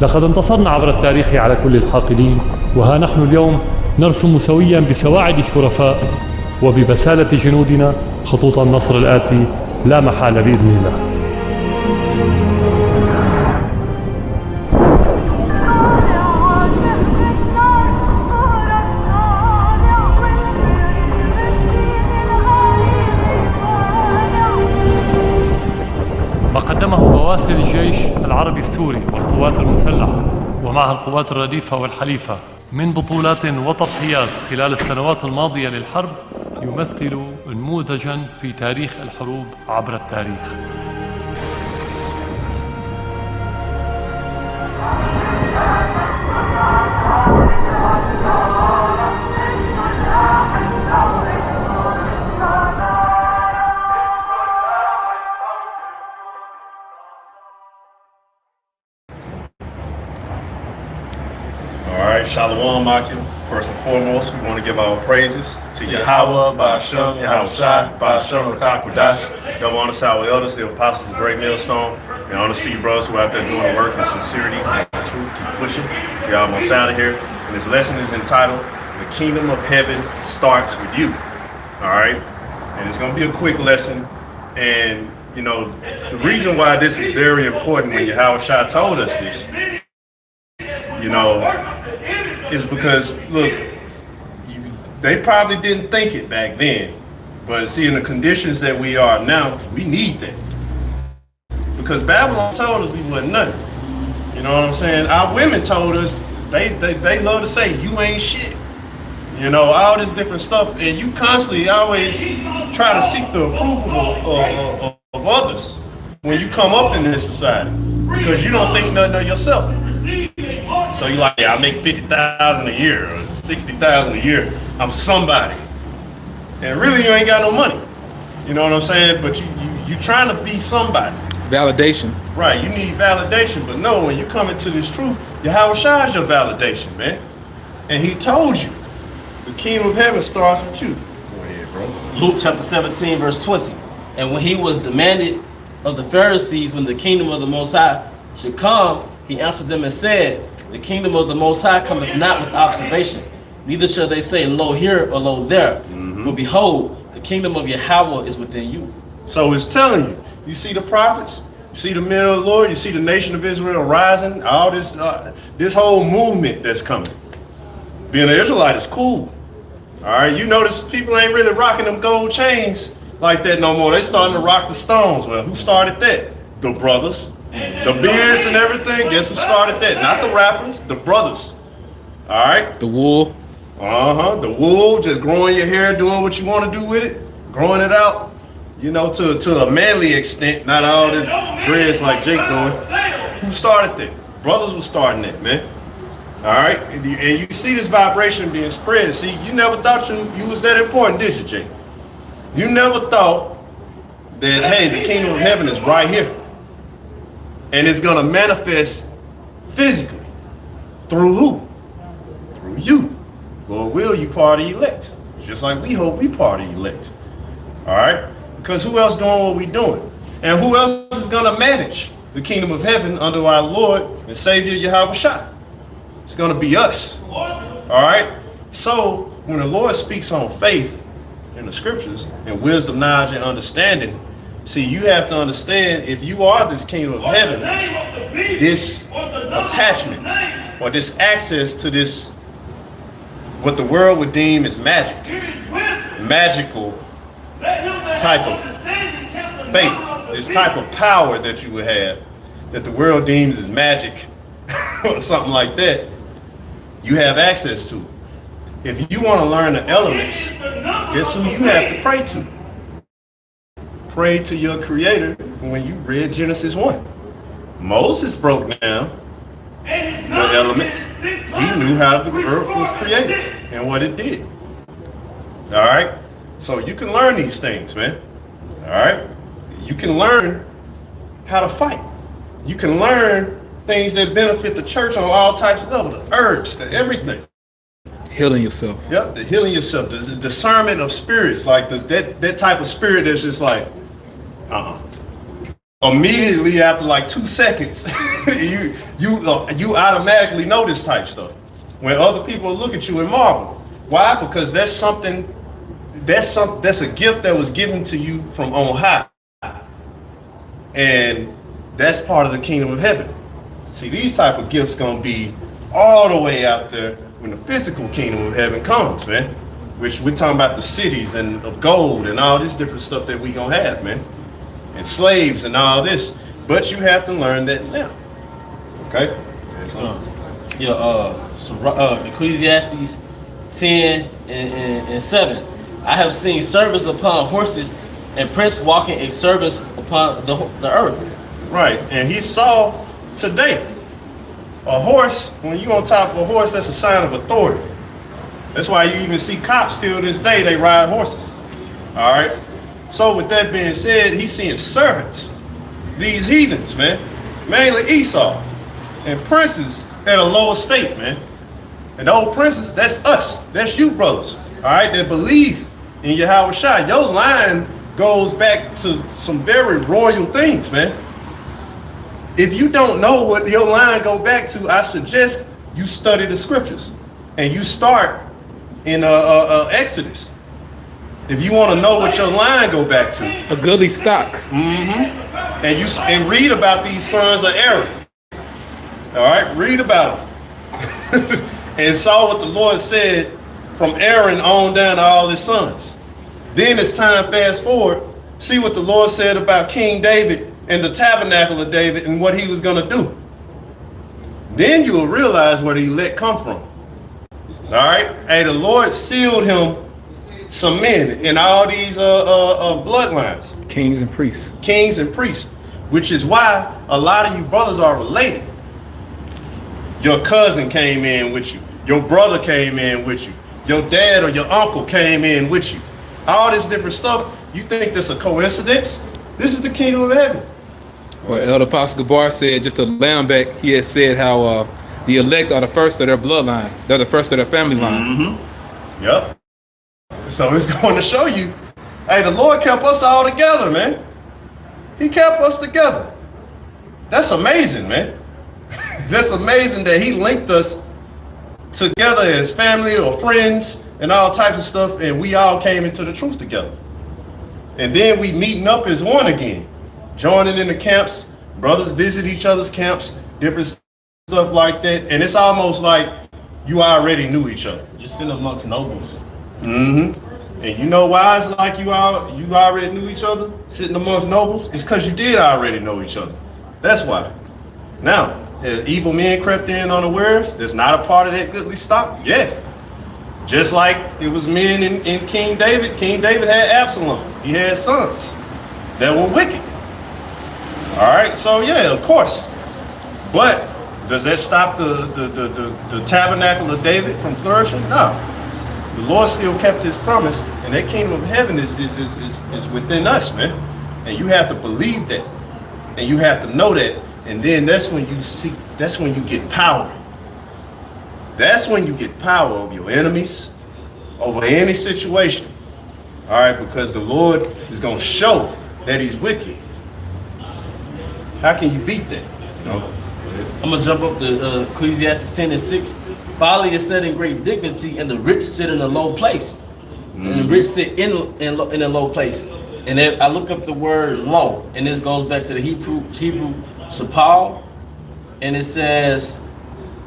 لقد انتصرنا عبر التاريخ على كل الحاقدين، وها نحن اليوم نرسم سويا بسواعد الشرفاء وببسالة جنودنا خطوط النصر الآتي لا محالة بإذن الله. ما قدمه بواسل الجيش العربي السوري والقوات المسلحة ومعها القوات الرديفة والحليفة من بطولات وتضحيات خلال السنوات الماضية للحرب يمثل نموذجا في تاريخ الحروب عبر التاريخ. Alright, Shalom Akim. First and foremost, we want to give our praises to Yahweh, Ba'ashem, Yahushua, Ba'ashem, Rakakwadash. Double honor to our elders, the apostles of Great Millstone, and honors to you brothers who are out there doing the work in sincerity and truth. Keep pushing. We are almost out of here. And this lesson is entitled, The Kingdom of Heaven Starts With You. Alright? And it's going to be a quick lesson. And, you know, the reason why this is very important when Yahushua told us this, you know, is because, look, they probably didn't think it back then. But see, in the conditions that we are now, we need that. Because Babylon told us we wasn't nothing. You know what I'm saying? Our women told us, they love to say, you ain't shit. You know, all this different stuff. And you constantly always try to seek the approval of others when you come up in this society. Because you don't think nothing of yourself. So you're like, yeah, I make $50,000 a year or $60,000 a year. I'm somebody. And really you ain't got no money. You know what I'm saying? But you trying to be somebody. Validation. Right, you need validation. But no, when you come into this truth, Yahushua is your validation, man. And he told you, the kingdom of heaven starts with you. Go ahead, bro. Luke chapter 17, verse 20. And when he was demanded of the Pharisees when the kingdom of the Most High should come, he answered them and said, the kingdom of the Most High cometh not with observation, neither shall they say, lo here or lo there. For behold, the kingdom of Yahweh is within you. So it's telling you, you see the prophets, you see the men of the Lord, you see the nation of Israel rising, all this this whole movement that's coming. Being an Israelite is cool. All right, you notice people ain't really rocking them gold chains like that no more. They starting to rock the stones. Well, who started that? The brothers. The beards and everything, guess who started that? Not the rappers, the brothers. All right? The wool. The wool, just growing your hair, doing what you want to do with it, growing it out, you know, to a manly extent, not all the dreads like Jake doing. Who started that? Brothers were starting that, man. All right? And you see this vibration being spread. See, you never thought you was that important, did you, Jake? You never thought that, hey, the kingdom of heaven is right here. And it's going to manifest physically. Through who? Through you. Lord will, you part of the elect. Just like we hope we part of the elect. All right? Because who else doing what we doing? And who else is going to manage the kingdom of heaven under our Lord and Savior Yahushua? It's going to be us. All right? So when the Lord speaks on faith in the scriptures and wisdom, knowledge, and understanding, see, you have to understand, if you are this kingdom of heaven, this attachment or this access to this, what the world would deem as magical type of faith, this type of power that you would have, that the world deems as magic or something like that, you have access to. If you want to learn the elements, guess who you have to pray to? Pray to your creator when you read Genesis 1. Moses broke down the elements. He knew how the earth was created and what it did. All right? So you can learn these things, man. All right? You can learn how to fight. You can learn things that benefit the church on all types of levels, the herbs, the everything. Healing yourself. Yep, the healing yourself, the discernment of spirits, like that type of spirit that's just like, immediately after like 2 seconds, you automatically know this type stuff. When other people look at you and marvel. Why? Because that's a gift that was given to you from on high. And that's part of the kingdom of heaven. See, these type of gifts gonna be all the way out there when the physical kingdom of heaven comes, man. Which we're talking about the cities and of gold and all this different stuff that we gonna have, man. And slaves and all this. But you have to learn that now. Okay? Ecclesiastes 10 and 7. I have seen servants upon horses and prince walking in service upon the earth. Right, and he saw today a horse. When you on top of a horse, that's a sign of authority. That's why you even see cops till this day, they ride horses. All right. So with that being said, he's seeing servants, these heathens, man, mainly Esau, and princes at a low estate, man. And those princes, that's us, that's you, brothers. All right, that believe in Yahweh Shai. Your line goes back to some very royal things, man. If you don't know what your line go back to, I suggest you study the scriptures and you start in Exodus. If you want to know what your line go back to, A goodly stock. and read about these sons of Aaron. All right, read about them and saw what the Lord said from Aaron on down to all his sons. Then it's time, fast forward, see what the Lord said about King David and the tabernacle of David and what he was going to do. Then you will realize where the elect come from. All right, hey, the Lord sealed him some men in all these bloodlines. Kings and priests. Kings and priests, which is why a lot of you brothers are related. Your cousin came in with you. Your brother came in with you. Your dad or your uncle came in with you. All this different stuff. You think this a coincidence? This is the kingdom of heaven. Well, Elder Apostle Gabar said, just a lamb back, he had said how the elect are the first of their bloodline. They're the first of their family line. Yep. So it's going to show you, hey, the Lord kept us all together, man. He kept us together. That's amazing, man. That's amazing that he linked us together as family or friends and all types of stuff, and we all came into the truth together. And then we meeting up as one again, joining in the camps, brothers visit each other's camps, different stuff like that. And it's almost like you already knew each other. You're sitting amongst nobles. And you know why it's like you already knew each other, sitting amongst nobles? It's because you did already know each other. That's why. Now, have evil men crept in unawares? That's not a part of that goodly stock? Yeah. Just like it was men in King David. King David had Absalom. He had sons that were wicked. All right, so yeah, of course. But does that stop the tabernacle of David from flourishing? No. The Lord still kept his promise, and that kingdom of heaven is within us, man. And you have to believe that. And you have to know that. And then that's when you get power. That's when you get power over your enemies, over any situation. All right, because the Lord is going to show that he's with you. How can you beat that? No. I'm going to jump up to Ecclesiastes 10 and 6. Folly is set in great dignity, and the rich sit in a low place. And the rich sit in a low place. And then I look up the word low, and this goes back to the Hebrew shapal, and it says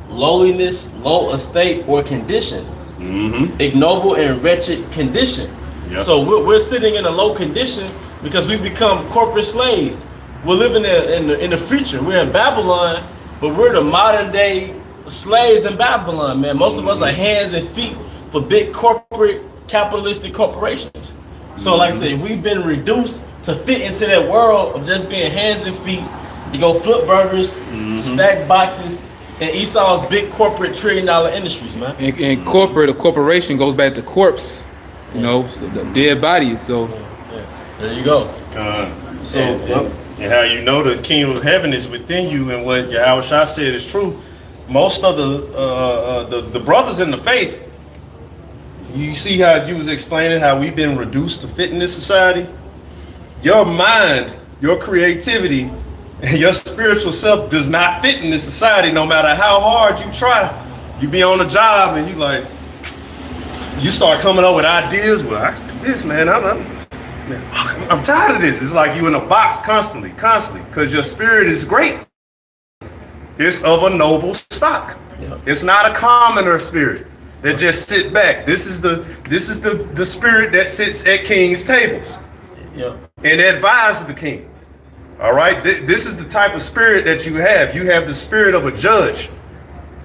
lowliness, low estate or condition, ignoble and wretched condition. Yep. So we're sitting in a low condition because we've become corporate slaves. We're living in the future. We're in Babylon, but we're the modern day slaves in Babylon, man. Most of us are hands and feet for big corporate capitalistic corporations. So like I said, we've been reduced to fit into that world of just being hands and feet. You go flip burgers, stack boxes, and Esau's big corporate $1 trillion industries, man. And corporate, a corporation goes back to corpse, you know, the dead bodies. So there you go. And how you know the kingdom of heaven is within you, and what Yahweh Shai said is true. Most of the brothers in the faith, you see how you was explaining how we've been reduced to fit in this society. Your mind your creativity and your spiritual self does not fit in this society, no matter how hard you try. You be on a job and you start coming up with ideas. Well, I can do this, man. I'm tired of this. It's like you in a box constantly, because your spirit is great. It's of a noble stock. Yeah. It's not a commoner spirit that just sit back. This is the spirit that sits at kings' tables, yeah, and advises the king. All right, this is the type of spirit that you have. You have the spirit of a judge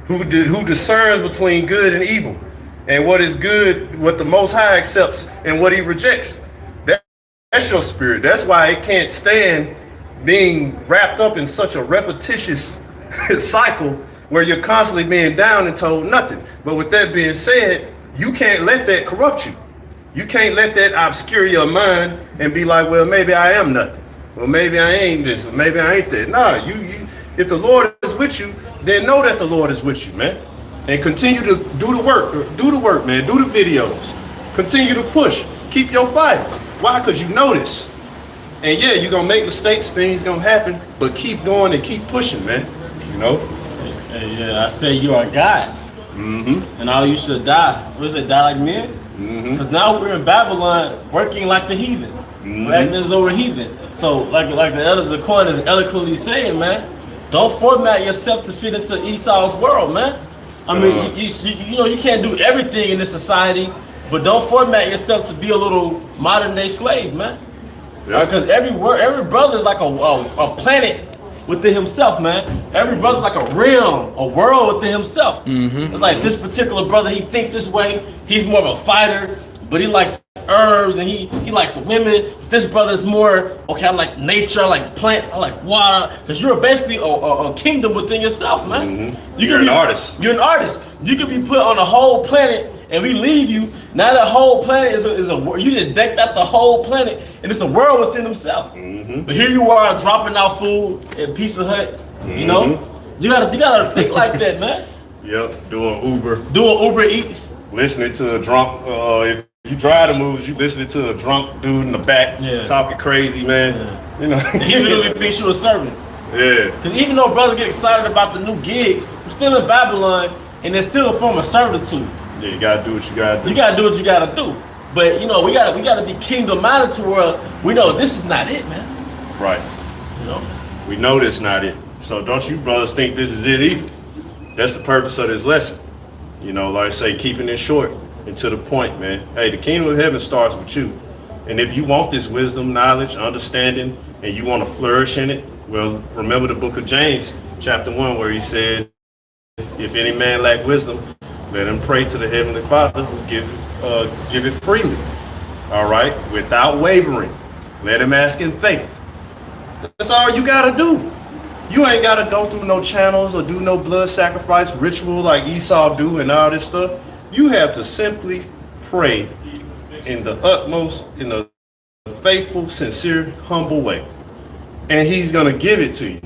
who discerns between good and evil, and what is good, what the Most High accepts, and what He rejects. That's your spirit. That's why it can't stand being wrapped up in such a repetitious cycle where you're constantly being down and told nothing. But with that being said, you can't let that corrupt you. You can't let that obscure your mind and be like, well, maybe I am nothing. Well, maybe I ain't this, or maybe I ain't that. Nah, if the Lord is with you, then know that the Lord is with you, man. And continue to do the work. Do the work, man. Do the videos. Continue to push. Keep your fire. Why? Because you know this. And yeah, you're going to make mistakes. Things going to happen. But keep going and keep pushing, man. You know? Yeah, I say you are gods. Mm-hmm. And all you should die. What is it? Die like men? Because now we're in Babylon working like the heathen. Acting as though we're heathen. So like the elder Zakon is eloquently saying, man, don't format yourself to fit into Esau's world, man. I mean, you can't do everything in this society, but don't format yourself to be a little modern day slave, man. Because every brother is like a planet within himself, man. Every brother's like a realm, a world within himself. It's like this particular brother, he thinks this way. He's more of a fighter, but he likes herbs and he likes the women. This brother's more, okay, I like nature, I like plants, I like water. Because you're basically a kingdom within yourself, man. You're an artist. You're an artist. You could be put on a whole planet and we leave you. Now that whole planet is a you just decked out the whole planet and it's a world within himself. But here you are dropping out food at Pizza Hut. You know, you gotta think like that, man. Yep, doing Uber. Doing Uber Eats. Listening to a drunk. If you drive the movies, you listening to a drunk dude in the back talking crazy, man. You know, he literally thinks you a servant. Yeah. Because even though brothers get excited about the new gigs, we're still in Babylon, and there's still a form of servitude. Yeah, you gotta do what you gotta do. You gotta do what you gotta do. But you know, we gotta be kingdom minded to where we know this is not it, man. Right. You know, we know this is not it. So don't you brothers think this is it either? That's the purpose of this lesson. You know, like I say, keeping it short and to the point, man. Hey, the kingdom of heaven starts with you. And if you want this wisdom, knowledge, understanding, and you want to flourish in it, well, remember the book of James, chapter 1, where he said, if any man lack wisdom, let him pray to the Heavenly Father who give it freely. All right? Without wavering. Let him ask in faith. That's all you got to do. You ain't got to go through no channels or do no blood sacrifice ritual like Esau do and all this stuff. You have to simply pray in the utmost, in a faithful, sincere, humble way. And he's going to give it to you.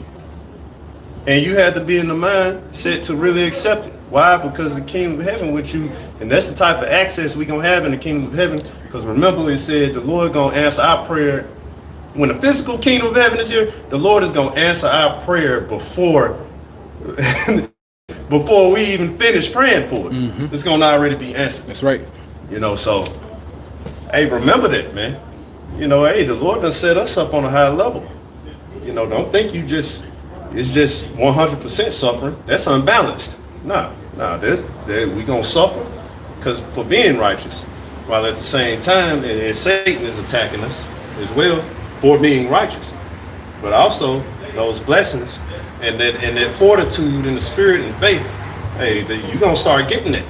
And you have to be in the mindset to really accept it. Why? Because the kingdom of heaven with you, and that's the type of access we're going to have in the kingdom of heaven. Because remember, it said the Lord going to answer our prayer. When the physical kingdom of heaven is here, the Lord is going to answer our prayer before we even finish praying for it. It's going to already be answered. That's right. You know, so, hey, remember that, man. You know, hey, the Lord done set us up on a high level. You know, don't think it's just 100% suffering. That's unbalanced. No, we going to suffer because for being righteous, while at the same time, and Satan is attacking us as well for being righteous. But also, those blessings and that fortitude in the spirit and faith, hey, you're going to start getting that.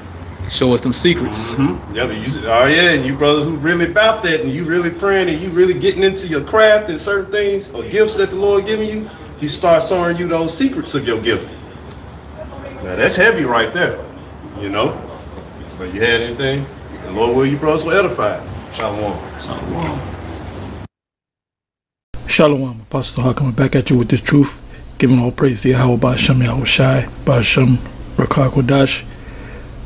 Show us them secrets. Yeah, and you brothers who really about that and you really praying and you really getting into your craft and certain things or gifts that the Lord giving you, he starts showing you those secrets of your gift. Now that's heavy right there, you know. But you had anything? The Lord will you brothers will edify. Shalom. Shalom. Shalom, Apostle Hawk, coming back at you with this truth, giving all praise to Yahweh Ba'Shem Yahweh Shai, Ba'Shem Rakah Kodash,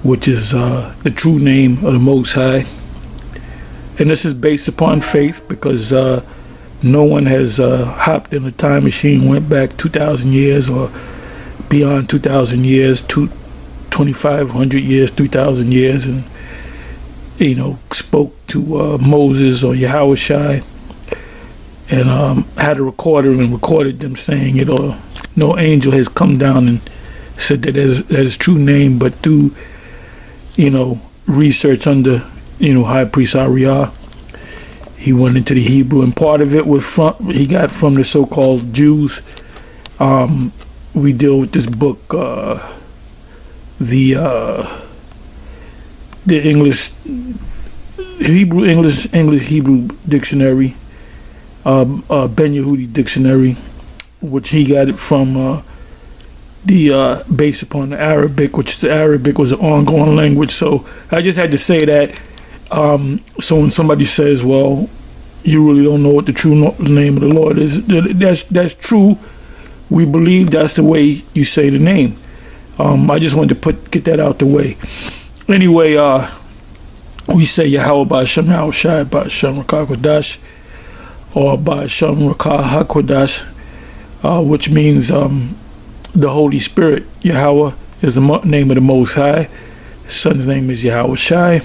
which is the true name of the Most High. And this is based upon faith because No one has hopped in a time machine, went back 2,000 years or beyond 2,000 years, 2,500 years, 3,000 years, and spoke to Moses or Yahushua, and had a recorder and recorded them saying it, or no angel has come down and said that is true name, but through research under High Priest Ariah, he went into the Hebrew, and part of it was he got from the so-called Jews. We deal with this book, the English Hebrew dictionary, Ben Yehudi dictionary, which he got it from based upon the Arabic, which the Arabic was an ongoing language. So I just had to say that. So when somebody says, "Well, you really don't know what the true name of the Lord is," that's true. We believe that's the way you say the name. I just wanted to get that out the way. Anyway, we say Yahweh Ba'Shem Yahushai Ba'Shem Rakah Kodash, or Ba'Shem Rakah HaKodash, which means the Holy Spirit. Yahweh is the name of the Most High. His son's name is Yahushai.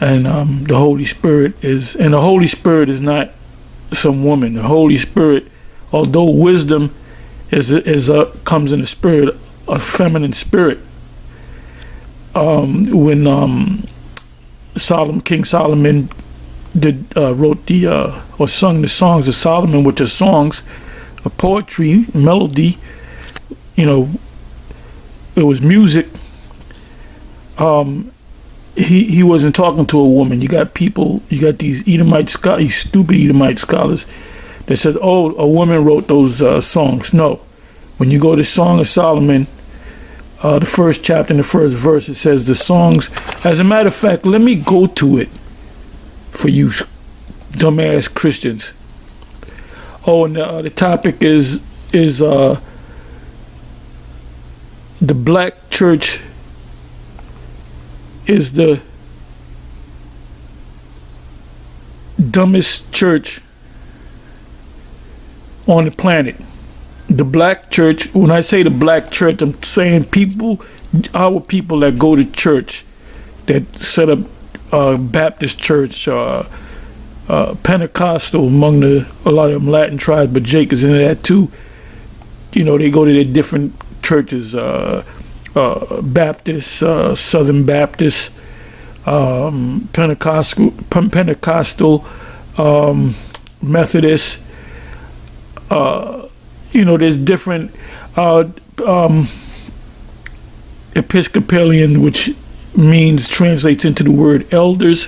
And the Holy Spirit is not some woman. The Holy Spirit, although wisdom comes in the spirit, a feminine spirit. When King Solomon wrote or sung the songs of Solomon, which are songs of poetry, melody, it was music. He wasn't talking to a woman. You got these these stupid Edomite scholars that says, "Oh, a woman wrote those songs." No, when you go to Song of Solomon, the first chapter and the first verse, it says the songs. As a matter of fact, let me go to it for you dumbass Christians. Oh, and the topic is the black church is the dumbest church on the planet. The black church, when I say the black church, I'm saying our people that go to church, that set up Baptist church, Pentecostal, among a lot of them Latin tribes, but Jake is into that too. They go to their different churches, Baptist, Southern Baptist, Pentecostal, Methodist. There's different Episcopalian, which translates into the word elders,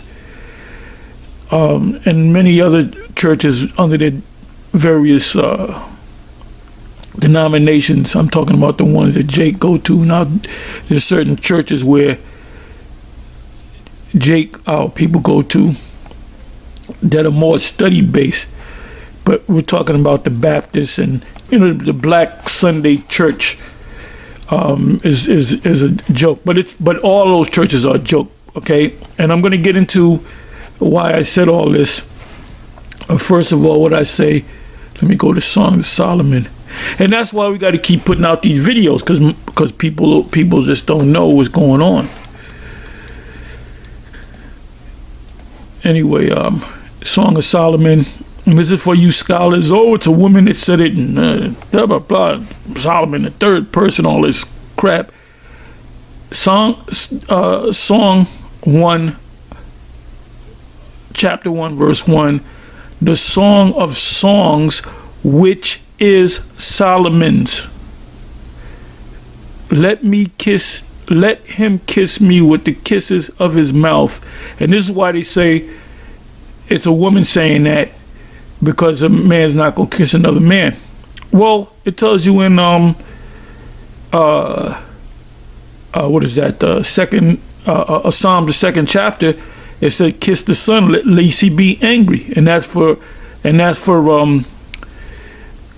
and many other churches under the various denominations. I'm talking about the ones that Jake go to. Now, there's certain churches where our people go to that are more study based, but we're talking about the Baptists and the Black Sunday Church is a joke, but all those churches are a joke. Okay, and I'm going to get into why I said all this. First of all, what I say, let me go to Song of Solomon. And that's why we got to keep putting out these videos, because people just don't know what's going on. Anyway, Song of Solomon. And this is for you scholars. Oh, it's a woman that said it, and blah blah blah. Solomon, the third person, all this crap. Song 1, chapter 1, verse 1. The Song of Songs, which is Solomon's. Let him kiss me with the kisses of his mouth. And this is why they say it's a woman saying that, because a man's not going to kiss another man. Well, it tells you in what is that, second Psalm, the second chapter, it said, "Kiss the Son, lest he be angry," and that's for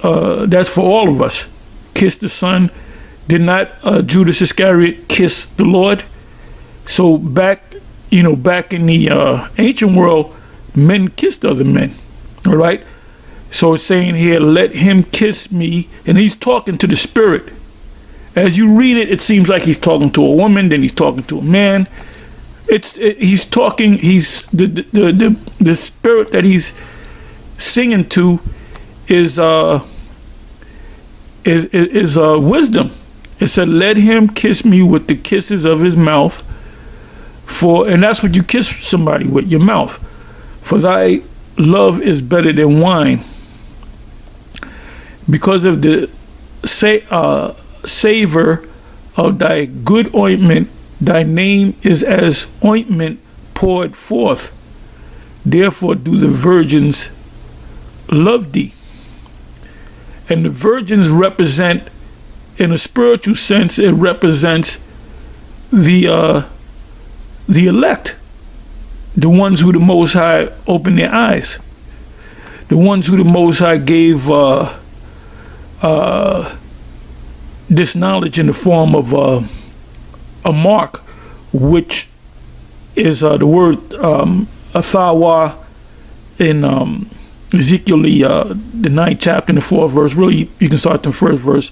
all of us. Kiss the Son. Did not Judas Iscariot kiss the Lord? So back in the ancient world, men kissed other men. All right. So it's saying here, let him kiss me, and he's talking to the spirit. As you read it, it seems like he's talking to a woman, then he's talking to a man. He's talking. He's the spirit that he's singing to is wisdom. It said, let him kiss me with the kisses of his mouth, and that's what you kiss somebody with, your mouth. For thy love is better than wine. Because of the savor of thy good ointment, thy name is as ointment poured forth. Therefore do the virgins love thee. And the virgins represent, in a spiritual sense, it represents the elect, the ones who the Most High opened their eyes, the ones who the Most High gave this knowledge in the form of a mark, which is the word athawa in Ezekiel, the 9th chapter and the 4th verse. Really, you can start the 1st verse,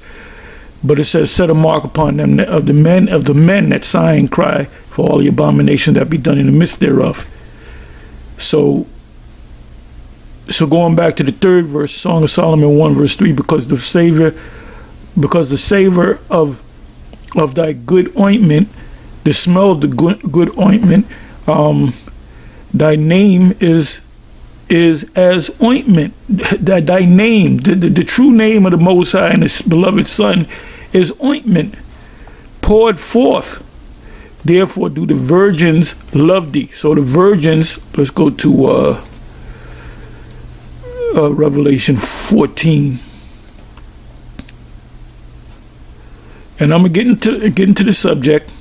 but it says, set a mark upon them of the men that sigh and cry for all the abominations that be done in the midst thereof. So going back to the 3rd verse, Song of Solomon 1 verse 3, because the savor of thy good ointment, the smell of the good ointment, thy name is as ointment. Thy name, the true name of the Most High and His beloved Son, is ointment poured forth. Therefore do the virgins love thee. So the virgins, let's go to Revelation 14. And I'm going to get into the subject.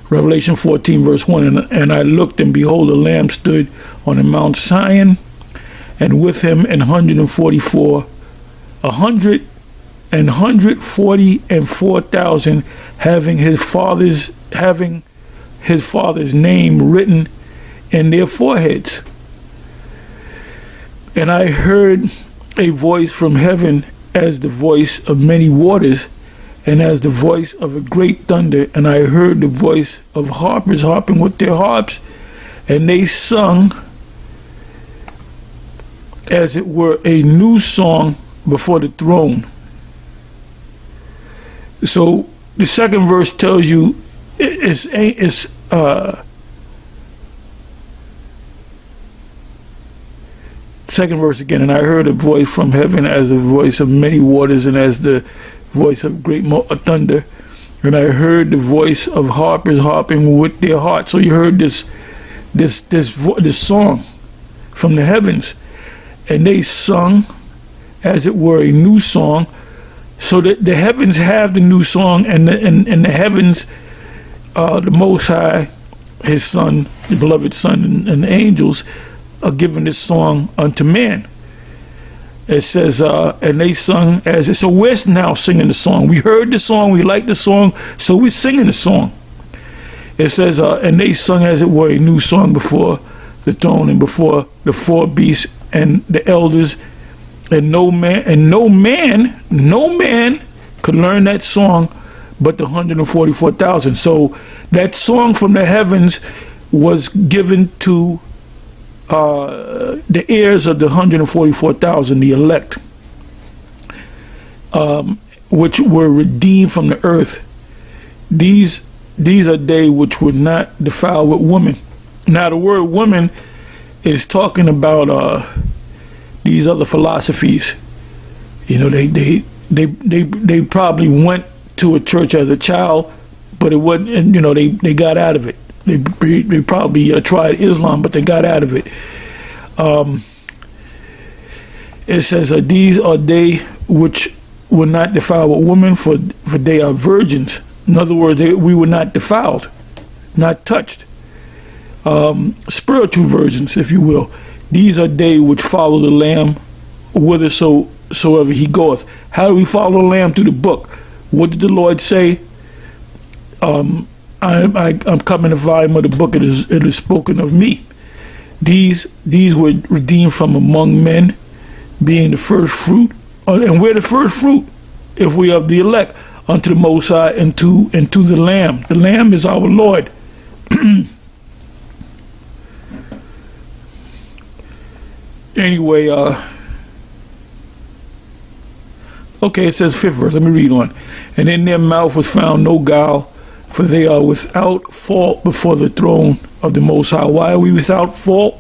Revelation 14 verse 1. And I looked, and behold, a lamb stood on the Mount Zion, and with him 144,000, having his father's name written in their foreheads. And I heard a voice from heaven as the voice of many waters, and as the voice of a great thunder. And I heard the voice of harpers harping with their harps, and they sung as it were a new song before the throne. So the 2nd verse tells you second verse again, and I heard a voice from heaven as the voice of many waters, and as the voice of great thunder. And I heard the voice of harpers harping with their hearts. So you heard this song from the heavens, and they sung as it were a new song. So that the heavens have the new song, and the heavens, the Most High, His Son, the beloved Son, and the angels are giving this song unto man. It says, and they sung as it. So we're now singing the song. We heard the song, we liked the song, so we're singing the song. It says, and they sung as it were a new song before the throne and before the 4 beasts and the elders. And no man could learn that song but the 144,000. So that song from the heavens was given to the heirs of the 144,000, the elect, which were redeemed from the earth. These are they which were not defiled with women. Now the word woman is talking about these other philosophies. You know, they probably went to a church as a child, but it wasn't, and you know, they got out of it. They probably tried Islam, but they got out of it. It says, these are they which were not defiled with women, for they are virgins. In other words, we were not defiled, not touched. Spiritual virgins, if you will. These are they which follow the Lamb whithersoever he goeth. How do we follow the Lamb? Through the book. What did the Lord say? I'm coming, the volume of the book, it is spoken of me. These were redeemed from among men, being the first fruit. And we're the first fruit, if we are the elect, unto the Most High and to the Lamb. The Lamb is our Lord. Anyway, okay, it says 5th verse. Let me read on. And in their mouth was found no guile, for they are without fault before the throne of the Most High. Why are we without fault?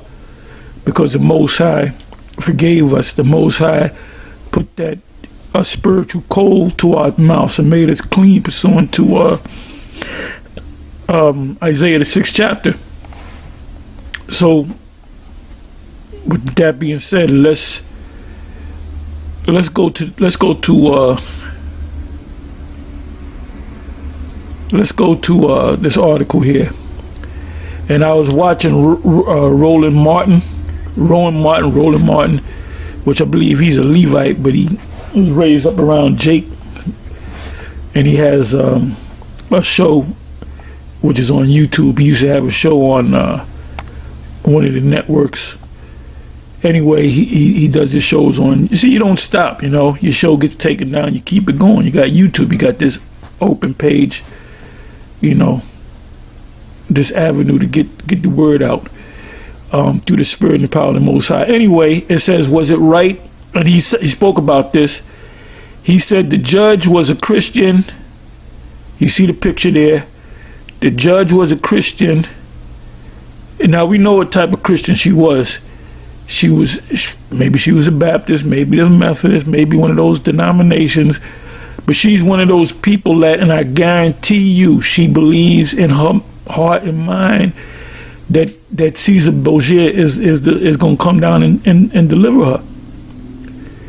Because the Most High forgave us. The Most High put that a spiritual coal to our mouths and made us clean, pursuant to Isaiah the 6th chapter. So, with that being said, let's go to this article here. And I was watching Roland Martin, which I believe he's a Levite, but he was raised up around Jake, and he has a show which is on YouTube. He used to have a show on one of the networks. Anyway, he does his shows on, you see, you don't stop, you know, your show gets taken down, you keep it going. You got YouTube, you got this open page, you know, this avenue to get the word out through the Spirit and the power of the Most High. Anyway, it says, was it right? And he spoke about this. He said the judge was a Christian. You see the picture there. The judge was a Christian. And now we know what type of Christian she was. Maybe she was a Baptist, maybe a Methodist, maybe one of those denominations, but she's one of those people that, and I guarantee you, she believes in her heart and mind that Caesar Borgia is going to come down and deliver her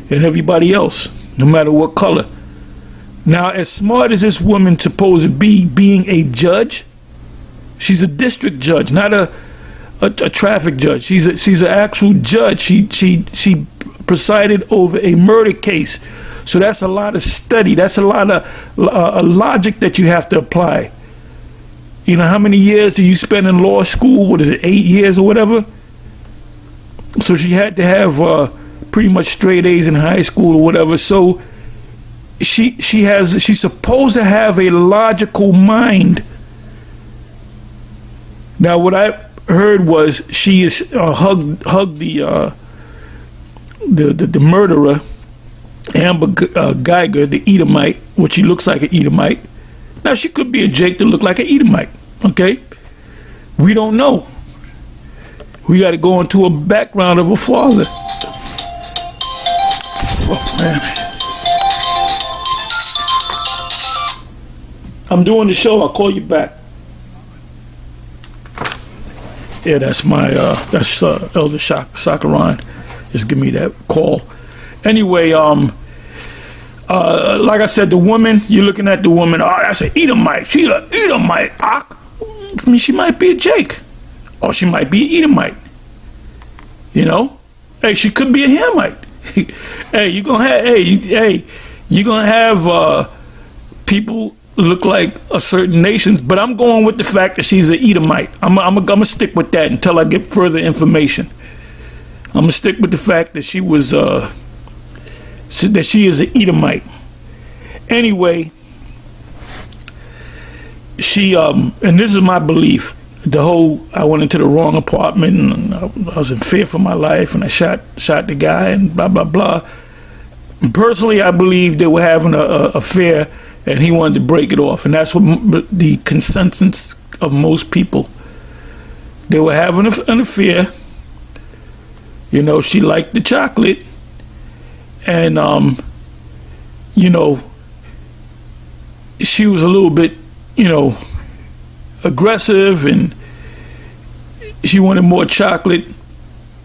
and everybody else, no matter what color. Now, as smart as this woman's supposed to be, being a judge, she's a district judge, not a traffic judge. She's an actual judge. She presided over a murder case. So that's a lot of study. That's a lot of logic that you have to apply. You know, how many years do you spend in law school? What is it, 8 years or whatever? So she had to have pretty much straight A's in high school or whatever. So she's supposed to have a logical mind. Now, what I heard was she is hugged the murderer, Amber Geiger, the Edomite, which she looks like an Edomite. Now, she could be a Jake that look like an Edomite, okay? We don't know. We got to go into a background of a father. Oh, man. I'm doing the show. I'll call you back. Yeah, that's my that's Elder Sakaran. Just give me that call. Anyway, like I said, the woman, you're looking at the woman, oh, that's an Edomite. She's an Edomite. I mean, she might be a Jake. Or she might be an Edomite. You know? Hey, she could be a Hamite. Hey, you're gonna have people look like a certain nations, but I'm going with the fact that she's an Edomite. I'm gonna stick with that until I get further information. I'm gonna stick with the fact that she was that she is an Edomite. Anyway, she and this is my belief. I went into the wrong apartment and I was in fear for my life and I shot the guy and blah blah blah. Personally, I believe they were having an affair and he wanted to break it off, and that's what the consensus of most people. They were having an affair. You know, she liked the chocolate, and you know, she was a little bit, you know, aggressive, and she wanted more chocolate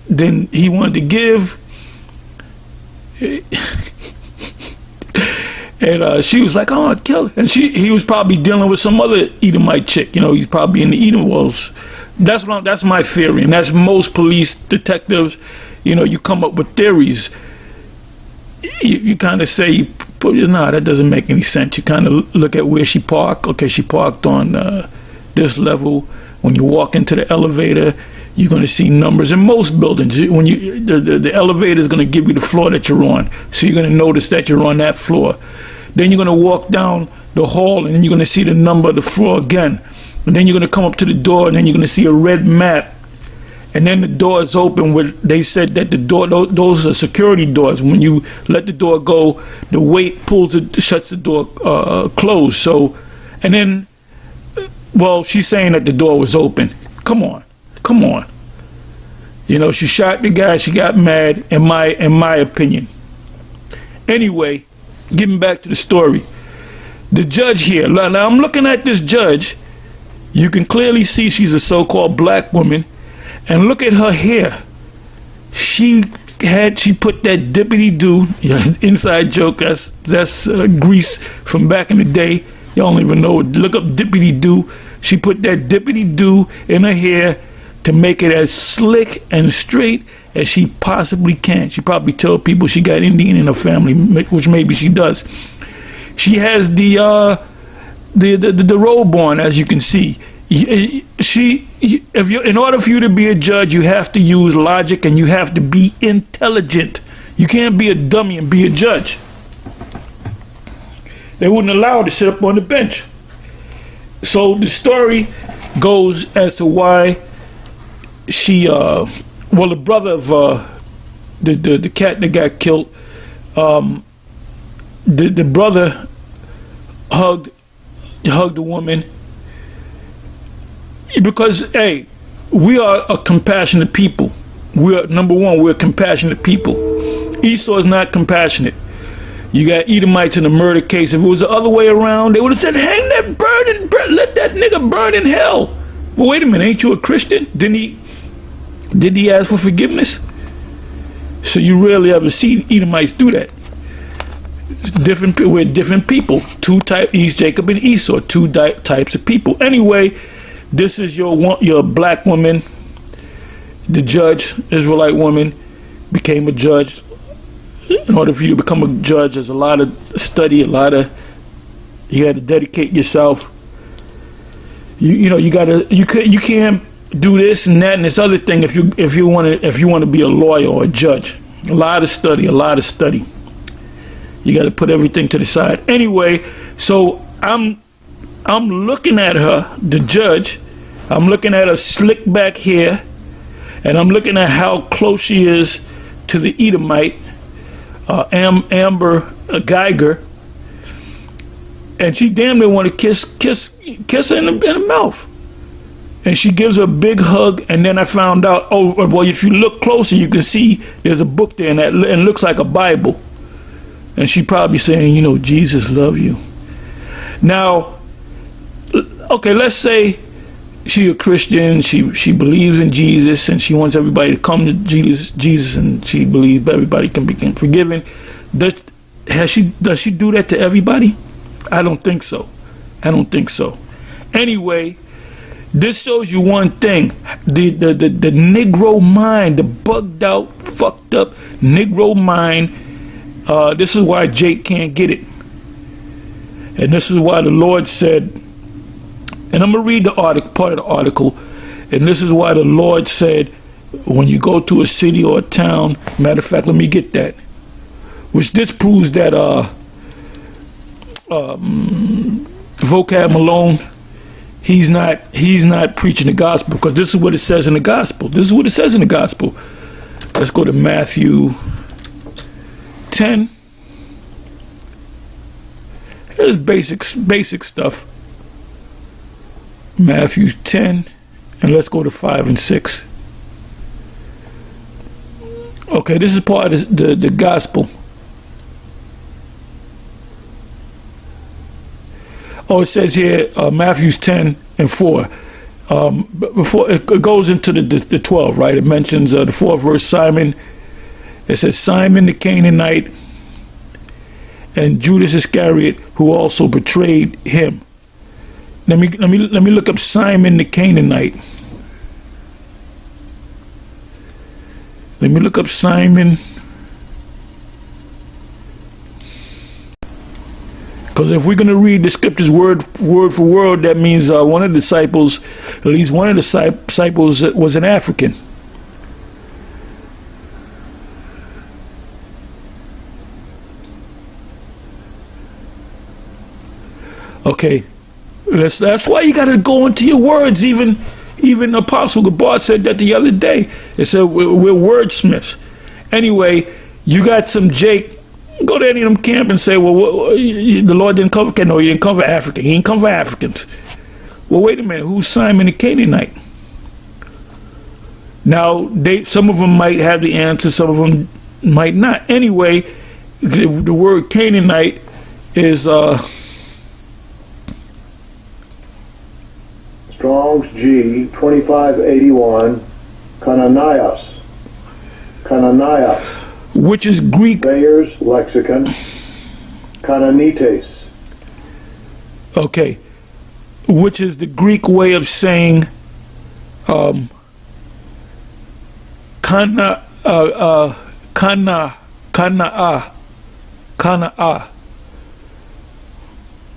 than he wanted to give. And she was like, "Oh, I'd kill her." And he was probably dealing with some other Edomite chick. You know, he's probably in the Edom walls. That's my theory, and that's most police detectives. You know, you come up with theories. You kind of say, "No, that doesn't make any sense." You kind of look at where she parked. Okay, she parked on this level. When you walk into the elevator, You're going to see numbers in most buildings. When the elevator is going to give you the floor that you're on, so you're going to notice that you're on that floor. Then you're going to walk down the hall, and then you're going to see the number of the floor again. And then you're going to come up to the door, and then you're going to see a red mat. And then the door is open. Where they said that the door, those are security doors. When you let the door go, the weight pulls it, shuts the door closed. So, and then, well, she's saying that the door was open. Come on. You know, she shot the guy. She got mad. In my opinion. Anyway, getting back to the story, the judge here. Now I'm looking at this judge. You can clearly see she's a so-called black woman, and look at her hair. She put that dippity-doo, inside joke. That's grease from back in the day. Y'all don't even know it. Look up dippity-doo. She put that dippity-doo in her hair to make it as slick and straight as she possibly can. She probably told people she got Indian in her family, which maybe she does. She has the robe on, as you can see. In order for you to be a judge, you have to use logic and you have to be intelligent. You can't be a dummy and be a judge. They wouldn't allow her to sit up on the bench. So the story goes as to why she, the brother of the cat that got killed, the brother hugged the woman because, hey, we are a compassionate people. Number one, we're compassionate people. Esau is not compassionate. You got Edomites in the murder case. If it was the other way around, they would have said, hang that bird and let that nigga burn in hell. Well, wait a minute, ain't you a Christian? Did he ask for forgiveness? So you rarely ever see Edomites do that. We're different people. Two types, Jacob and Esau, two types of people. Anyway, this is your black woman, the judge, Israelite woman, became a judge. In order for you to become a judge, there's a lot of study, you had to dedicate yourself. You can't do this and that and this other thing if you want to be a lawyer or a judge. A lot of study. You got to put everything to the side. Anyway, so I'm looking at her, the judge. I'm looking at her slick back hair, and I'm looking at how close she is to the Edomite, Amber Geiger, and she damn near want to kiss her in the mouth. And she gives her a big hug, and then I found out, oh, well, if you look closer, you can see there's a book there, and it looks like a Bible. And she probably saying, Jesus love you. Now, okay, let's say she a Christian, she believes in Jesus, and she wants everybody to come to Jesus, and she believes everybody can be forgiven. Does she do that to everybody? I don't think so. Anyway, this shows you one thing: the Negro mind, the bugged out, fucked up Negro mind. This is why Jake can't get it, and this is why the Lord said. And I'm gonna read the article, part of the article, and this is why the Lord said, when you go to a city or a town. Matter of fact, let me get that. Which this proves that Vocab Malone, he's not preaching the gospel, because this is what it says in the gospel. Let's go to Matthew 10. Here's basic stuff. Matthew 10, and let's go to 5 and 6. Okay, this is part of the gospel. Oh, it says here, Matthew 10 and 4. Before it goes into the 12, right? It mentions the 4th verse, Simon. It says Simon the Canaanite and Judas Iscariot, who also betrayed him. Let me look up Simon the Canaanite. Let me look up Simon. Because if we're going to read the scriptures word for word, that means one of the disciples, at least one of the disciples, was an African. Okay, that's why you got to go into your words. Even Apostle Gabar said that the other day. He said we're wordsmiths. Anyway, you got some Jake. Go to any of them camp and say, well, the Lord didn't come for, no, he didn't come for Africa. He didn't come for Africans. Well, wait a minute. Who's Simon the Canaanite? Now, some of them might have the answer. Some of them might not. Anyway, the word Canaanite is Strong's G 2581, Kananias. Which is Greek. Thayer's Lexicon, Kananites. Okay, which is the Greek way of saying Kana.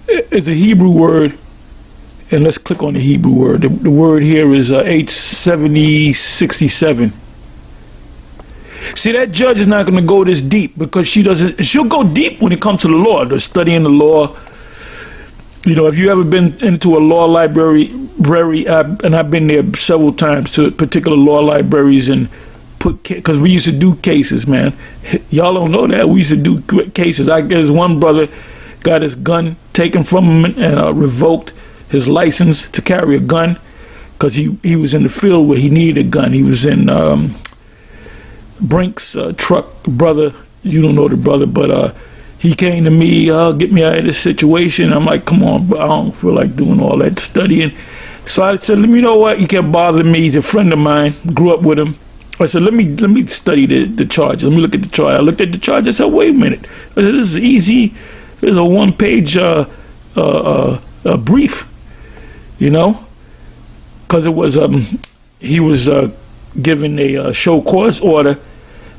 It's a Hebrew word. And let's click on the Hebrew word. The word here is H7067. See, that judge is not going to go this deep because she'll go deep when it comes to the law, to studying the law. You know, if you ever been into a law library, and I've been there several times to particular law libraries and because we used to do cases, man. Y'all don't know that. We used to do cases. There's one brother got his gun taken from him and revoked his license to carry a gun because he was in the field where he needed a gun. He was in Brink's truck. Brother, you don't know the brother, but he came to me, get me out of this situation. I'm like, come on, bro, I don't feel like doing all that studying. So I said, you know what, you can't bother me. He's a friend of mine, grew up with him. I said, let me study the charge. Let me look at the charge. I looked at the charge. I said, wait a minute. I said, this is easy. This is a one-page brief. You know, because it was he was given a show cause order,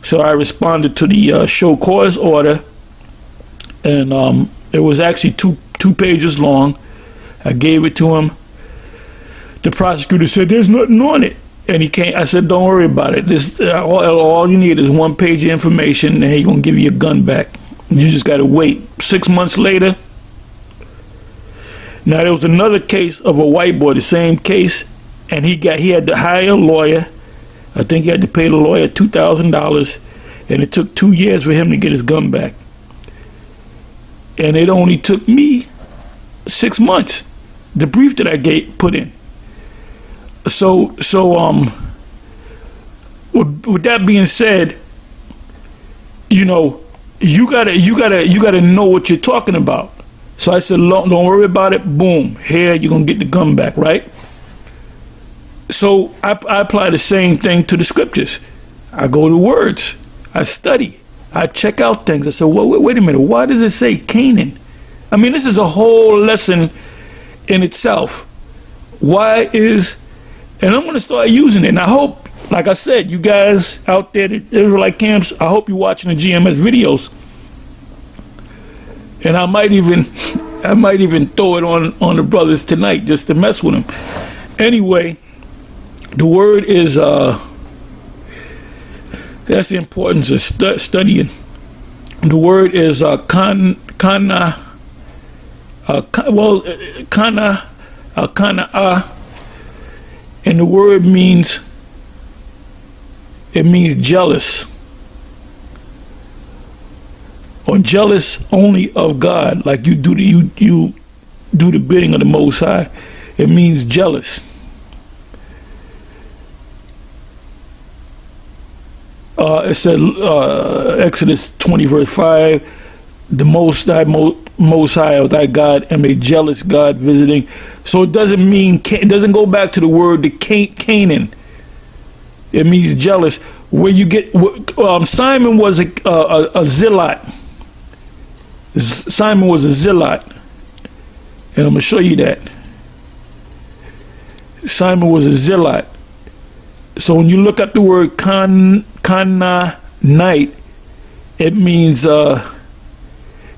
so I responded to the show cause order, and it was actually two pages long. I gave it to him. The prosecutor said there's nothing on it, and he can't. I said don't worry about it. This all you need is one page of information, and he's gonna give you your gun back. You just gotta wait. 6 months later. Now there was another case of a white boy, the same case, and he had to hire a lawyer. I think he had to pay the lawyer $2,000, and it took 2 years for him to get his gun back. And it only took me 6 months, the brief that I put in. So with that being said, you know, you gotta know what you're talking about. So I said, don't worry about it. Boom, here you're gonna get the gun back, right? So I apply the same thing to the scriptures. I go to words, I study, I check out things. I said, well, wait a minute, why does it say Canaan? I mean, this is a whole lesson in itself. And I'm gonna start using it. And I hope, like I said, you guys out there, the Israelite camps, I hope you're watching the GMS videos. And I might even throw it on the brothers tonight just to mess with them. Anyway, the word is that's the importance of studying. The word is kana, and the word means jealous. Or jealous only of God, like you do the bidding of the Most High. It means jealous. It said Exodus 20 verse 5, the Most High of thy God am a jealous God visiting. So it doesn't go back to the word the Canaan. It means jealous. Where you get Simon was a zealot. Simon was a zealot, and I'm gonna show you that. Simon was a zealot. So when you look up the word Canaanite, it means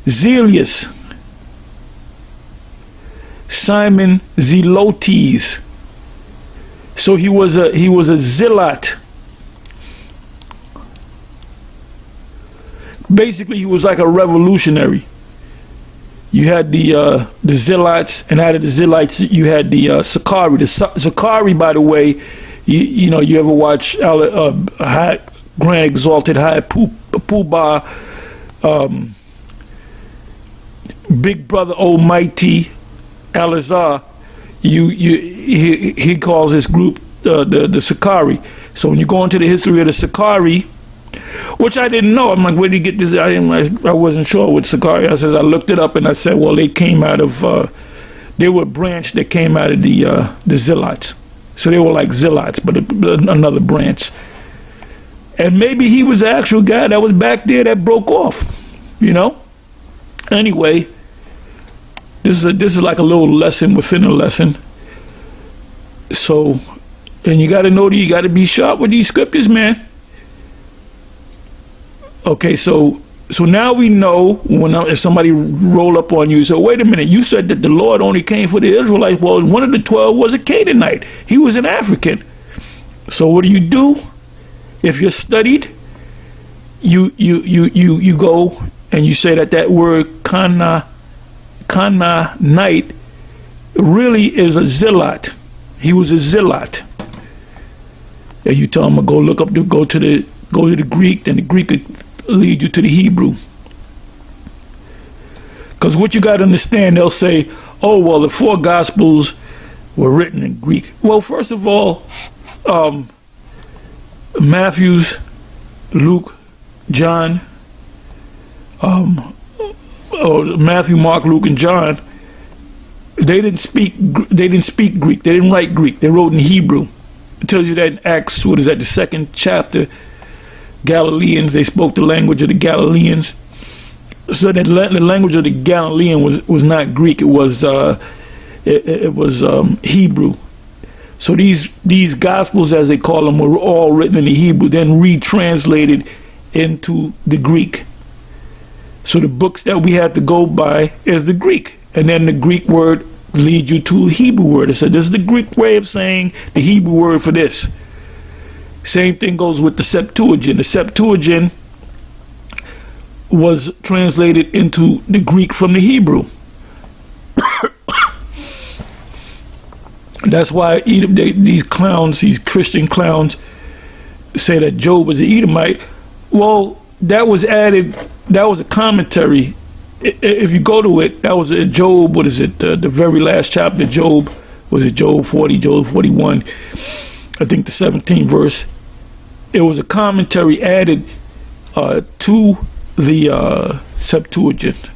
zealous. Simon Zelotes. So he was a zealot. Basically, he was like a revolutionary. You had the zealots, and out of the zealots, you had the Sicarii. The Sicarii, by the way, you ever watch High Grand Exalted High Puba, Big Brother Almighty, Alizar? He calls this group the Sicarii. So when you go into the history of the Sicarii, which I didn't know, I'm like, where did he get this? I wasn't sure what Sicarii. I looked it up and I said, well, they came out of they were a branch that came out of the Zealots. So they were like Zealots, but another branch. And maybe he was the actual guy that was back there that broke off, Anyway, this is like a little lesson within a lesson. So, and you got to know that you got to be sharp with these scriptures, man. Okay, so now we know if somebody roll up on you, so wait a minute, you said that the Lord only came for the Israelites. Well, one of the 12 was a Canaanite. He was an African. So what do? If you're studied, you go and you say that word Canaanite really is a zealot. He was a zealot. And you tell him to go to the Greek, then the Greek could lead you to the Hebrew. Because what you got to understand, they'll say, oh, well, the 4 Gospels were written in Greek. Well, first of all, Matthew's, Luke, John, Matthew, Mark, Luke, and John, they didn't speak Greek. They didn't write Greek. They wrote in Hebrew. It tells you that in Acts, the 2nd chapter, Galileans, they spoke the language of the Galileans. So that the language of the Galilean was not Greek. It was Hebrew. So these Gospels, as they call them, were all written in the Hebrew, then retranslated into the Greek. So the books that we have to go by is the Greek. And then the Greek word leads you to a Hebrew word. It said this is the Greek way of saying the Hebrew word for this. Same thing goes with the Septuagint. The Septuagint was translated into the Greek from the Hebrew. That's why these clowns, these Christian clowns, say that Job was an Edomite. Well, that was added, that was a commentary. If you go to it, that was a Job, the very last chapter, Job, was it Job 40, Job 41, I think the 17th verse. It was a commentary added to the Septuagint,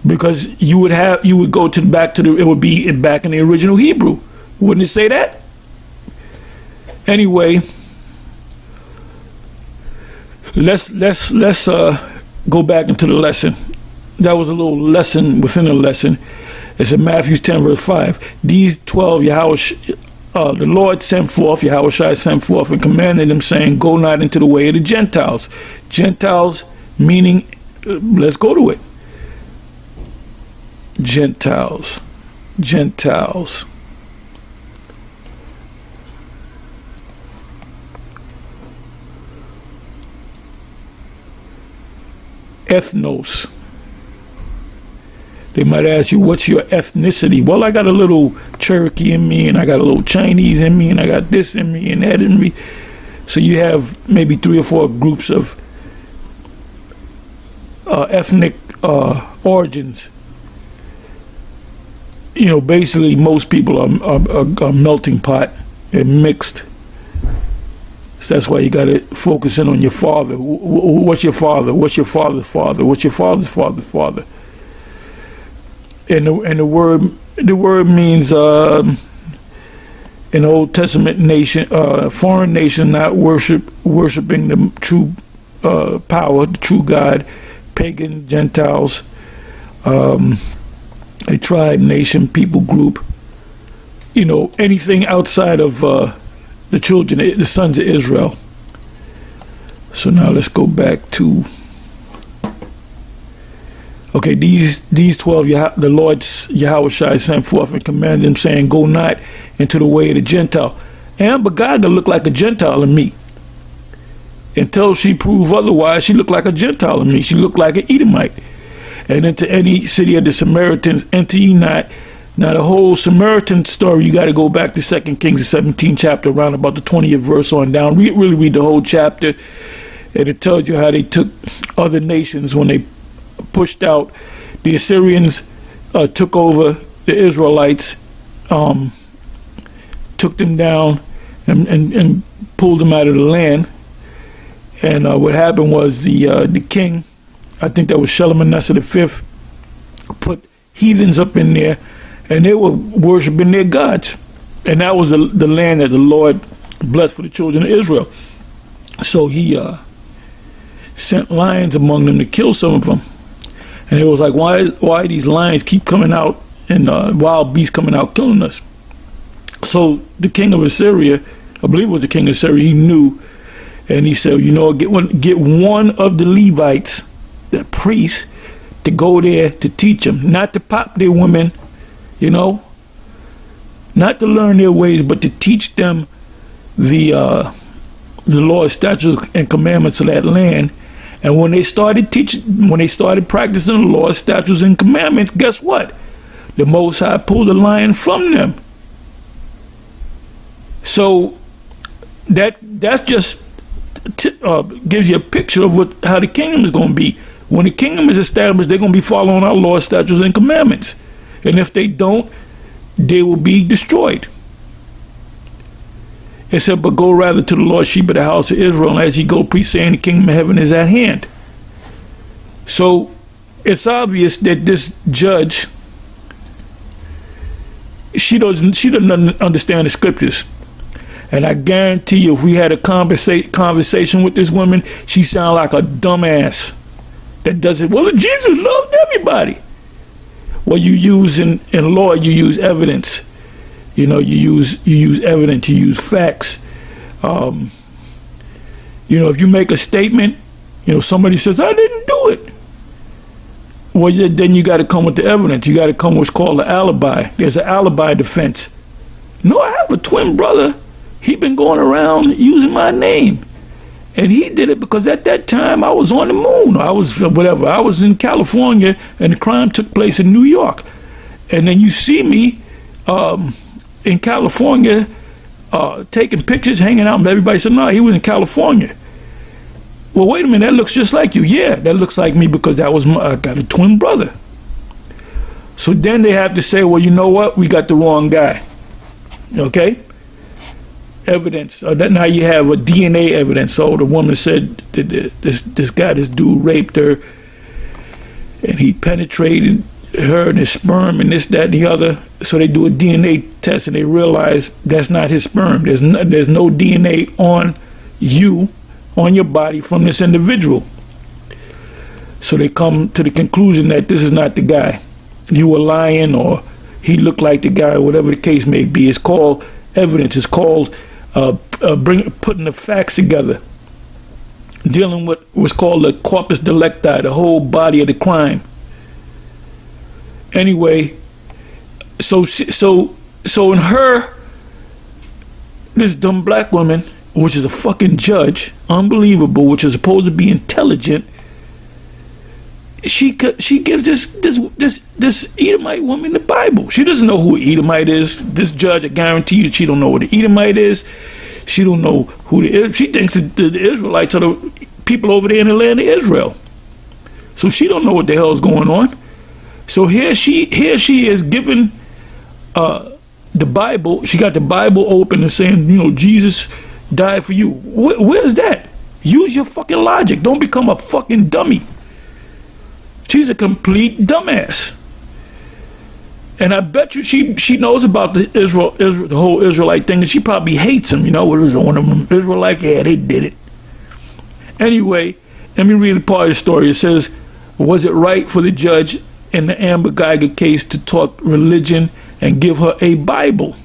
because you would go it would be back in the original Hebrew. Wouldn't it say that? Anyway, let's go back into the lesson. That was a little lesson within a lesson. It's in Matthew 10 verse 5. These 12 the Lord sent forth, Yahushua sent forth and commanded them, saying, go not into the way of the Gentiles. Gentiles meaning, let's go to it. Gentiles. Ethnos. They might ask you, what's your ethnicity? Well, I got a little Cherokee in me, and I got a little Chinese in me, and I got this in me, and that in me. So you have maybe 3 or 4 groups of ethnic origins. Basically most people are melting pot. They're mixed. So that's why you got to focus in on your father. What's your father? What's your father's father? What's your father's father's father? And the word means in the Old Testament nation, foreign nation, not worshiping the true power, the true God, pagan, Gentiles, a tribe, nation, people group. Anything outside of the children, the sons of Israel. So now let's go back to Okay, these 12 the Lord Yahushua sent forth and commanded them, saying, go not into the way of the Gentile. Ambagaga looked like a Gentile to me. Until she proved otherwise, she looked like a Gentile to me. She looked like an Edomite. And into any city of the Samaritans enter ye not. Now the whole Samaritan story, you got to go back to 2 Kings, the 17th chapter, around about the 20th verse on down. Really read the whole chapter, and it tells you how they took other nations when they pushed out. The Assyrians took over the Israelites, took them down and pulled them out of the land. And what happened was the king, I think that was Shalmaneser V, put heathens up in there, and they were worshiping their gods. And that was the land that the Lord blessed for the children of Israel. So he sent lions among them to kill some of them. And it was like, why these lions keep coming out and wild beasts coming out killing us? So the king of Assyria, I believe it was the king of Assyria, he knew, and he said, you know, get one of the Levites, the priests, to go there to teach them, not to pop their women, you know, not to learn their ways, but to teach them the Lord's statutes and commandments of that land. And when they started practicing the Lord's statutes and commandments, guess what? The Most High pulled the lion from them. So that's just gives you a picture of how the kingdom is going to be. When the kingdom is established, they're going to be following our Lord's statutes and commandments. And if they don't, they will be destroyed. It said, but go rather to the lost sheep of the house of Israel, and as ye go, preach, saying, the kingdom of heaven is at hand. So it's obvious that this judge, she doesn't understand the scriptures. And I guarantee you, if we had a conversation with this woman, she sound like a dumbass that does it. Well, Jesus loved everybody. Well, you use in law, you use evidence. You know, you use evidence, you use facts. You know, if you make a statement, you know, somebody says, I didn't do it. Well, then you got to come with the evidence. You got to come with what's called an alibi. There's an alibi defense. No, I have a twin brother. He been going around using my name. And he did it because at that time I was on the moon. I was in California, and the crime took place in New York. And then you see me in California taking pictures, hanging out, and everybody said, no, he was in California. Well, wait a minute, that looks just like you. Yeah, that looks like me because I got a twin brother. So then they have to say, well, you know what? We got the wrong guy. Okay? Evidence. Now you have a DNA evidence. So the woman said that this dude raped her, and he penetrated her and his sperm and this, that, and the other. So they do a DNA test, and they realize that's not his sperm. There's no DNA on you, on your body, from this individual. So they come to the conclusion that this is not the guy. You were lying, or he looked like the guy, whatever the case may be. It's called evidence. It's called putting the facts together, dealing with what's called the corpus delicti, the whole body of the crime. Anyway, so in her, this dumb black woman, which is a fucking judge, unbelievable, which is supposed to be intelligent, she gives this Edomite woman the Bible. She doesn't know who an Edomite is. This judge, I guarantee you, she don't know what an Edomite is. She don't know who she thinks that the Israelites are the people over there in the land of Israel. So she don't know what the hell is going on. So here she is giving the Bible. She got the Bible open and saying, you know, Jesus died for you. Where's that? Use your fucking logic. Don't become a fucking dummy. She's a complete dumbass. And I bet you she knows about the whole Israelite thing, and she probably hates him. You know, what is it, one of them Israelites? Yeah, they did it. Anyway, let me read a part of the story. It says, was it right for the judge in the Amber Geiger case to talk religion and give her a Bible?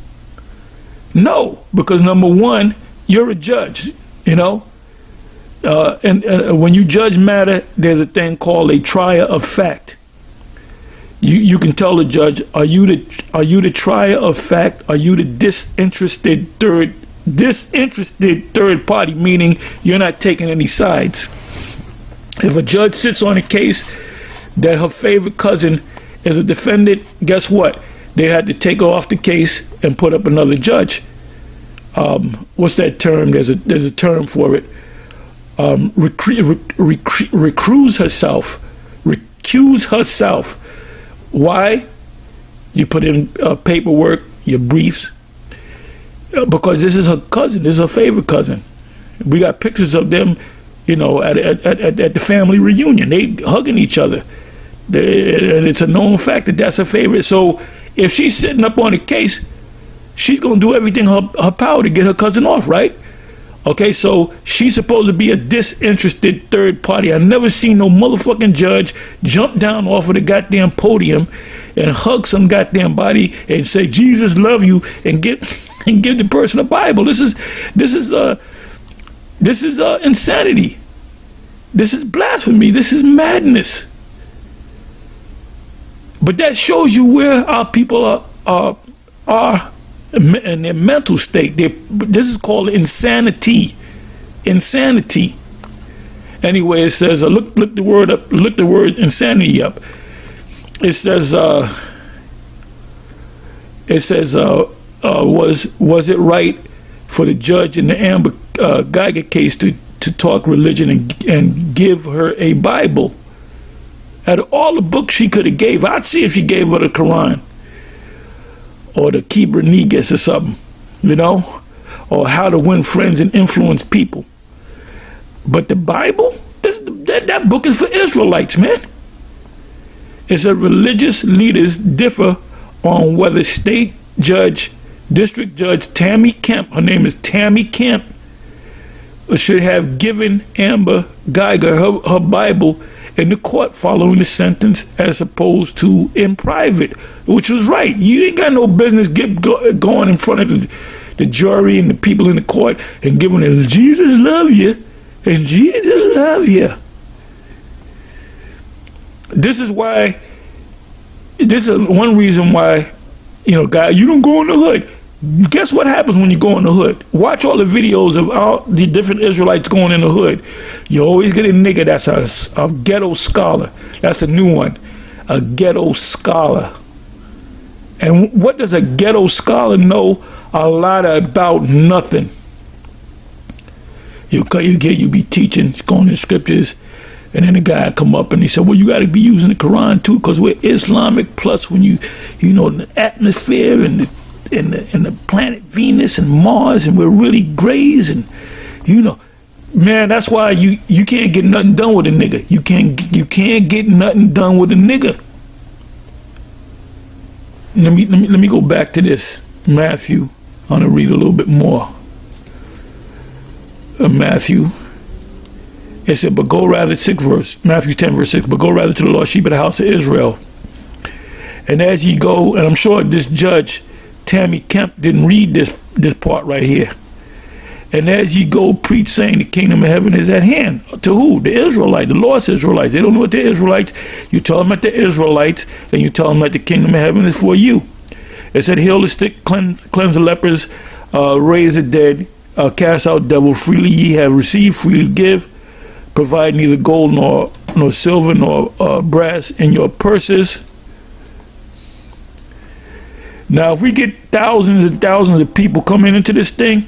No, because number one, you're a judge, you know. And when you judge matter, there's a thing called a trier of fact. You can tell the judge, are you the trier of fact? Are you the disinterested third party, meaning you're not taking any sides? If a judge sits on a case that her favorite cousin is a defendant, guess what? They had to take her off the case and put up another judge. What's that term? There's a term for it. Recuse herself. Why? You put in paperwork, your briefs, because this is her cousin. This is her favorite cousin. We got pictures of them, you know, at the family reunion. They hugging each other. And it's a known fact that that's her favorite. So if she's sitting up on the case, she's gonna do everything her power to get her cousin off, right? Okay, so she's supposed to be a disinterested third party. I never seen no motherfucking judge jump down off of the goddamn podium and hug some goddamn body and say Jesus love you and give the person a Bible. This is insanity. This is blasphemy. This is madness. But that shows you where our people are in their mental state. This is called insanity. Insanity. Anyway, it says, look the word up. Look the word insanity up. It says, was it right for the judge in the Amber Guyger case to talk religion and give her a Bible? Out of all the books she could have gave, I'd see if she gave her the Quran or the Kibra Negus or something, you know, or How to Win Friends and Influence People. But the Bible, that book is for Israelites, man. It said religious leaders differ on whether state judge, district judge Tammy Kemp, her name is Tammy Kemp, should have given Amber Guyger her Bible in the court following the sentence as opposed to in private, which was right. You ain't got no business going in front of the jury and the people in the court and giving them Jesus love you and Jesus love you. This is one reason why, you know, God, you don't go in the hood. Guess what happens when you go in the hood? Watch all the videos of all the different Israelites going in the hood. You always get a nigga that's a ghetto scholar. That's a new one, a ghetto scholar. And what does a ghetto scholar know? A lot about nothing. You be teaching, going to scriptures, and then the guy come up and he said, well, you got to be using the Quran too, because we're Islamic. Plus, when you know, the atmosphere and the planet Venus and Mars, and we're really grays, and you know, man, that's why you can't get nothing done with a nigga. You can't get nothing done with a nigga. Let me go back to this Matthew. I want to read a little bit more. Matthew. It said, but go rather, 6th verse, Matthew 10 verse 6, but go rather to the lost sheep of the house of Israel. And as ye go, and I'm sure this judge Tammy Kemp didn't read this part right here. And as ye go, preach, saying the kingdom of heaven is at hand. To who? The Israelites, the lost Israelites. They don't know what the Israelites. You tell them that the Israelites, and you tell them that the kingdom of heaven is for you. It said, heal the sick, cleanse the lepers, raise the dead, cast out devils. Freely ye have received, freely give. Provide neither gold nor silver nor brass in your purses. Now, if we get thousands and thousands of people coming into this thing,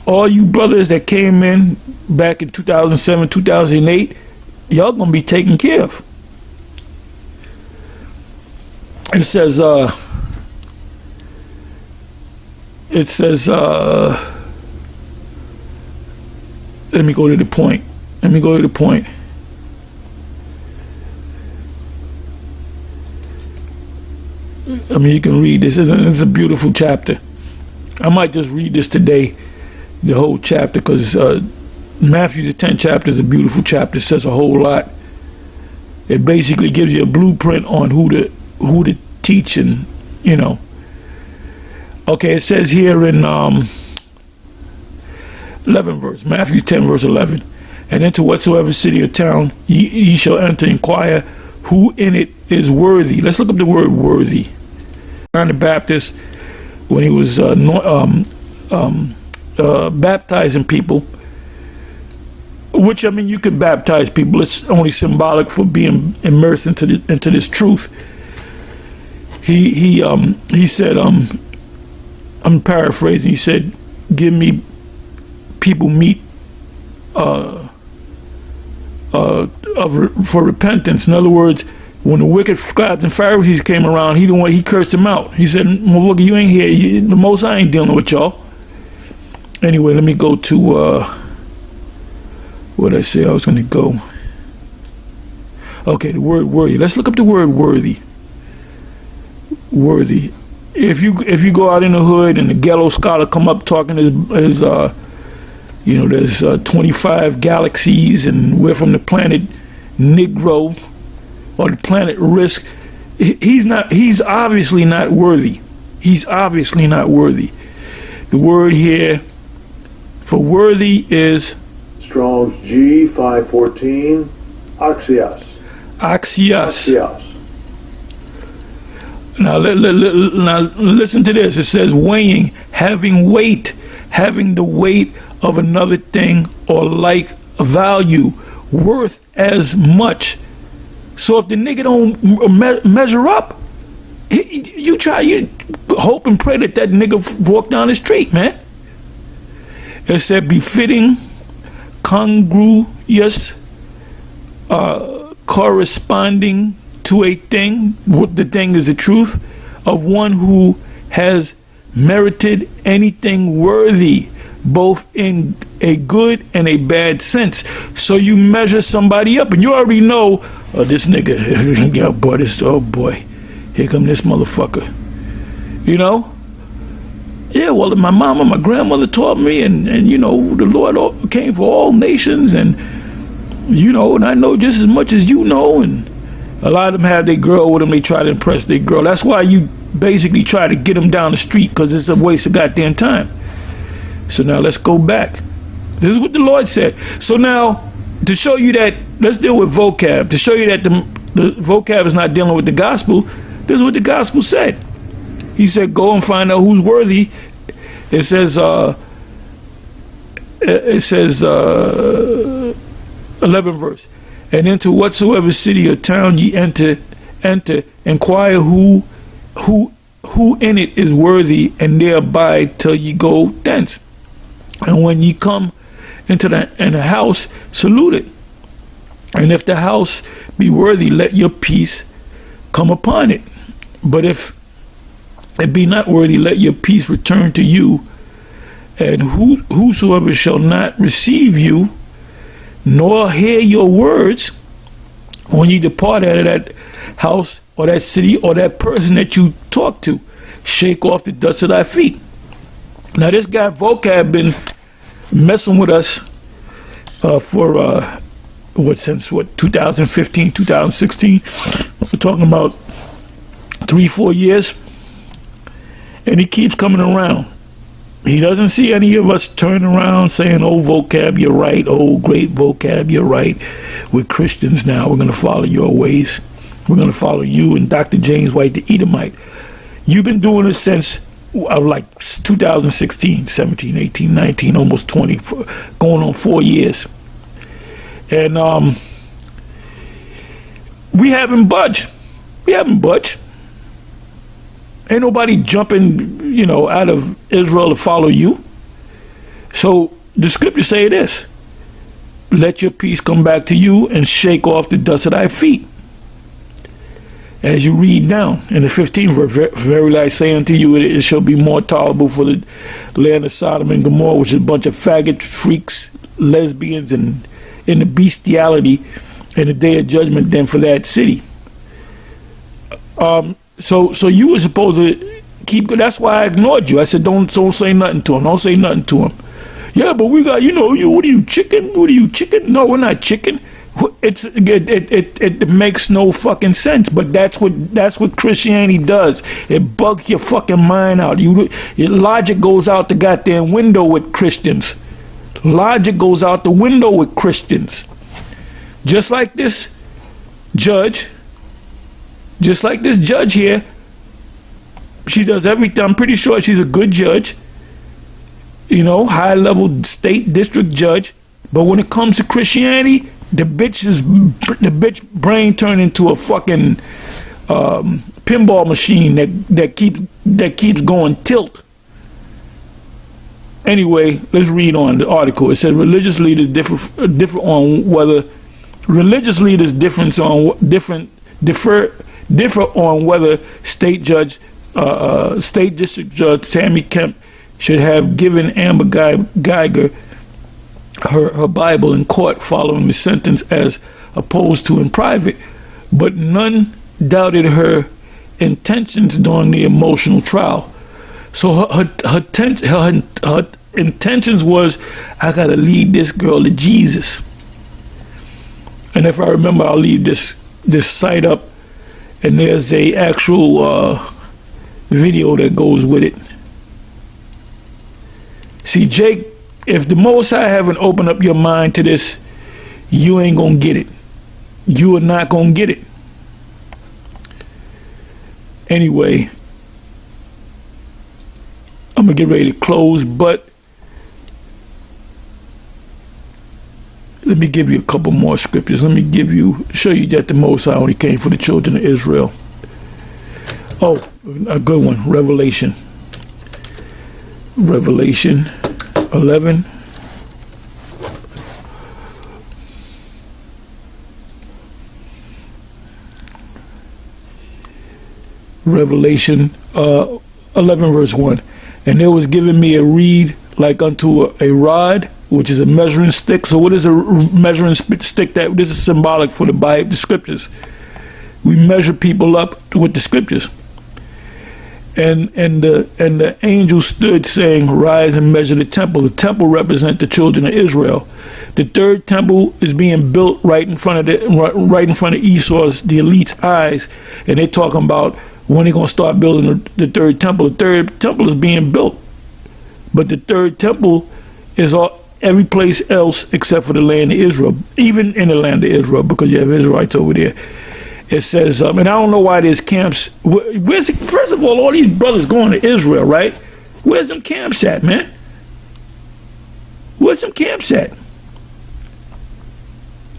all you brothers that came in back in 2007, 2008, y'all gonna be taken care of. It says, let me go to the point. I mean, you can read this. It's a beautiful chapter. I might just read this today, the whole chapter, because Matthew's 10th chapter is a beautiful chapter. It says a whole lot. It basically gives you a blueprint on who to teach, and you know. Okay, it says here in 11 verse, Matthew 10 verse 11, and into whatsoever city or town ye shall enter, inquire who in it is worthy. Let's look up the word worthy. John the Baptist, when he was baptizing people, which, I mean, you could baptize people. It's only symbolic for being immersed into this truth. He said, I'm paraphrasing. He said, "Give me people meet for repentance." In other words, when the wicked scribes and Pharisees came around, he cursed them out. He said, "Well, you ain't here. The Most High ain't dealing with y'all." Anyway, let me go to what I say I was going to go. Okay, the word worthy. Let's look up the word worthy. Worthy. If you go out in the hood and the ghetto scholar come up talking his there's 25 galaxies and we're from the planet Negro or the planet Risk. He's obviously not worthy. He's obviously not worthy. The word here for worthy is Strong's G 514, axios. Axios. Now listen to this. It says weighing, having weight, having the weight of another thing or like value, worth as much. So if the nigga don't measure up, you hope and pray that nigga walk down the street, man. It said befitting, congruous, corresponding to a thing. What the thing is the truth of one who has merited anything worthy, both in a good and a bad sense. So you measure somebody up, and you already know, this nigga, yeah, boy, oh boy, here come this motherfucker. You know? Yeah, well, my mama, my grandmother taught me, and the Lord came for all nations, and and I know just as much as you know, and a lot of them have their girl with them. They try to impress their girl. That's why you basically try to get them down the street, because it's a waste of goddamn time. So now let's go back. This is what the Lord said. So now, to show you that, let's deal with vocab. To show you that the vocab is not dealing with the gospel, this is what the gospel said. He said, go and find out who's worthy. It says 11 verse. And into whatsoever city or town ye enter, inquire who in it is worthy, and there abide till ye go thence. And when ye come into the house, salute it. And if the house be worthy, let your peace come upon it. But if it be not worthy, let your peace return to you. And whosoever shall not receive you, nor hear your words, when you depart out of that house or that city or that person that you talk to, shake off the dust of thy feet. Now this guy Vocab been messing with us since 2015, 2016. We're talking about 3-4 years, and he keeps coming around. He doesn't see any of us turn around saying, "Oh, Vocab, you're right. Oh, great Vocab, you're right. We're Christians now. We're going to follow your ways. We're going to follow you and Dr. James White, the Edomite." You've been doing it since like 2016, 17, 18, 19, almost 20, going on 4 years. And we haven't budged. Ain't nobody jumping, out of Israel to follow you. So the scriptures say this: let your peace come back to you and shake off the dust of thy feet. As you read down in the 15th verse, verily I say unto you, it shall be more tolerable for the land of Sodom and Gomorrah, which is a bunch of faggot, freaks, lesbians, and in the bestiality in the day of judgment than for that city. So you were supposed to keep. That's why I ignored you. I said, don't say nothing to him. Don't say nothing to him. Yeah, but we got, what are you, chicken? What are you, chicken? No, we're not chicken. It makes no fucking sense, but that's what Christianity does. It bugs your fucking mind out. Your logic goes out the goddamn window with Christians. Logic goes out the window with Christians. Just like this judge Just like this judge here, she does everything. I'm pretty sure she's a good judge, you know, high level state district judge. But when it comes to Christianity, the bitch brain turned into a fucking pinball machine that keeps going tilt. Anyway, let's read on the article. It says religious leaders differ on whether state district judge Tammy Kemp should have given Amber Geiger her Bible in court following the sentence as opposed to in private, but none doubted her intentions during the emotional trial. So her intentions was, I gotta lead this girl to Jesus. And if I remember, I'll leave this site up, and there's a actual video that goes with it. See, Jake, if the Most High haven't opened up your mind to this, you ain't gonna get it. You are not gonna get it. Anyway, I'm gonna get ready to close, but let me give you a couple more scriptures. Let me show you that the Most High only came for the children of Israel. Oh, a good one, Revelation 11. Revelation 11 verse 1. And there was given me a reed like unto a rod, which is a measuring stick. So what is a measuring stick? That this is symbolic for the Bible, the scriptures. We measure people up with the scriptures. And the angel stood saying, rise and measure the temple. The temple represents the children of Israel. The third temple is being built right in front of Esau's, the elite's eyes, and they're talking about when they're gonna start building the third temple. The third temple is being built, but the third temple is every place else except for the land of Israel, even in the land of Israel, because you have Israelites over there. It says, and I don't know why there's camps. First of all these brothers going to Israel, right? Where's them camps at, man? Where's them camps at?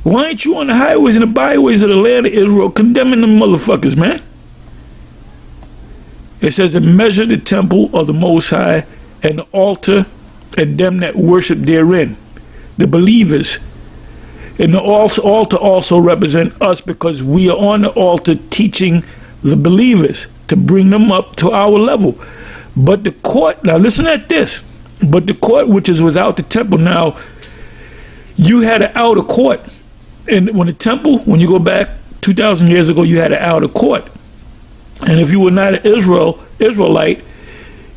Why ain't you on the highways and the byways of the land of Israel condemning them motherfuckers, man? It says, and measure the temple of the Most High and the altar and them that worship therein, the believers. And the altar also represent us, because we are on the altar teaching the believers to bring them up to our level. But the court, now listen at this, but the court which is without the temple, now you had an outer court. And when you go back 2,000 years ago, you had an outer court. And if you were not an Israelite,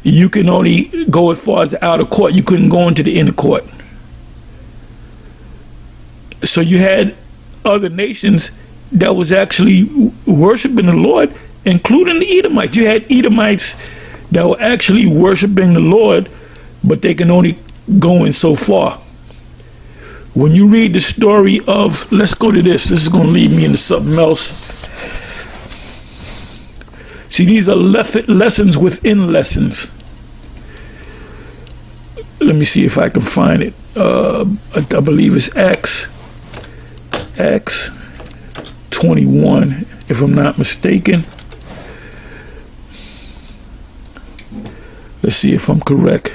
you can only go as far as the outer court. You couldn't go into the inner court. So you had other nations that was actually worshiping the Lord, including the Edomites. You had Edomites that were actually worshiping the Lord, but they can only go in so far. When you read the story of, let's go to this is going to lead me into something else. See, these are lessons within lessons. Let me see if I can find it. I believe it's Acts 21, if I'm not mistaken. Let's see if I'm correct.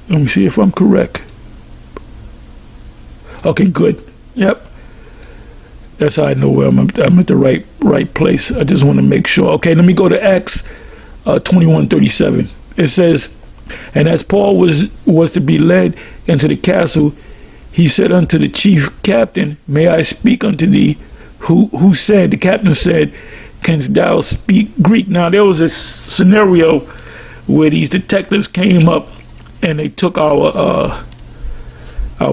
Let me see if I'm correct. Okay, good. Yep. That's how I know where I'm at the right place. I just want to make sure. Okay, let me go to Acts 21:37. It says, and as Paul was to be led into the castle, he said unto the chief captain, may I speak unto thee? Who said, the captain said, canst thou speak Greek? Now there was a scenario where these detectives came up and they took our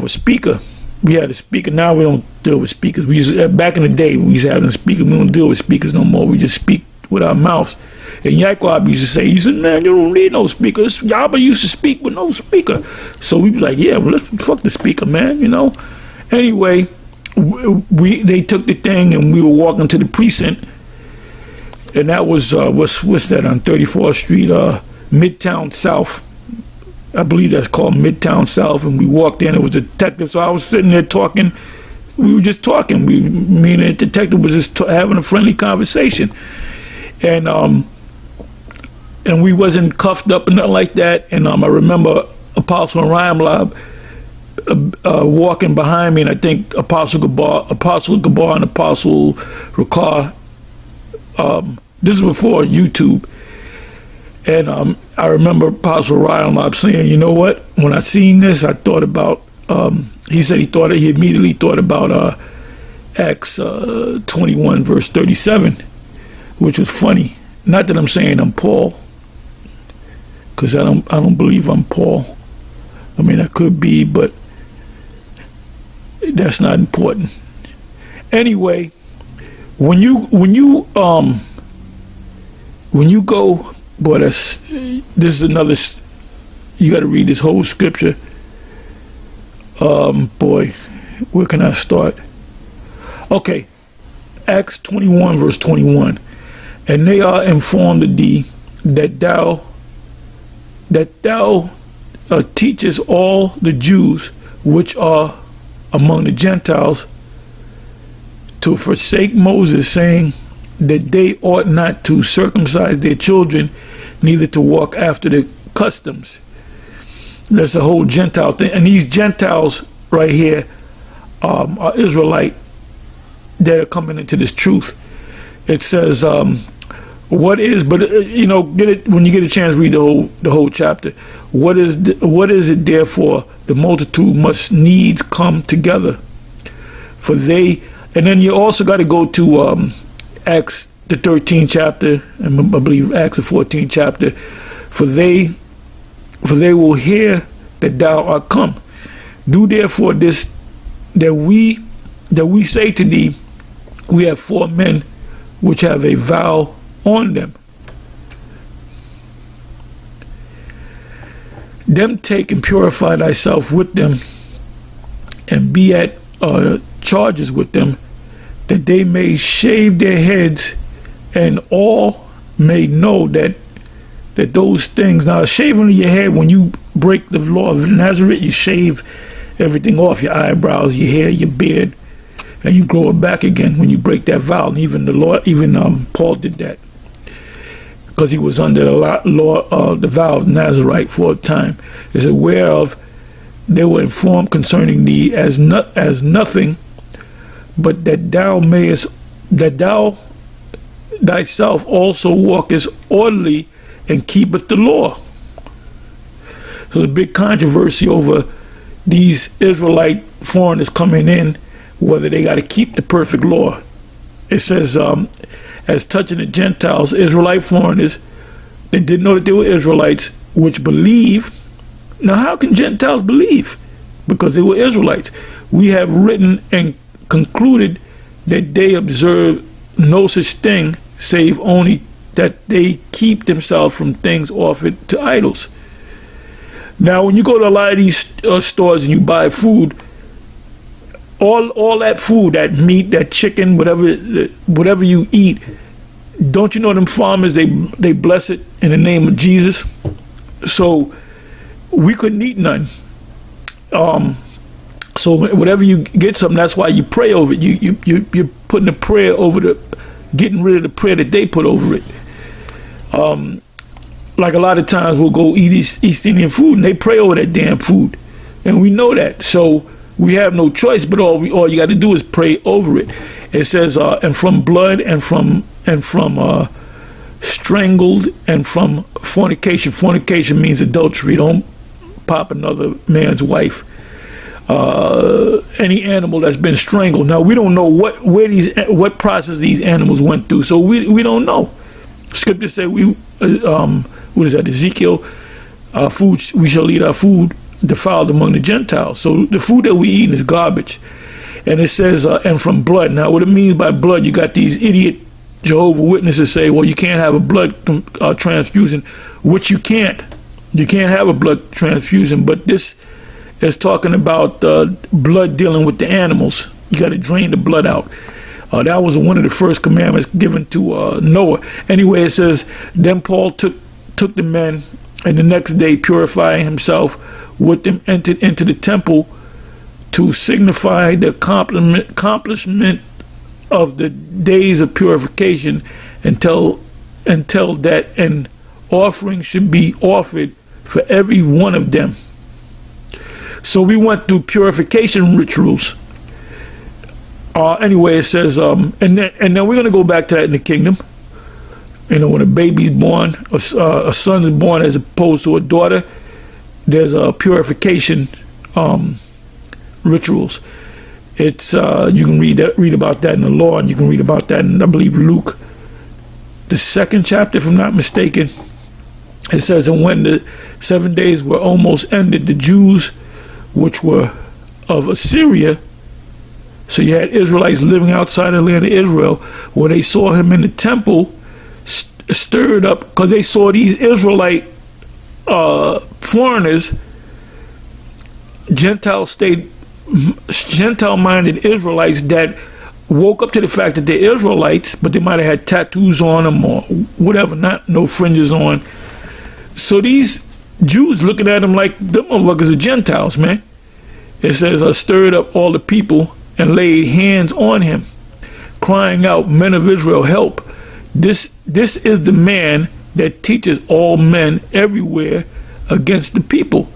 speaker. We had a speaker. Now we don't deal with speakers. Back in the day, we used to have a speaker. We don't deal with speakers no more. We just speak with our mouths. And Yaquab used to say, he said, man, you don't need no speakers. Yaba used to speak with no speaker. So we was like, yeah, well, let's fuck the speaker, man, you know. Anyway, they took the thing and we were walking to the precinct, and that was what's that on 34th Street, Midtown South. I believe that's called Midtown South. And we walked in. It was a detective. So I was sitting there talking. We were just talking. Me and the detective was just having a friendly conversation, and we wasn't cuffed up or nothing like that. And I remember Apostle Rhymelab walking behind me, and I think Apostle Gabar and Apostle Ricard. This is before YouTube, and I remember Apostle Rhymelab saying, "You know what? When I seen this, I thought about." He said he immediately thought about Acts 21 verse 37, which was funny. Not that I'm saying I'm Paul, because I don't believe I'm Paul. I mean, I could be, but that's not important. Anyway, when you go, boy, this is another. You got to read this whole scripture. Boy, where can I start? Okay, Acts 21 verse 21, and they are informed of thee that thou teachest all the Jews which are among the Gentiles to forsake Moses, saying that they ought not to circumcise their children, neither to walk after the customs. That's the whole Gentile thing. And these Gentiles right here are Israelite that are coming into this truth. It says, what is, but get it when you get a chance, read the whole chapter. What is it therefore the multitude must needs come together, for they, and then you also got to go to Acts the 13th chapter, and I believe Acts the 14th chapter, for they will hear that thou art come. Do therefore this, that we say to thee, we have 4 men which have a vow on them. Them take and purify thyself with them, and be at charges with them, that they may shave their heads, and all may know that those things. Now, shaving your head, when you break the law of Nazareth, you shave everything off, your eyebrows, your hair, your beard, and you grow it back again when you break that vow. And even the Lord, Paul did that, because he was under the vow of Nazarite for a time. Is aware of, they were informed concerning thee as nothing, but that thou thyself also walkest orderly and keepeth the law. So the big controversy over these Israelite foreigners coming in, whether they got to keep the perfect law. It says, as touching the Gentiles, Israelite foreigners, they didn't know that they were Israelites, which believe. Now, how can Gentiles believe? Because they were Israelites. We have written and concluded that they observe no such thing, save only that they keep themselves from things offered to idols. Now, when you go to a lot of these stores and you buy food, all that food, that meat, that chicken, whatever you eat, don't you know them farmers, they bless it in the name of Jesus? So we couldn't eat none. So whatever you get something, that's why you pray over it. You're putting a prayer over getting rid of the prayer that they put over it. Like a lot of times we'll go eat East Indian food and they pray over that damn food, and we know that. So we have no choice, but all you got to do is pray over it. It says, and from blood and from strangled and from fornication. Fornication means adultery. Don't pop another man's wife. Any animal that's been strangled. Now we don't know what process these animals went through, so we don't know. Scripture said what is that? Ezekiel, food, we shall eat our food defiled among the Gentiles. So the food that we eat is garbage. And it says, and from blood. Now what it means by blood, you got these idiot Jehovah's Witnesses say, well, you can't have a blood transfusion, which you can't. You can't have a blood transfusion, but this is talking about blood dealing with the animals. You got to drain the blood out. That was one of the first commandments given to Noah. Anyway, it says, then Paul took the men, and the next day, purifying himself with them, entered into the temple to signify the accomplishment of the days of purification, until that an offering should be offered for every one of them. So we went through purification rituals. Anyway, it says, and then we're going to go back to that in the kingdom. You know, when a baby's born, a son is born as opposed to a daughter, there's a purification rituals. It's you can read about that in the law, and you can read about that in, I believe, Luke, the 2nd chapter, if I'm not mistaken. It says, and when the 7 days were almost ended, the Jews which were of Assyria, so you had Israelites living outside the land of Israel, when they saw him in the temple, stirred up, because they saw these Israelite foreigners, Gentile-minded Israelites that woke up to the fact that they're Israelites, but they might have had tattoos on them or whatever, no fringes on. So these Jews looking at them like them motherfuckers are Gentiles, man. It says, stirred up all the people and laid hands on him, crying out, men of Israel, help. This is the man that teaches all men everywhere against the people.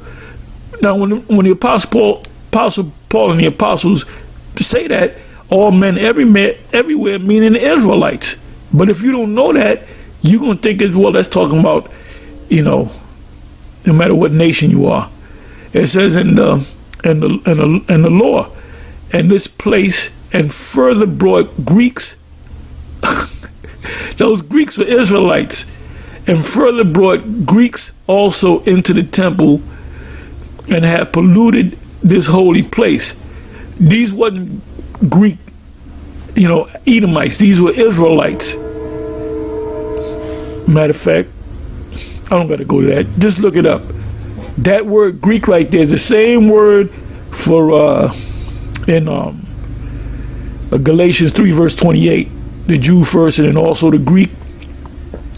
Now, when the Apostle Paul and the apostles say that, all men everywhere, meaning the Israelites. But if you don't know that, you're going to think, well, that's talking about, you know, no matter what nation you are. It says in the law, and this place, and further brought Greeks, those Greeks were Israelites, and further brought Greeks also into the temple, and have polluted this holy place. These wasn't Greek, you know, Edomites. These were Israelites. Matter of fact, I don't got to go to that. Just look it up. That word Greek right there is the same word for in Galatians 3 verse 28, the Jew first and then also the Greek.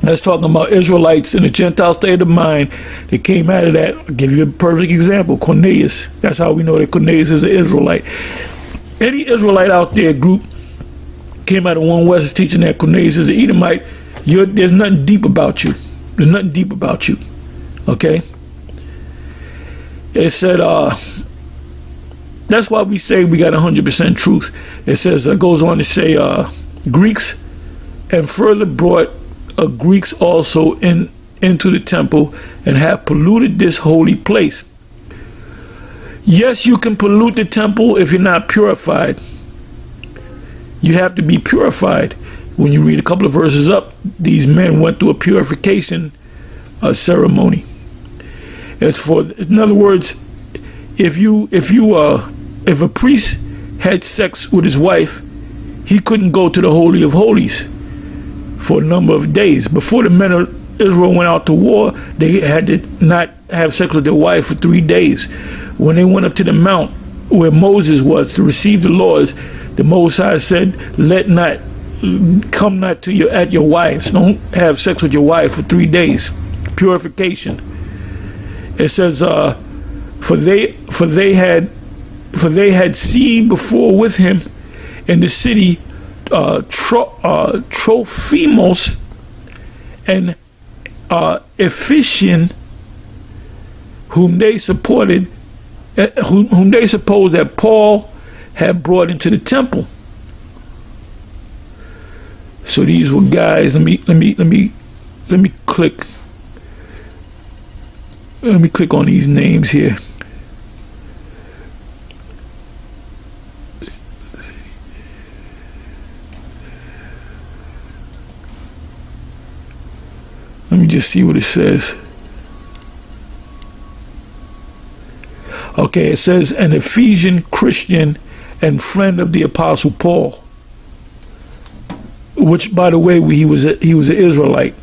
That's talking about Israelites in a Gentile state of mind that came out of that. I'll give you a perfect example, Cornelius. That's how we know that Cornelius is an Israelite. Any Israelite out there group came out of one West is teaching that Cornelius is an Edomite, there's nothing deep about you. There's nothing deep about you. Okay? It said, that's why we say we got 100% truth. It says, goes on to say, Greeks, and further brought Greeks also into the temple, and have polluted this holy place. Yes, you can pollute the temple if you're not purified. You have to be purified. When you read a couple of verses up, these men went through a purification ceremony. In other words, if a priest had sex with his wife, he couldn't go to the Holy of Holies for a number of days. Before the men of Israel went out to war, they had to not have sex with their wife for 3 days. When they went up to the mount where Moses was to receive the laws, the Most High said, come not to at your wives. Don't have sex with your wife for 3 days. Purification. It says, for they had seen before with him in the city Trophimus and Ephesian, whom they supposed that Paul had brought into the temple. So these were guys. Let me click. Let me click on these names here. Let me just see what it says. Okay, it says an Ephesian Christian and friend of the Apostle Paul, which, by the way, he was an Israelite,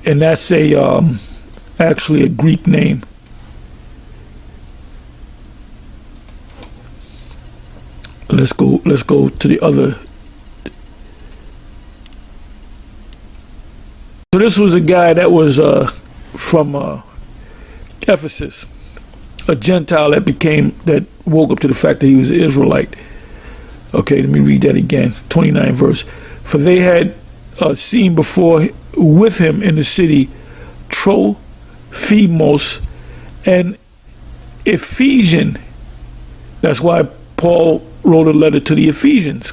and that's actually a Greek name. Let's go to the other. So this was a guy that was from Ephesus, a Gentile that woke up to the fact that he was an Israelite. Okay, let me read that again. 29th verse. For they had seen before with him in the city Trophimus and Ephesian. That's why Paul wrote a letter to the Ephesians,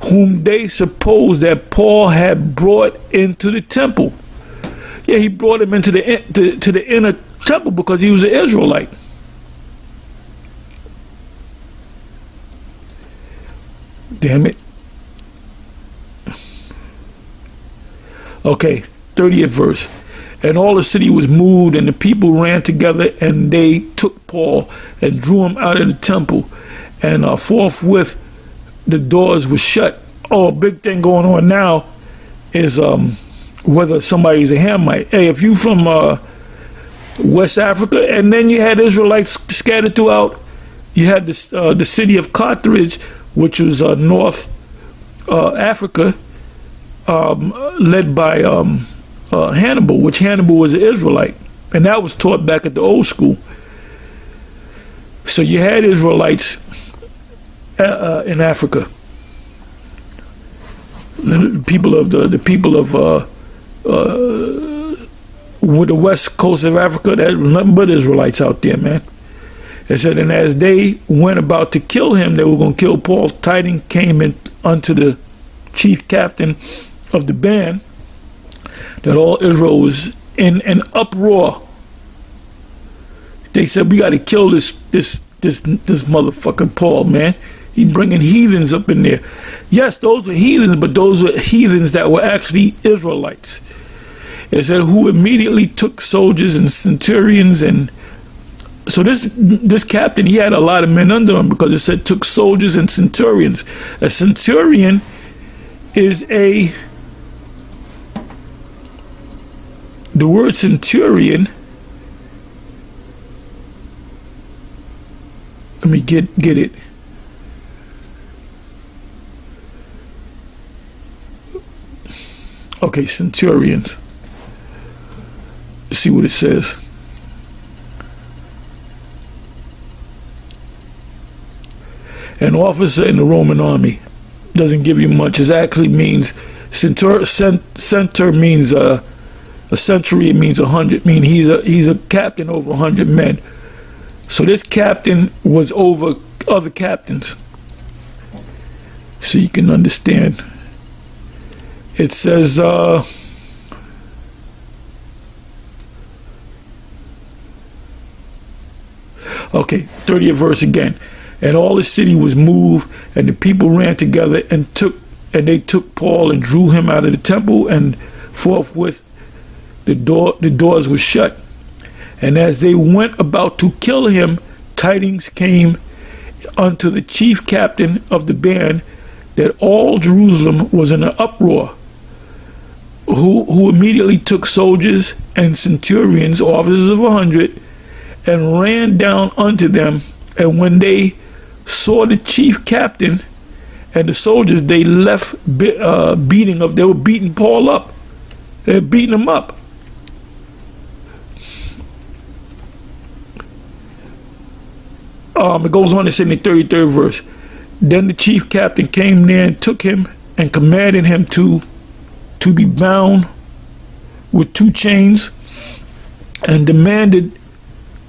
whom they supposed that Paul had brought into the temple. Yeah, he brought him into the inner temple because he was an Israelite. Damn it. Okay, 30th verse. And all the city was moved, and the people ran together, and they took Paul and drew him out of the temple, and forthwith the doors were shut. Oh, a big thing going on now is whether somebody's a Hamite. Hey, if you from West Africa, and then you had Israelites scattered throughout, you had this, the city of Carthage, which was North Africa, led by Hannibal, which Hannibal was an Israelite, and that was taught back at the old school. So you had Israelites in Africa. The people of with the west coast of Africa, there's nothing but Israelites out there, man. It said, and as they went about to kill him, they were going to kill Paul. Tidings came in unto the chief captain of the band that all Israel was in an uproar. They said, we got to kill this motherfucking Paul, man. He's bringing heathens up in there. Yes, those were heathens, but those were heathens that were actually Israelites. It said, who immediately took soldiers and centurions, and so this captain, he had a lot of men under him, because it said took soldiers and centurions. A centurion is the word centurion, let me get it. Okay, centurions. Let's see what it says. An officer in the Roman army. Doesn't give you much. It actually means center means a century. It means 100. Mean he's a captain over 100 men. So this captain was over other captains. So you can understand. It says okay, 30th verse again. And all the city was moved, and the people ran together and they took Paul and drew him out of the temple, and forthwith the doors were shut. And as they went about to kill him, tidings came unto the chief captain of the band that all Jerusalem was in an uproar, who immediately took soldiers and centurions, officers of 100, and ran down unto them. And when they saw the chief captain and the soldiers, they left they were beating Paul up. They were beating him up. It goes on to say in the 33rd verse, then the chief captain came near and took him and commanded him to be bound with 2 chains, and demanded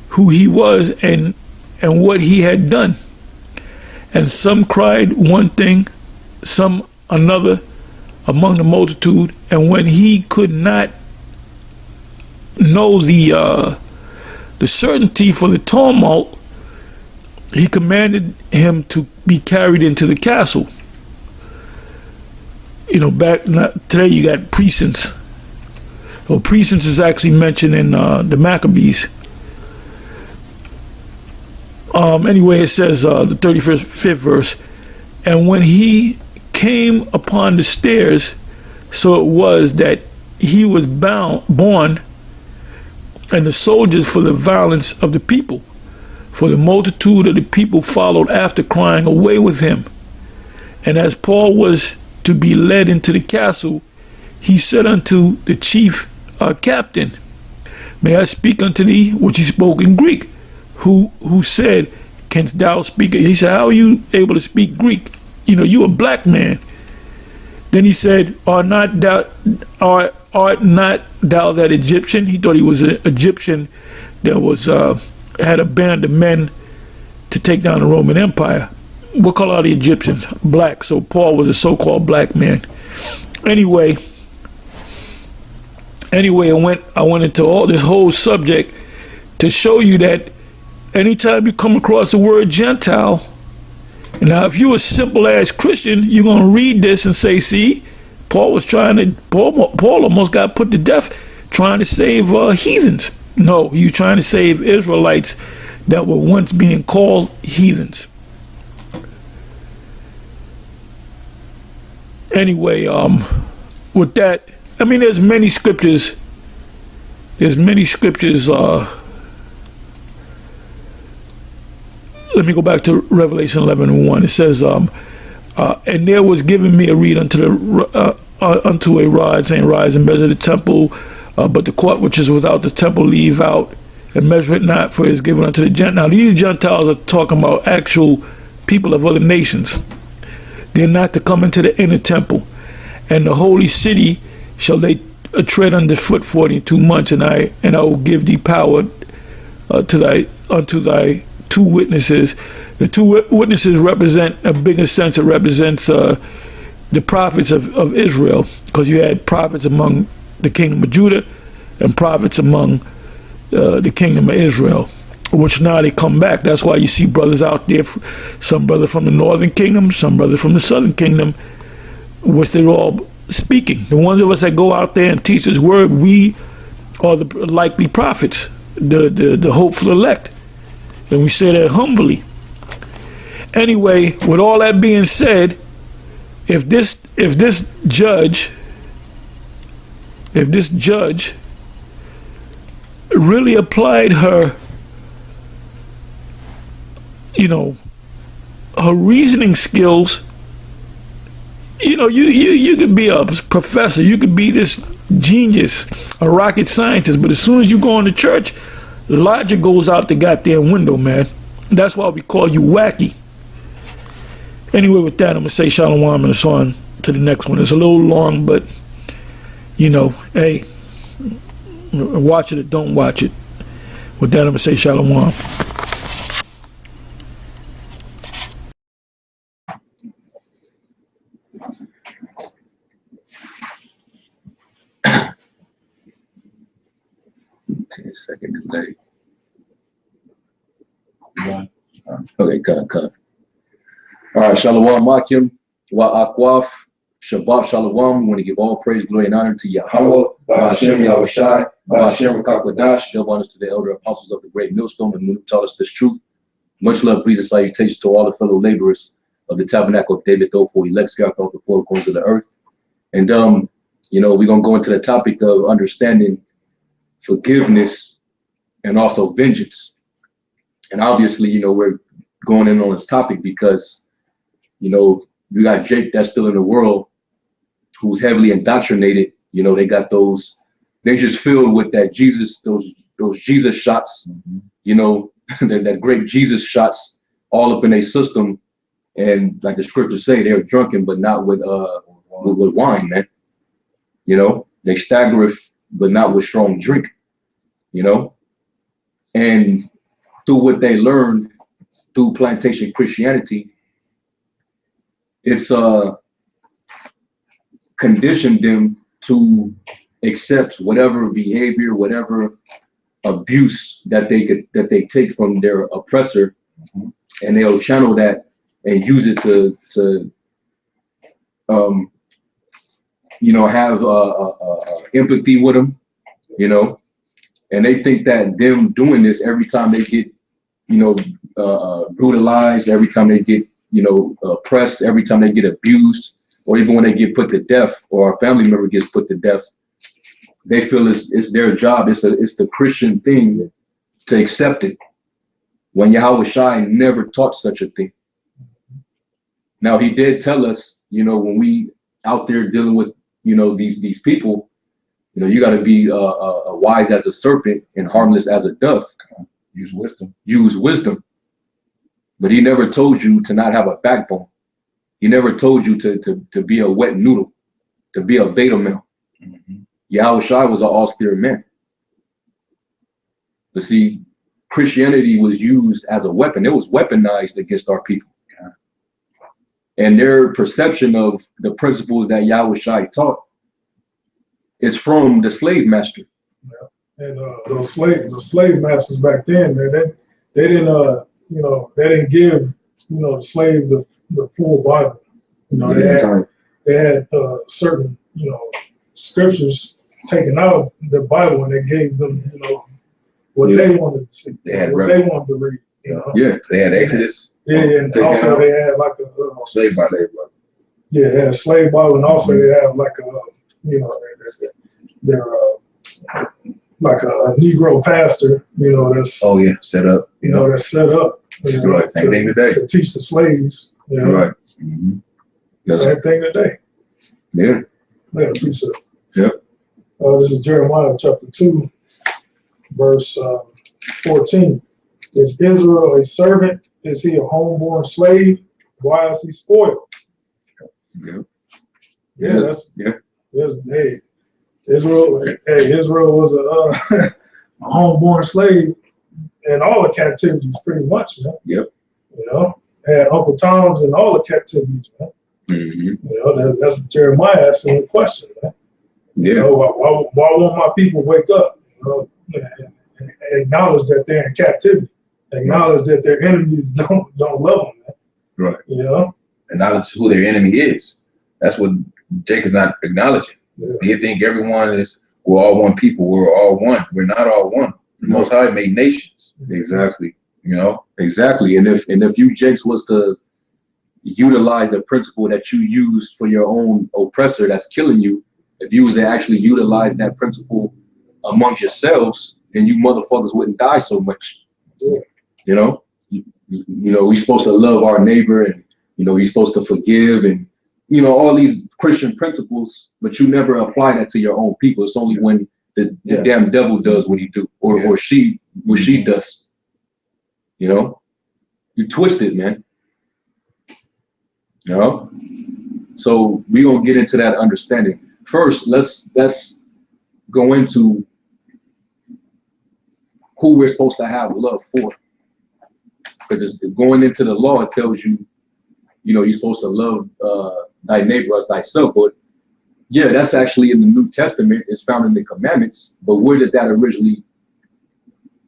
who he was and what he had done. And some cried one thing, some another among the multitude. And when he could not know the certainty for the tumult, he commanded him to be carried into the castle. You know, today you got precincts. Well, precincts is actually mentioned in the Maccabees. Anyway, it says the 35th verse, and when he came upon the stairs, so it was that he was born, and the soldiers for the violence of the people. For the multitude of the people followed after, crying, "Away with him." And as Paul was to be led into the castle, he said unto the chief captain, "May I speak unto thee?" Which he spoke in Greek. Who said, "Canst thou speak it?" He said, "How are you able to speak Greek? You a black man." Then he said, art not thou that Egyptian?" He thought he was an Egyptian that was had a band of men to take down the Roman Empire. What color are the Egyptians? Black. So Paul was a so-called black man. Anyway, I went into all this whole subject to show you that anytime you come across the word Gentile, now if you're a simple ass Christian, you're gonna read this and say, "See, Paul almost got put to death trying to save heathens." No, he was trying to save Israelites that were once being called heathens. Anyway, with that, I mean, there's many scriptures. Let me go back to Revelation 11:1. It says, "And there was given me a reed unto a rod, saying, Rise and measure the temple, but the court which is without the temple leave out, and measure it not, for it is given unto the Gentiles." Now, these Gentiles are talking about actual people of other nations. They're not to come into the inner temple. "And the holy city shall they tread underfoot 42 months, and I will give thee power unto thy two witnesses." The two witnesses represent, a bigger sense, it represents the prophets of Israel, because you had prophets among the kingdom of Judah and prophets among the kingdom of Israel, which now they come back. That's why you see brothers out there, some brother from the northern kingdom, some brother from the southern kingdom, which they're all speaking. The ones of us that go out there and teach this word, we are the likely prophets, the hopeful elect, and we say that humbly. Anyway, with all that being said, if this judge really applied her reasoning skills, you could be a professor, you could be this genius, a rocket scientist, but as soon as you go into church, logic goes out the goddamn window, man. That's why we call you wacky. Anyway, with that, I'm gonna say shalom and it's on to the next one. It's a little long, but hey, watch it or don't watch it. With that, I'm gonna say shalom. Second delay. Okay, cut. All right, Shalom Makim, Wa Akwaf, Shabbat Shalom. We want to give all praise, glory, and honor to Yahweh, Ba'ashem Yahushai, Ba'ashem Rakakwadash. Double honors to the elder apostles of the great millstone and who taught us this truth. Much love, greetings, and salutations to all the fellow laborers of the tabernacle of David, though for elect scattered throughout the four corners of the earth. And we're gonna go into the topic of understanding forgiveness and also vengeance. And obviously, we're going in on this topic because, you got Jake that's still in the world who's heavily indoctrinated. They got they just filled with that Jesus, those Jesus shots, that great Jesus shots all up in their system. And like the scriptures say, they're drunken, but not with wine, man. They staggereth, but not with strong drink, and through what they learned through plantation Christianity, it's conditioned them to accept whatever behavior, whatever abuse that they take from their oppressor, and they'll channel that and use it to have empathy with them, and they think that them doing this every time they get brutalized, every time they get oppressed, every time they get abused, or even when they get put to death or a family member gets put to death, they feel it's their job, it's the Christian thing to accept it, when Yahweh Shai never taught such a thing. Now, he did tell us, you know, when we out there dealing with, you know, these people, you know, you got to be wise as a serpent and harmless as a dove. Use wisdom. Use wisdom. But he never told you to not have a backbone. He never told you to be a wet noodle, to be a beta male. Yahweh Shai was an austere man. But see, Christianity was used as a weapon. It was weaponized against our people. And their perception of the principles that Yahweh Shai taught is from the slave master. Yeah. And the slave masters back then, man, they didn't you know, they didn't give, you know, the slaves the full Bible. You know, they had certain, you know, scriptures taken out of the Bible, and they gave them, you know, what they wanted to see, They had what they wanted to read. You know? Yeah. They had Exodus. Yeah, and also they had like a Slave by labor. yeah, they had a slave Bible, and also they have like a, you know, they're like a Negro pastor, you know, that's Oh yeah, set up. you know, that's set up, you know, Right. Same thing today. to teach the slaves. You know? Right. Same thing today. Yeah. Yeah, a piece of. Yep. This is Jeremiah chapter 2, verse 14. Is Israel a servant? Is he a homeborn slave? Why is he spoiled? Yeah. Yeah, that's Yeah. hey, Israel was a homeborn slave in all the captivities, pretty much, man. Yep. You know, had Uncle Tom's in all the captivities, man. You know, that's Jeremiah asking the question, man. Yeah. You know, why won't my people wake up? You know, and acknowledge that they're in captivity. Acknowledge that their enemies don't love them, man. Right. You know? Acknowledge who their enemy is. That's what Jacob's not acknowledging. Yeah. You think everyone is, we're all one people, we're all one. We're not all one. The Most High made nations. Exactly. You know? Exactly. And if you Jakes was to utilize the principle that you use for your own oppressor that's killing you, if you was to actually utilize that principle amongst yourselves, then you motherfuckers wouldn't die so much. Yeah. You know? You know, we're supposed to love our neighbor, and you know, you're supposed to forgive, and you know, all these Christian principles, but you never apply that to your own people. It's only when the damn devil does what he do, or she does. You know? You twist it, man. You know? So we're gonna get into that understanding. First, let's go into who we're supposed to have love for. Because it's going into the law, it tells you, you know, you're supposed to love thy neighbor as thyself. But yeah, that's actually in the New Testament. It's found in the commandments. But where did that originally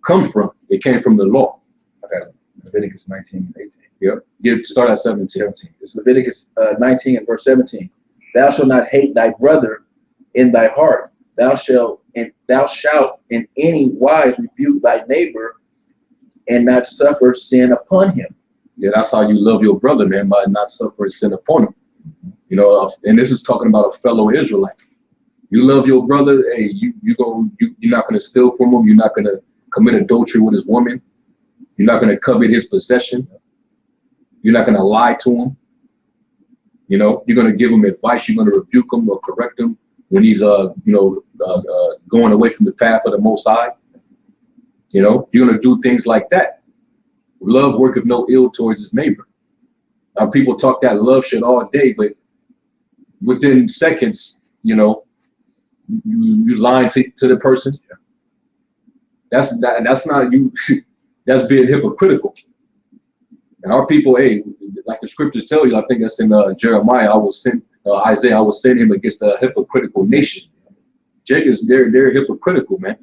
come from? It came from the law. Okay. Leviticus 19:18. Yep. Start at 17. It's Leviticus 19 and verse 17. Thou shalt not hate thy brother in thy heart. Thou shalt in any wise rebuke thy neighbor and not suffer sin upon him. Yeah, that's how you love your brother, man, by not suffering sin upon him. You know, and this is talking about a fellow Israelite. You love your brother, hey, you're not gonna steal from him, you're not gonna commit adultery with his woman, you're not gonna covet his possession, you're not gonna lie to him. You know, you're gonna give him advice, you're gonna rebuke him or correct him when he's going away from the path of the Most High. You know, you're gonna do things like that. Love worketh no ill towards his neighbor. People talk that love shit all day, but within seconds, you know, you lying to the person. That's not you. That's being hypocritical. And our people, hey, like the scriptures tell you, I think that's in Jeremiah. I will send Isaiah. I will send him against a hypocritical nation. Jacob's they're hypocritical, man.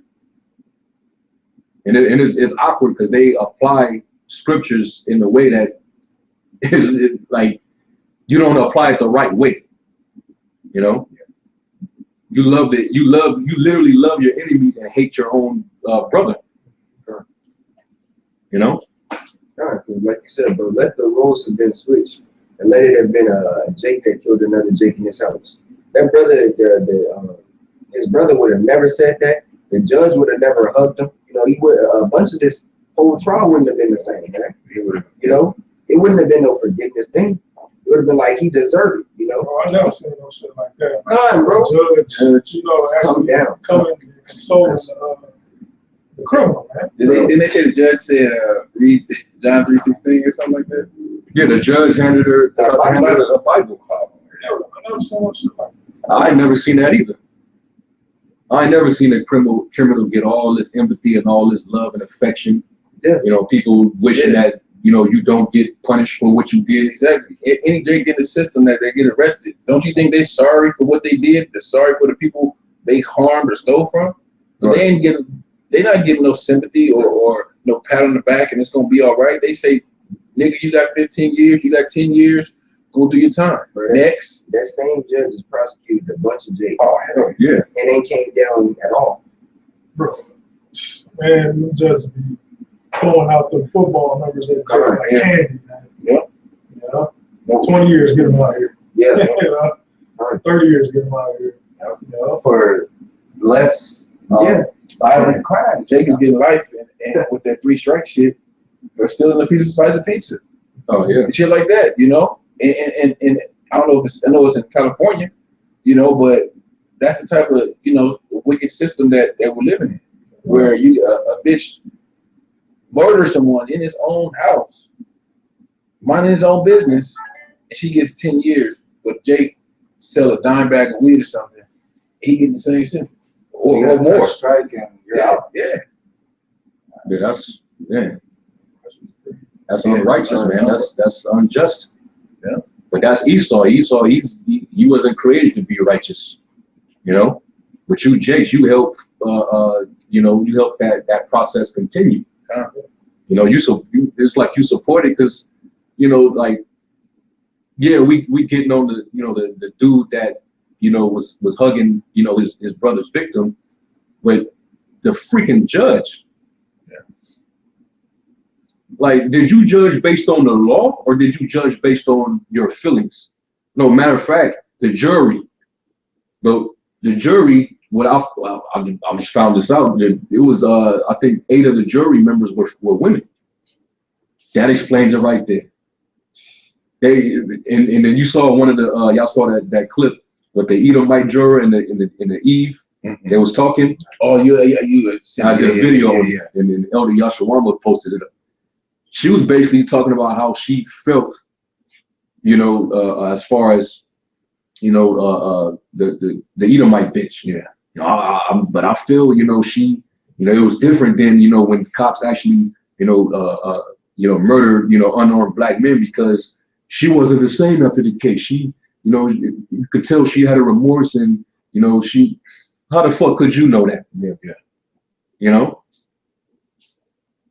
And it's awkward because they apply scriptures in a way that is like you don't apply it the right way. You know, you literally love your enemies and hate your own brother. You know. Because like you said, bro, let the roles have been switched, and let it have been a Jake that killed another Jake in his house. That brother, his brother would have never said that. The judge would have never hugged him. You know, he would. A bunch of this whole trial wouldn't have been the same, man. You know, it wouldn't have been no forgiveness thing. It would have been like he deserved it, you know. Bro, I never seen no shit like that. Nah, bro. Judge, you know, Calm actually down. coming and consoling the criminal, man. Didn't they say the judge said read John 3:16 or something like that? Yeah, the judge handed her a Bible. I never seen no shit like that. I ain't never seen that either. I ain't never seen a criminal get all this empathy and all this love and affection. Yeah. You know, people wishing that, you know, you don't get punished for what you did. Exactly. Any Jake in the system that they get arrested, don't you think they're sorry for what they did? They're sorry for the people they harmed or stole from? But they ain't getting. They're not getting no sympathy or no pat on the back and it's gonna be all right. They say, nigga, you got 15 years, you got 10 years, go do your time. Bro, Next. That same judge has prosecuted a bunch of Jake. Oh hell yeah. And they came down at all. Bro, man, you just be throwing out the football numbers at jail like Yeah. candy, man. Yep. You know? 20 years, get them out of here. Yeah. You know? 30 years, get them out of here. You know? For less violent crime. Jake is getting life and with that 3 strike shit, they're stealing a slice of pizza. Oh yeah. And shit like that, you know? And I don't know if I know it's in California, you know, but that's the type of, you know, wicked system that we're living in. Where you a bitch murders someone in his own house, minding his own business, and she gets 10 years. But Jake sell a dime bag of weed or something, he getting the same sentence. Or more. Strike and you're out. Yeah. Yeah, that's unrighteous, man. That's unjust. Yeah. But that's Esau. Esau, he wasn't created to be righteous, you know. But you, Jake, you help, you know, you help that process continue. You know, it's like you support it because, you know, like, yeah, we getting on the, you know, the dude that, you know, was hugging, you know, his brother's victim, but the freaking judge. Like, did you judge based on the law or did you judge based on your feelings? No, matter of fact, the jury. But the jury, what I just found this out. It was I think 8 of the jury members were women. That explains it right there. And then you saw one of the y'all saw that clip with the Edomite juror and the Eve. Mm-hmm. They was talking. Oh, you I did a video and then Elder Yashawama posted it up. She was basically talking about how she felt, you know, as far as, you know, the Edomite bitch. Yeah. You know, but I feel, you know, she, you know, it was different than, you know, when cops actually, you know, murdered, you know, unarmed black men because she wasn't the same after the case. She, you know, you could tell she had a remorse and, you know, how the fuck could you know that? Yeah. You know?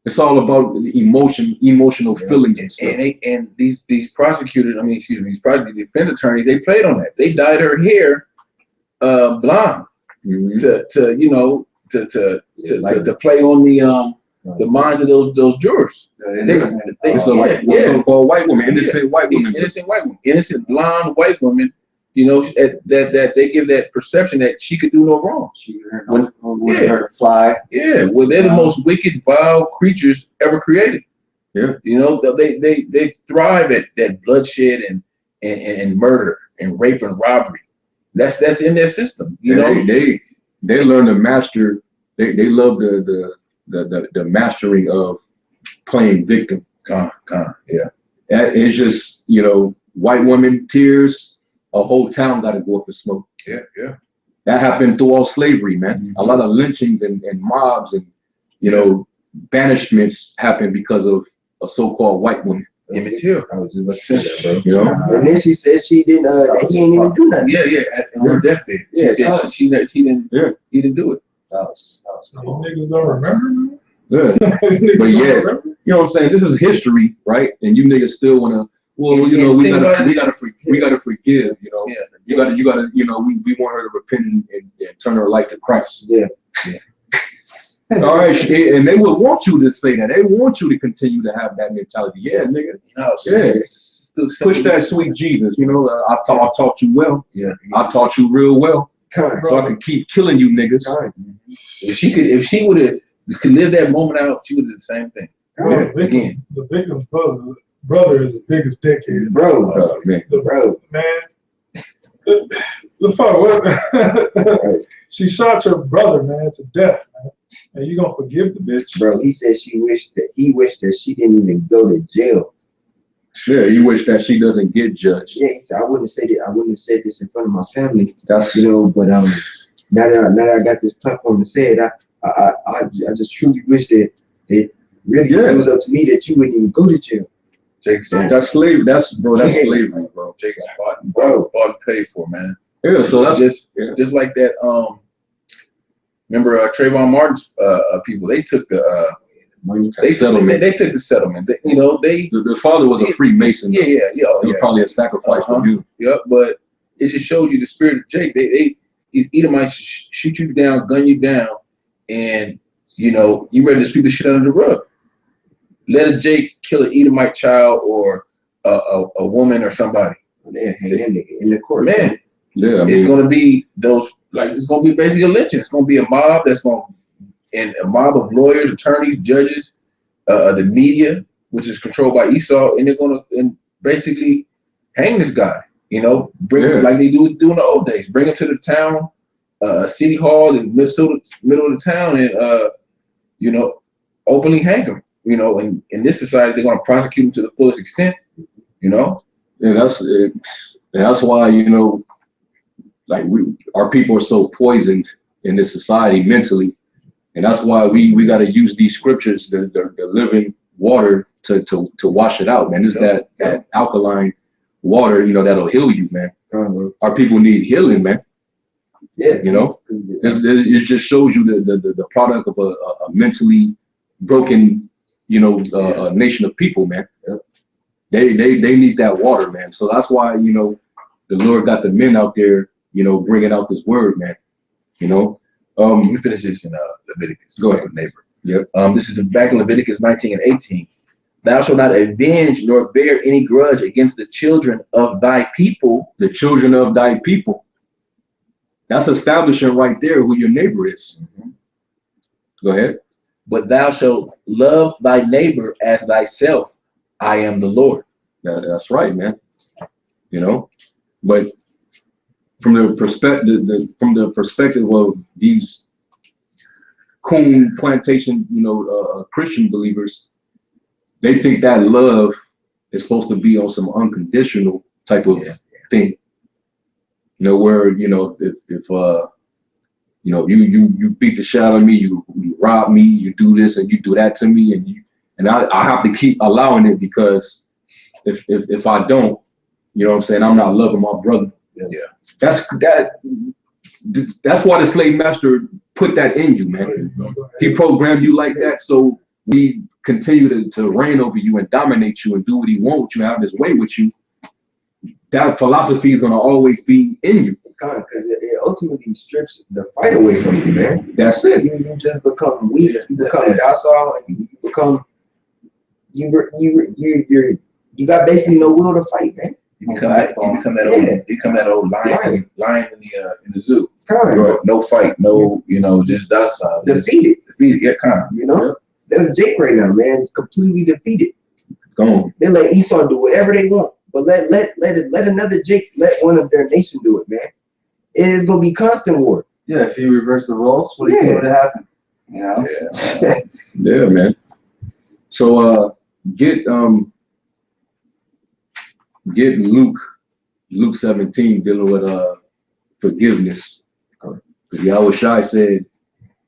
It's all about emotional feelings and stuff. And these prosecutors, these defense attorneys, they played on that. They dyed her hair blonde to you know to play on the minds of those jurors. It's a so-called white woman, innocent white woman, innocent blonde white woman. You know that they give that perception that she could do no wrong. She wanted her to fly. Yeah, well, they're the most wicked, vile creatures ever created. Yeah, you know they thrive at that bloodshed and murder and rape and robbery. That's in their system. You know they learn to master. They love the mastering of playing victim. Yeah, it's just, you know, white woman tears. A whole town got to go up in smoke. Yeah. That happened through all slavery, man. Mm-hmm. A lot of lynchings and mobs and, you know, banishments happened because of a so-called white woman. Emmett Till. I was just about to say that, bro. You know? And then she said she didn't. That he ain't even do nothing. Yeah. At her deathbed, she said she didn't. Yeah. He didn't do it. That was cool. Niggas don't remember. Yeah. But yeah, you know what I'm saying? This is history, right? And you niggas still wanna. Well, you know, we gotta forgive. You know, you gotta. You know, we want her to repent and turn her life to Christ. Yeah. All right, and they would want you to say that. They want you to continue to have that mentality. Yeah, nigga. Push that sweet Jesus. You know, I taught you well. Yeah. I taught you real well. So I can keep killing you niggas. If she would have could live that moment out, she would do the same thing. Bro, Again. the victim's brother is the biggest dickhead. Bro, Man. Man, the fuck, what? She shot your brother, man, to death, man. And you gonna forgive the bitch? Bro, he said he wished that she didn't even go to jail. Yeah, you wish that she doesn't get judged. Yeah, he said I wouldn't have said this in front of my family. That's But now that I got this platform to say it, I just truly wish that really it was up to me that you wouldn't even go to jail. that's slavery. That's slavery, bro. Jake is bought and paid for, man. Yeah, so that's Just like that. Remember Trayvon Martin's people? They took the settlement. They took the settlement. the father was a Freemason. Yeah. It was probably a sacrifice for you. Yep, but it just shows you the spirit of Jake. These Edomites shoot you down, gun you down, and you ready to sweep the shit under the rug. Let a Jake kill an Edomite child or a woman or somebody. In the court, Man, Yeah, I it's mean, gonna be it's gonna be basically a lynching. It's gonna be a mob and a mob of lawyers, attorneys, judges, the media, which is controlled by Esau, and they're gonna basically hang this guy. Bring him like they do in the old days. Bring him to the town, city hall in the middle of the town, and openly hang him. And in this society, they're gonna prosecute him to the fullest extent. and that's why like our people are so poisoned in this society mentally, and that's why we got to use these scriptures, the living water, to wash it out, man. This that alkaline water, that'll heal you, man. Our people need healing, man. Yeah. It just shows you the product of a mentally broken, a nation of people, man. They need that water, man. So that's why the Lord got the men out there, bringing out this word, man. Let me finish this in Leviticus. Go ahead, neighbor. Yep. This is back in Leviticus 19 and 18. Thou shalt not avenge nor bear any grudge against the children of thy people. The children of thy people. That's establishing right there who your neighbor is. Mm-hmm. Go ahead. But thou shalt love thy neighbor as thyself. I am the Lord. That's right, man. But from the perspective of these coon plantation, Christian believers, they think that love is supposed to be on some unconditional type of thing. Where if you beat the shit out of me, you rob me, you do this and you do that to me, and I have to keep allowing it, because if I don't, I'm not loving my brother. Yeah. That's why the slave master put that in you, man. He programmed you like that, so we continue to reign over you and dominate you and do what he wants you, have his way with you. That philosophy is gonna always be in you. Because it ultimately strips the fight away from you, man. That's it. You just become weak. You become docile, and you become you got basically no will to fight, man. You become that old lion in the zoo. Right. No fight, no, just docile. Defeated. Yeah, kind. That's Jake right now, man. Completely defeated. Go on. They let Esau do whatever they want, but let another Jake, let one of their nation do it, man. It's gonna be constant war. Yeah, if you reverse the roles, what do you think would happen? Yeah, man. So get Luke 17 dealing with forgiveness. Because Yahushua said,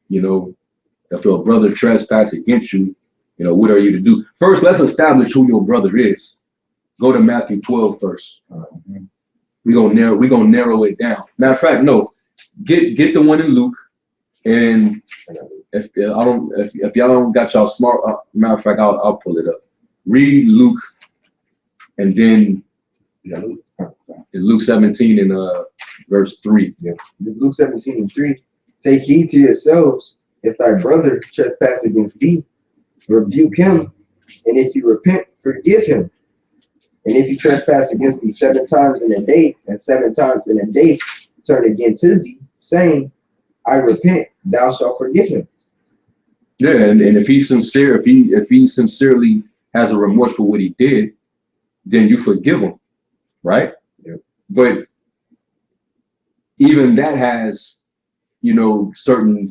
if your brother trespass against you, what are you to do? First, let's establish who your brother is. Go to Matthew 12 first. We're gonna narrow it down. Matter of fact, no. Get the one in Luke, and if y'all don't got y'all smart, matter of fact, I'll pull it up. Read Luke, and then Luke 17 and verse 3. Yeah. This is Luke 17 and 3. Take heed to yourselves. If thy brother trespass against thee, rebuke him, and if you repent, forgive him. And if he trespass against thee 7 times in a day, and 7 times in a day turn again to thee, saying, I repent, thou shalt forgive him. Yeah, and if he's sincere, if he sincerely has a remorse for what he did, then you forgive him, right? Yeah. But even that has, certain,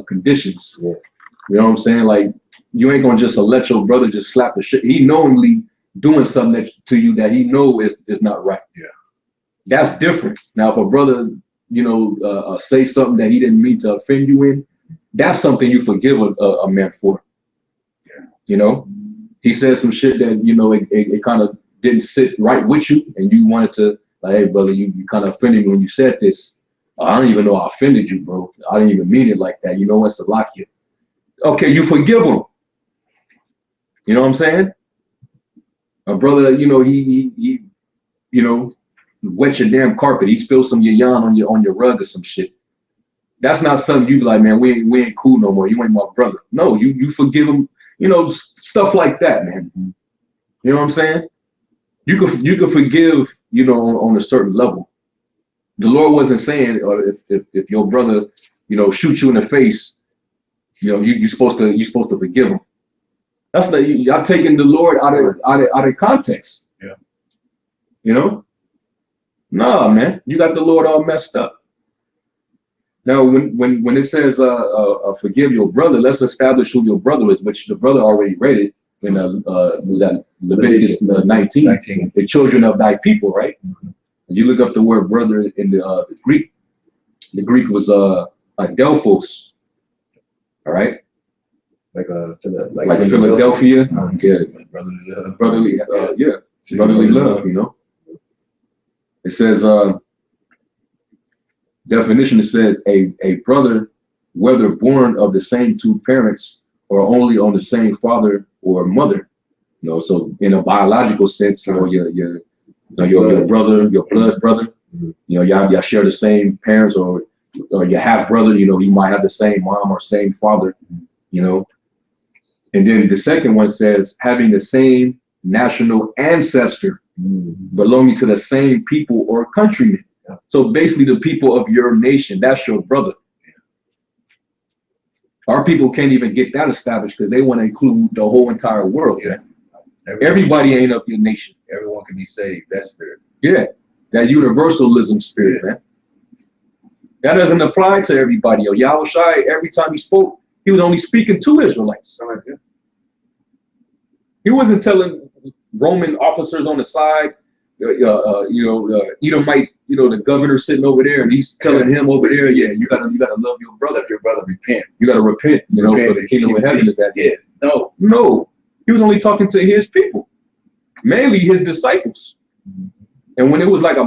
conditions. Yeah. You know what I'm saying? Like, you ain't gonna just let your brother just slap the shit. He knowingly doing something to you that he know is not right. Yeah. That's different. Now, if a brother, say something that he didn't mean to offend you in, that's something you forgive a man for. Yeah. He said some shit that, it kind of didn't sit right with you, and you wanted to, like, hey, brother, you kind of offended me when you said this. I don't even know I offended you, bro. I didn't even mean it like that. You know what's to lock you. Okay, you forgive him. You know what I'm saying? A brother, he wet your damn carpet. He spilled some yayan on your rug or some shit. That's not something you be like, man, we ain't cool no more. You ain't my brother. No, you forgive him. Stuff like that, man. You know what I'm saying? You could forgive, on a certain level. The Lord wasn't saying, or if your brother, shoots you in the face, you're supposed to forgive him. That's y'all taking the Lord out of context. Yeah. Nah, man, you got the Lord all messed up. Now, when it says forgive your brother, let's establish who your brother is, which the brother already read it in was that Leviticus 19, the children of thy people, right? Mm-hmm. You look up the word brother in the Greek. The Greek was adelphos, all right? Like Philadelphia, brotherly love, It says, definition, it says a brother, whether born of the same two parents or only on the same father or mother, so in a biological sense, your brother, your blood brother, y'all share the same parents, or your half brother, you might have the same mom or same father, And then the second one says having the same national ancestor, belonging to the same people or countrymen. So basically the people of your nation, that's your brother. Our people can't even get that established because they want to include the whole entire world. Yeah. Everybody ain't of your nation. Everyone can be saved. That spirit. Yeah, that universalism spirit, man. That doesn't apply to everybody. Yahushua, every time he spoke, he was only speaking to Israelites. He wasn't telling Roman officers on the side, Edomite, the governor sitting over there, and he's telling him over there, yeah, you gotta love your brother. Your brother, repent. You gotta repent. For the kingdom of heaven is that. Yeah. No. He was only talking to his people, mainly his disciples. And when it was like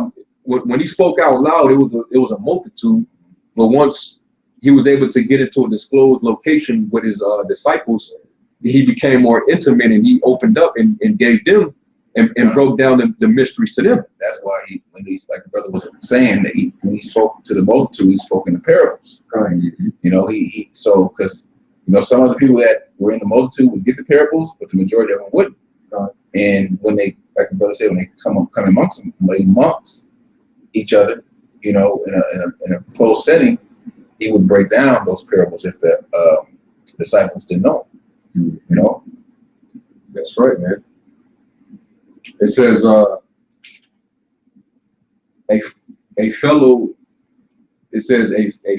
when he spoke out loud, it was a multitude. But once he was able to get into a disclosed location with his disciples, he became more intimate, and he opened up and gave them and broke down the mysteries to them. That's why when he's like the brother was saying that when he spoke to the multitude, he spoke in the parables. Because some of the people that were in the multitude would get the parables, but the majority of them wouldn't. And when they, like the brother said, when they come amongst each other, in a closed setting, he would break down those parables if the disciples didn't know. That's right, man. It says a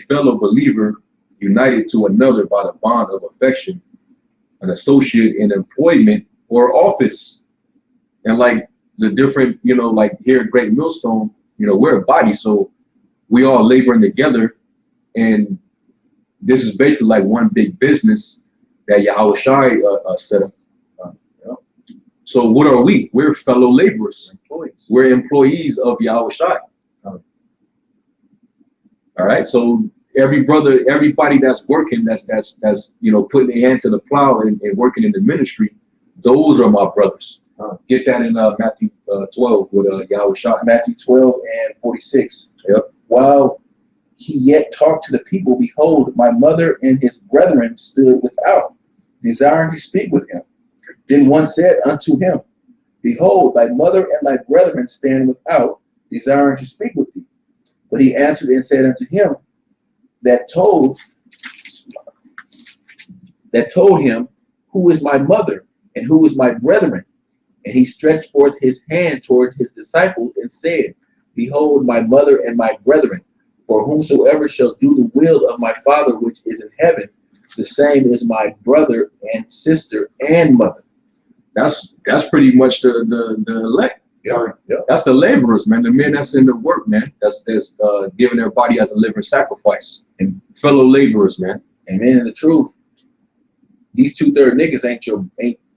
fellow believer united to another by the bond of affection, an associate in employment or office. And like the different, like here at Great Millstone, we're a body, so we all laboring together, and this is basically like one big business that Yahushua set up. So what are we? We're fellow laborers. We're employees of Yahushua. All right. So everybody that's working, that's putting their hand to the plow and working in the ministry, those are my brothers. Get that in Matthew 12 with Yahushua. Matthew 12:46. Yep. While he yet talked to the people, behold, my mother and his brethren stood without, desiring to speak with him. Then one said unto him, behold, thy mother and thy brethren stand without, desiring to speak with thee. But he answered and said unto him that told that told him, who is my mother and who is my brethren? And he stretched forth his hand towards his disciples and said, behold, my mother and my brethren, for whomsoever shall do the will of my Father which is in heaven, the same is my brother and sister and mother. That's pretty much the elect. Yeah. That's the laborers, man. The men that's in the work, man. That's giving their body as a living sacrifice. And fellow laborers, man. And in the truth, these 2/3 niggas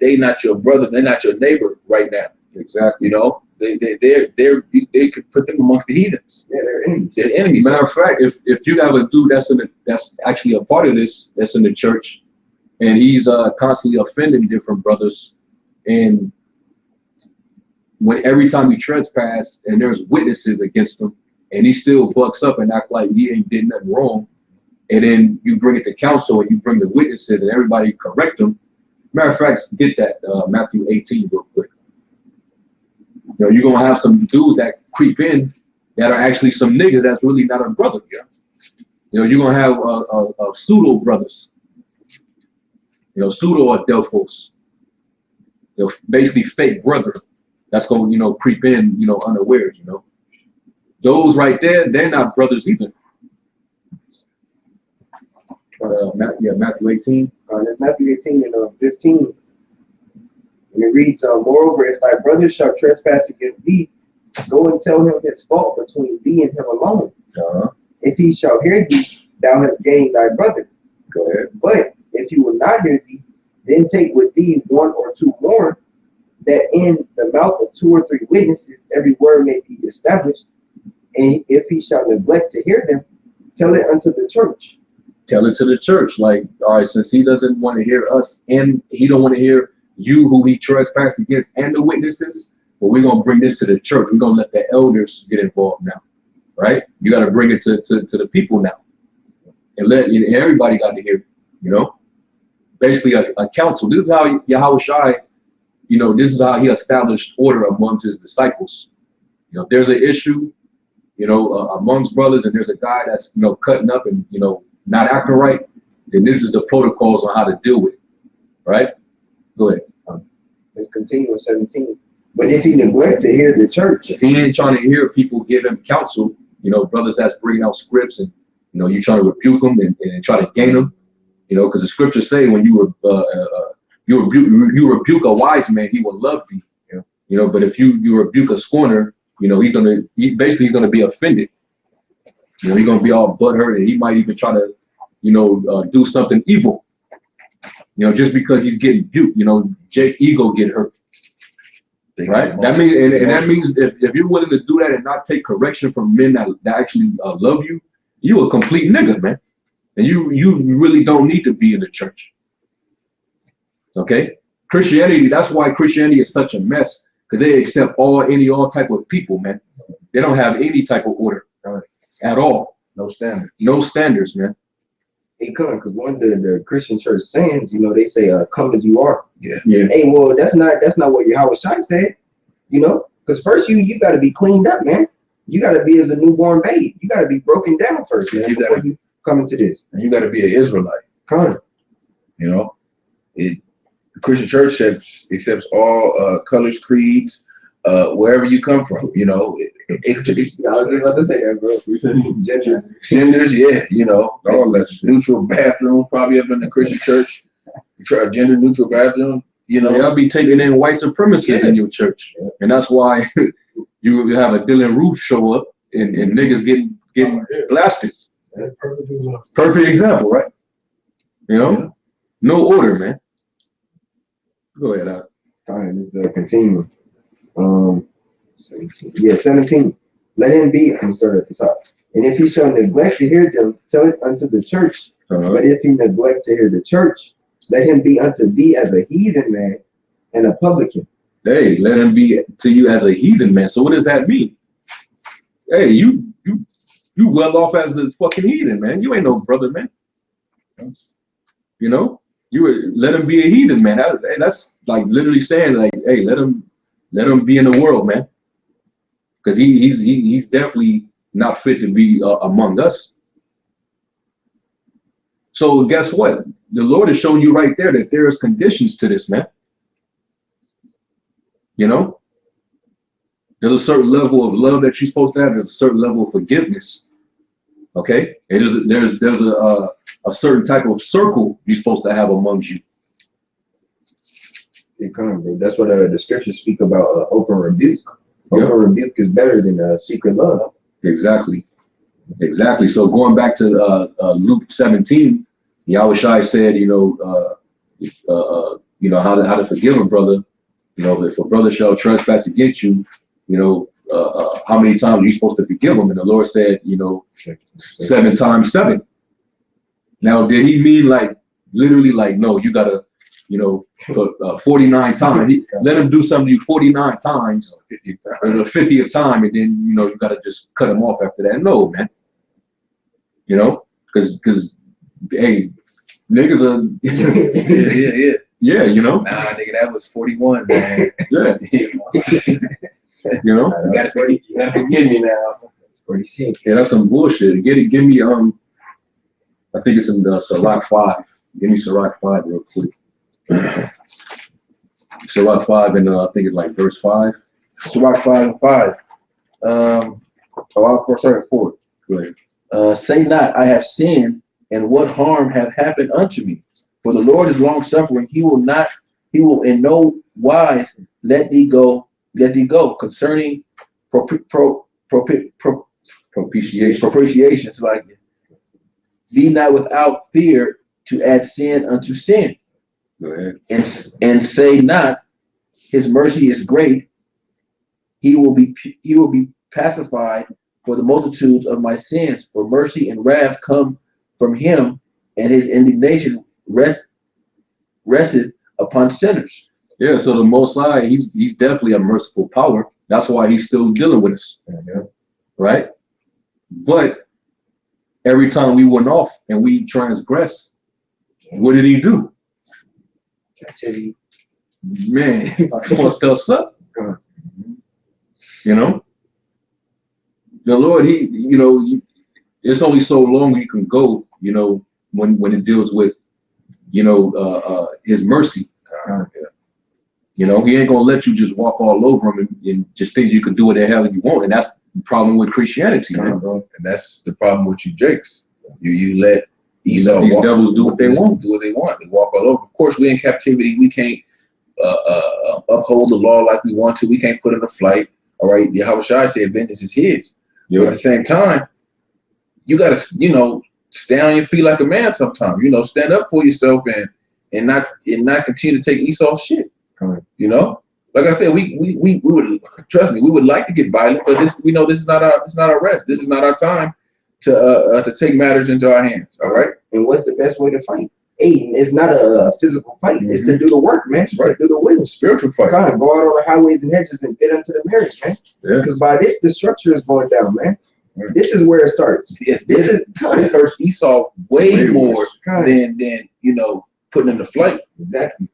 they not your brother, they're not your neighbor right now. Exactly. You know, they could put them amongst the heathens. Yeah, they're enemies. They're enemies. Matter of fact, if you have a dude that's actually a part of this, that's in the church, and he's constantly offending different brothers, and when every time he trespass and there's witnesses against him, and he still bucks up and act like he ain't did nothing wrong, and then you bring it to council and you bring the witnesses and everybody correct him. Matter of fact, get that Matthew 18 real quick. You know, you're gonna have some dudes that creep in that are actually some niggas that's really not a brother. Yeah. You know, you're gonna have pseudo brothers. You know, pseudo Adelphos. You know, basically fake brother. That's gonna, you know, creep in, you know, unaware. You know, those right there, they're not brothers either. Matthew 18. That's Matthew 18 and 15. And it reads, moreover, if thy brother shall trespass against thee, go and tell him his fault between thee and him alone. If he shall hear thee, thou hast gained thy brother. Go ahead. But if he will not hear thee, then take with thee 1 or 2 more, that in the mouth of 2 or 3 witnesses every word may be established. And if he shall neglect to hear them, tell it unto the church. Tell it to the church. Like, all right, since he doesn't want to hear us and he don't want to hear you who he trespassed against and the witnesses, well, we're going to bring this to the church. We're going to let the elders get involved now, right? You got to bring it to the people now. And let everybody got to hear, you know, basically a council. This is how Yahushua, you know, this is how he established order amongst his disciples. You know, if there's an issue, you know, amongst brothers, and there's a guy that's, you know, cutting up and, you know, not acting right, then this is the protocols on how to deal with it, right? Go ahead. Let's continue with 17. But if he neglect to hear the church, if he ain't trying to hear people give him counsel, you know, brothers that's bringing out scripts and, you know, you trying to rebuke them and try to gain them, you know, because the scriptures say when you rebuke a wise man, he will love thee. You know, but if you rebuke a scorner, you know, he's gonna be offended. You know, he's gonna be all butthurt, and he might even try to, you know, do something evil. You know, just because he's getting buked, you know, Jake's ego get hurt. Right? That means, and that means if you're willing to do that and not take correction from men that actually love you, you a complete nigga, man. And you really don't need to be in the church. Okay? Christianity, that's why Christianity is such a mess, because they accept all type of people, man. They don't have any type of order at all. No standards. No standards, man. they come, because one of the Christian church sayings, you know, they say, come as you are. Yeah. Hey, well, that's not what Yahweh Shai said, you know, because first you got to be cleaned up, man. You got to be as a newborn babe. You got to be broken down first, man, before you come into this. And you got to be an Israelite. Come. You know, the Christian church accepts all colors, creeds, wherever you come from. You know, I was just about to say that, bro. genders, yeah, you know, all that. Neutral bathroom, probably up in the Christian church. Gender neutral bathroom. You know, y'all be taking in white supremacists in your church, and that's why you have a Dylan Roof show up and niggas getting blasted. Perfect example, right? You know, no order, man. Go ahead, Al. All right, let's continue. 17. Let him be, I'm starting at the top. And if he shall neglect to hear them, tell it unto the church. But if he neglect to hear the church, let him be unto thee as a heathen man and a publican. Hey, let him be to you as a heathen man. So what does that mean? Hey, you well off as the fucking heathen, man. You ain't no brother, man. You know, let him be a heathen, man. That's like literally saying, like, hey, let him be in the world, man, because he's definitely not fit to be among us. So guess what? The Lord is showing you right there that there is conditions to this, man. You know, there's a certain level of love that you're supposed to have. There's a certain level of forgiveness. Okay, there's a certain type of circle you're supposed to have amongst you. Bro. That's what the scriptures speak about. Open rebuke. Open rebuke is better than secret love. Exactly. So going back to Luke 17, Yahushua said, how to forgive a brother. You know, if a brother shall trespass against you, how many times are you supposed to forgive him? And the Lord said, 7 times 7. Now, did he mean like literally like, no, you gotta, 49 times? Let him do something to you 49 times, 50th time, and then you gotta just cut him off after that. No, man. Because hey, niggas are yeah. Nah, nigga, that was 41, man. Yeah. You gotta forgive me now. It's 46. Yeah, that's some bullshit. Give me I think it's in Sirach 5. Give me Sirach 5 real quick. Sirach 5 and I think it's like verse 5. Sirach 5:5. Sorry, 4. Go ahead. Say not, I have sinned, and what harm hath happened unto me? For the Lord is long suffering; he will in no wise let thee go concerning propitiations. Like, be not without fear to add sin unto sin. Go ahead. And say not, his mercy is great; he will be pacified for the multitudes of my sins. For mercy and wrath come from him, and his indignation resteth upon sinners. Yeah, so the Most High, he's definitely a merciful power. That's why he's still dealing with us, right? But every time we went off and we transgress, what did he do? Captivity. Man, he fucked us up. The Lord, it's only so long you can go, when it deals with, his mercy. He ain't gonna let you just walk all over him and just think you can do what the hell you want. And that's the problem with Christianity, man. And that's the problem with you Jakes. You let Esau these devils do what they want. Do what they want. They walk all over. Of course, we in captivity. We can't uphold the law like we want to. We can't put it in a flight. All right. Yahushua said vengeance is his. But at the same time, you gotta, stay on your feet like a man sometimes. Stand up for yourself and not continue to take Esau's shit. Like I said, we would, trust me, we would like to get violent, but this is not our rest. This is not our time to take matters into our hands. All right. And what's the best way to fight? It's not a physical fight. It's to do the work, man. To do the will. Spiritual fight. God, go out on the highways and hedges and get into the marriage, man. Because by this, the structure is going down, man. This is where it starts. Yes, this hurts Esau way more than putting in the flight. Exactly.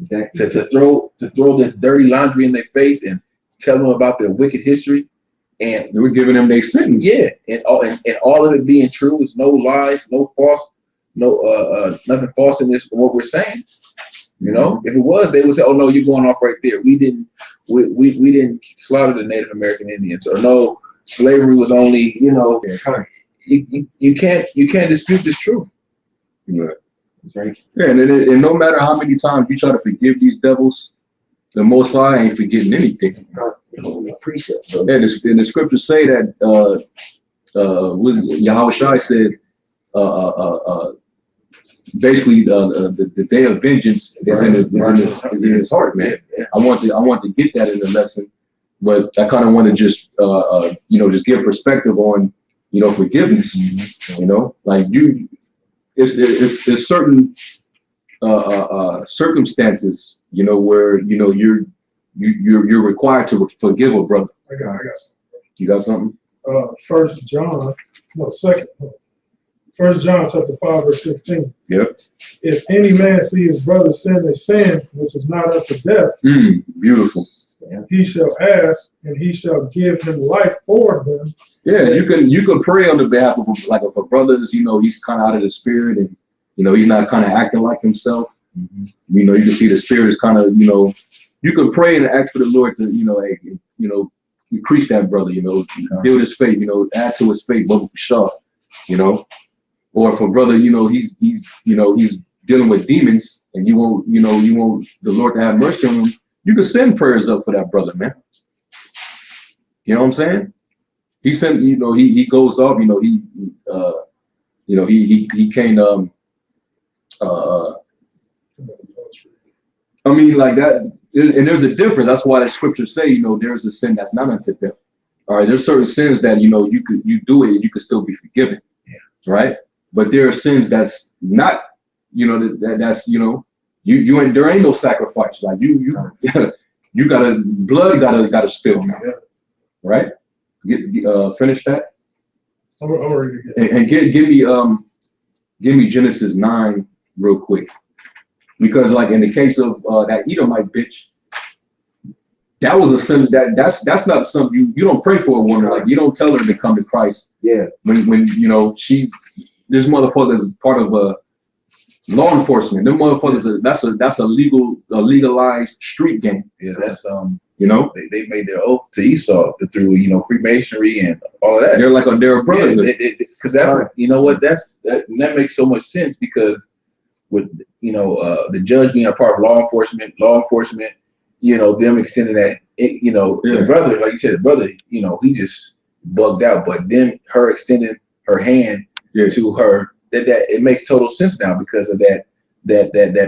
To throw this dirty laundry in their face and tell them about their wicked history, and we're giving them their sentence. Yeah, and all of it being true is no lies, no false, nothing false in this what we're saying. If it was, they would say, "Oh no, you're going off right there. We didn't slaughter the Native American Indians, or no, slavery was only you can't dispute this truth." Right. That's right. Yeah, and no matter how many times you try to forgive these devils, the Most High ain't forgetting anything. Appreciate it. And the scriptures say that Yahushua said, basically the day of vengeance is in his heart, man. I want to get that in the lesson, but I kind of want to just just give perspective on forgiveness. Like it's certain circumstances where you're required to forgive a brother. I got something. You got something? 1 John chapter 5 verse 16. Yep. If any man see his brother sin a sin which is not unto death, beautiful. he shall ask, and he shall give him life for them. Yeah, you can pray on the behalf of like if a brother is, he's kind of out of the spirit and he's not kind of acting like himself. You can see the spirit is kind of you can pray and ask for the Lord to increase that brother, build his faith, add to his faith, bubble shah, or if a brother he's dealing with demons and you want the Lord to have mercy on him, you can send prayers up for that brother, man. You know what I'm saying? He sent, he goes off, he can't, I mean, like that, and there's a difference. That's why the scriptures say, there's a sin that's not unto death. All right, there's certain sins that, you do it and you could still be forgiven. Yeah. Right? But there are sins that's not, that's, you ain't, there ain't no sacrifice. Like you gotta, blood gotta spill. Yeah. Right? Finish that. I'm already and give me Genesis 9 real quick, because like in the case of that Edomite bitch, that was a sin that's not something you don't pray for a woman. Like you don't tell her to come to Christ. Yeah. When this motherfucker is part of a law enforcement. Them motherfuckers that's a legalized street gang. Yeah, that's they made their oath to Esau through Freemasonry and all of that. They're like they're a brotherhood. Because that's that makes so much sense, because with the judge being a part of law enforcement, them extending that the brother, like you said, the brother, he just bugged out, but then her extending her hand to her, that it makes total sense now because of that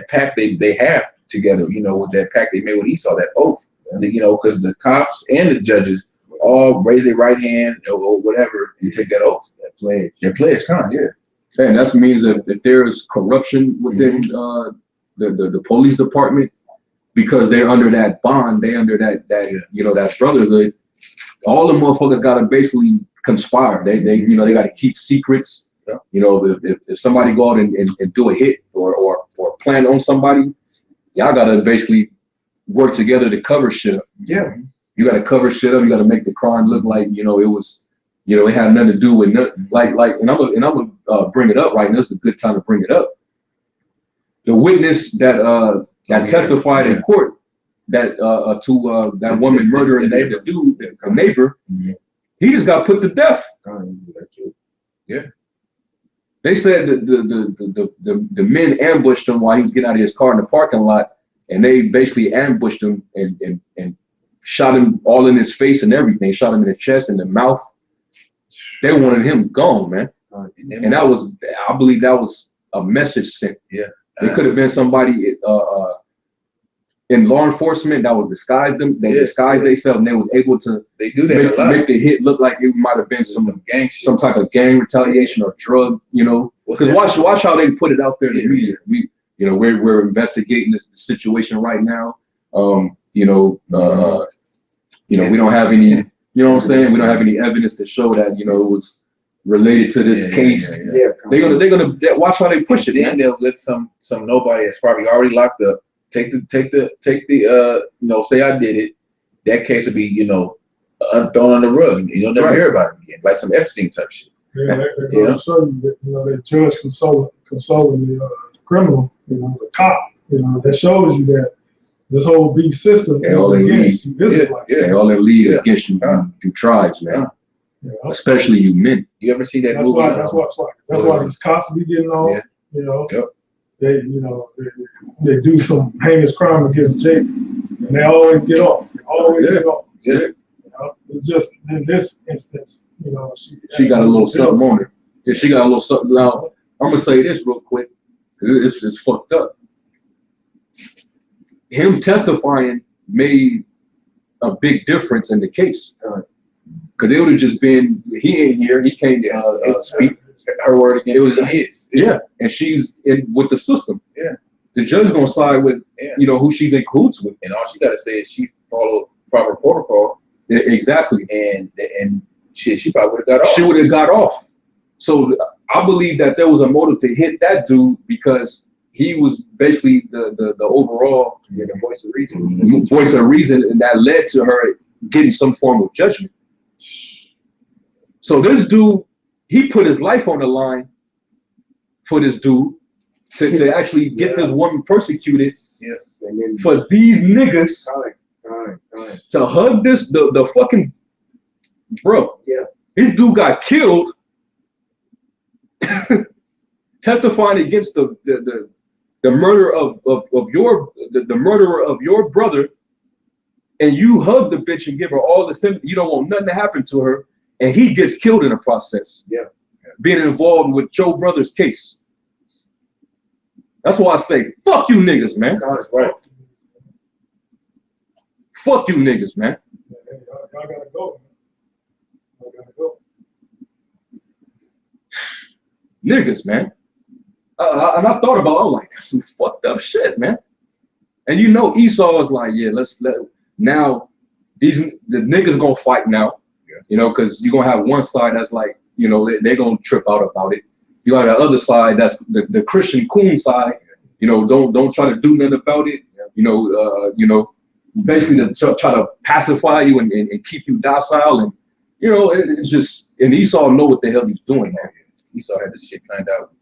pact they have together, with that pact they made with Esau, that oath, because the cops and the judges all raise their right hand or whatever and take that oath. That pledge. Their pledge, And that means that if there is corruption within the police department, because they're under that bond, they under that that brotherhood, all the motherfuckers gotta basically conspire. They gotta keep secrets. Yeah. If somebody go out and do a hit or plan on somebody, y'all gotta basically work together to cover shit up. Yeah. You gotta cover shit up. You gotta make the crime look like it was. It had nothing to do with nothing. And I'm gonna bring it up right now. It's a good time to bring it up. The witness that testified in court that to that woman murdering the dude, the neighbor, he just got put to death. Yeah. They said that the men ambushed him while he was getting out of his car in the parking lot, and they basically ambushed him and shot him all in his face and everything. Shot him in the chest and the mouth. They wanted him gone, man. And that was, I believe that was a message sent. Yeah. It could have been somebody in law enforcement that was disguised them. They disguised themselves, and they was able to make the hit look like it might have been some type of gang retaliation or drug, Because watch how they put it out there in the media. We're investigating this situation right now. We don't have any. You know what I'm saying? We don't have any evidence to show that it was related to this case. They're gonna watch how they push it. Then they'll let some nobody that's probably already locked up take the say I did it. That case will be thrown on the rug, and you'll never hear about it again, like some Epstein type shit. Yeah, they're going to show you that the judge consoling the criminal, the cop. That shows you that this whole big system is against you. They all lead against you, you tribes, man. Especially you men. You ever see that that's movie? Why, that's why it's like. That's why these cops be getting on. They do some heinous crime against Jake, and they always get off. Get off. It's just in this instance, she got a little something on her. Yeah, she got a little something. Now I'm gonna say this real quick, because it's just fucked up. Him testifying made a big difference in the case, because it would have just been he ain't here, he can't speak her word against. It was his, and she's in with the system. Yeah, the judge's gonna side with who she's in cahoots with, and all she gotta say is she followed proper protocol. Exactly, and she probably would have got off. She would have got off. So I believe that there was a motive to hit that dude because he was basically the overall the voice of reason. Voice of reason, and that led to her getting some form of judgment. So this dude, he put his life on the line for this dude to actually get this woman persecuted. Yes. And then for these niggas to hug the fucking bro. Yeah. This dude got killed testifying against the murder of your the murderer of your brother, and you hug the bitch and give her all the sympathy. You don't want nothing to happen to her, and he gets killed in the process. Yeah. Being involved with your brother's case. That's why I say, fuck you niggas, man. That's right. Fuck you niggas, man. Y'all gotta go. Y'all gotta go. Niggas, man. And I thought about it, I'm like, that's some fucked up shit, man. And you know, Esau is like, yeah, now the niggas gonna fight now, you know, because you're gonna have one side that's like, you know, they're gonna trip out about it. You got the other side that's the Christian coon side, you know, don't try to do nothing about it, you know, basically to try to pacify you and keep you docile, and you know, it's just, and Esau know what the hell he's doing, man. Esau had this shit planned out.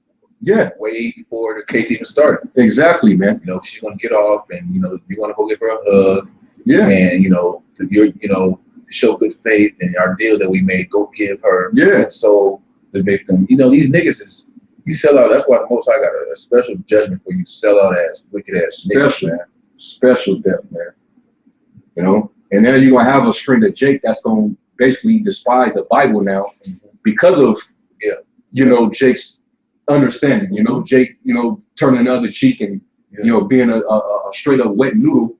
Yeah. Way before the case even started. Exactly, man. You know, she's gonna get off, and you know, you want to go give her a hug. Yeah. And you know, show good faith and our deal that we made. Go give her. Yeah. So the victim. You know, these niggas is you sell out. That's why the Most High got a special judgment for you. Sell out ass wicked ass niggas, man. Special death, man. You know, and then you're gonna have a string of Jake that's gonna basically despise the Bible now because of you know, Jake's understanding, you know, Jake, you know, turning the other cheek and, you know, being a straight up wet noodle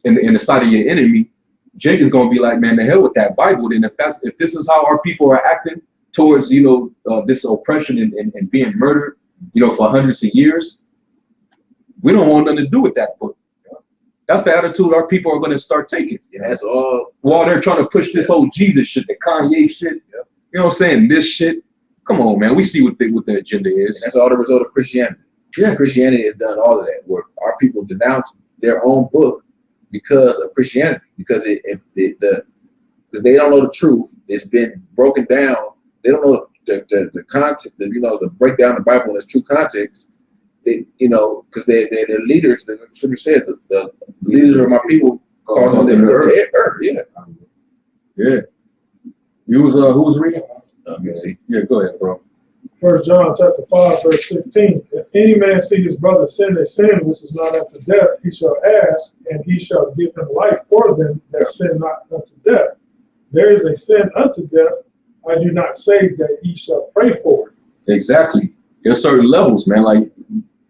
in the side of your enemy. Jake is going to be like, man, the hell with that Bible. Then if this is how our people are acting towards, you know, this oppression and being murdered, you know, for hundreds of years, we don't want nothing to do with that book. That's the attitude our people are going to start taking. And that's all. While they're trying to push this whole Jesus shit, the Kanye shit, you know what I'm saying, this shit. Come on, man. We see what the agenda is. And that's all the result of Christianity. Yeah. Christianity has done all of that, where our people denounce their own book because of Christianity, because because they don't know the truth. It's been broken down. They don't know the context, you know, the breakdown of the Bible in its true context. They, you know, because they're leaders. The scripture said the leaders of my people cause them the earth. Yeah. Yeah. You was who was reading? See. Yeah, go ahead, bro. 1 John chapter 5, verse 16. If any man see his brother sin a sin which is not unto death, he shall ask, and he shall give him life for them that sin not unto death. There is a sin unto death. I do not say that he shall pray for it. Exactly. There's certain levels, man. Like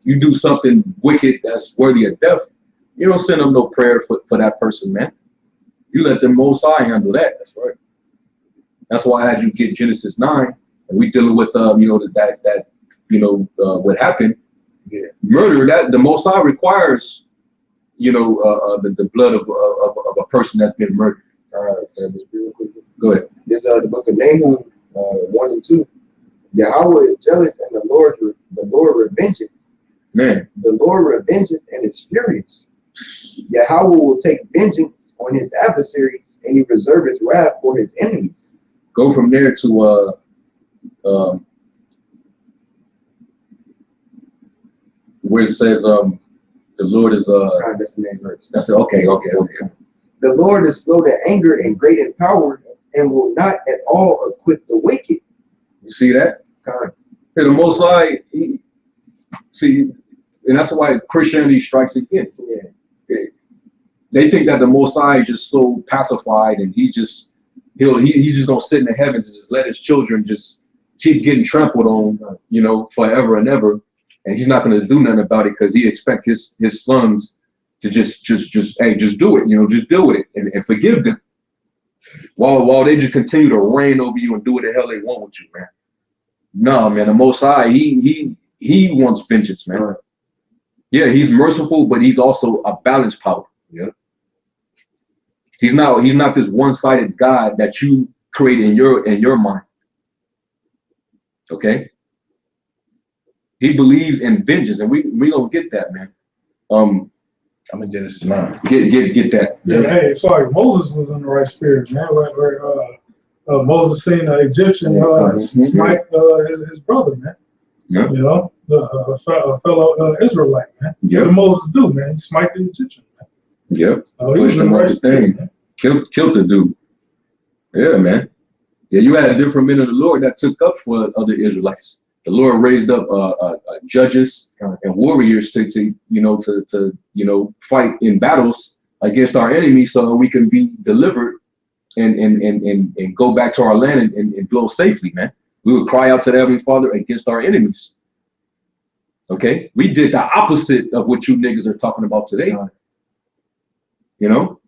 you do something wicked that's worthy of death, you don't send them no prayer for that person, man. You let the Most High handle that. That's right. That's why I had you get Genesis 9, and we dealing with you know, that you know, what happened. Yeah. Murder, that the Most High requires, you know, the blood of a person that's been murdered. Go ahead. This the book of Nahum 1 and 2. Yahweh is jealous, and the Lord revengeth. Man. The Lord revengeth and is furious. Yahweh will take vengeance on his adversaries, and he reserveth wrath for his enemies. Go from there to where it says the Lord is that's the next verse. That's it. Okay. The Lord is slow to anger and great in power, and will not at all acquit the wicked. You see that? The Most High, see, and that's why Christianity strikes again. Yeah. They think that the Most High is just so pacified, and he's just gonna sit in the heavens and just let his children just keep getting trampled on, you know, forever and ever, and he's not gonna do nothing about it because he expects his sons to just do it, you know, just deal with it and forgive them, while they just continue to reign over you and do what the hell they want with you, man. No, man, the Most High, he wants vengeance, man. Yeah, he's merciful, but he's also a balanced power. Yeah. He's not this one-sided God that you create in your mind. Okay? He believes in vengeance, and we don't get that, man. I'm in Genesis 9. Get that. Yeah, hey, sorry, Moses was in the right spirit, man. Where Moses seen the Egyptian smite his brother, man. Yeah. You know, a fellow Israelite, man. Yeah. What did Moses do, man? He smite the Egyptian, man. Yep. He was in the right spirit, man. Killed the dude. Yeah, man. Yeah, you had a different men of the Lord that took up for other Israelites. The Lord raised up judges and warriors to fight in battles against our enemies, so we can be delivered and go back to our land and dwell safely, man. We would cry out to the Heavenly Father against our enemies. Okay, we did the opposite of what you niggas are talking about today. You know,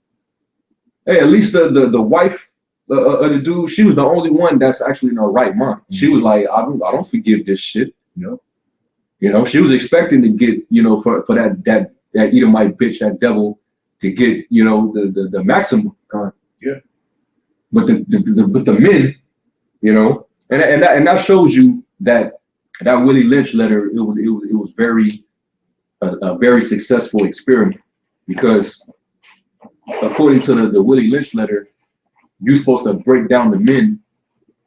hey, at least the wife of the dude, she was the only one that's actually in her right mind. She was like, I don't forgive this shit. You know, she was expecting to get, for that Edomite bitch, that devil, to get, the maximum. Yeah. But the men, and that shows you that Willie Lynch letter, it was very a very successful experiment, because according to the Willie Lynch letter, you're supposed to break down the men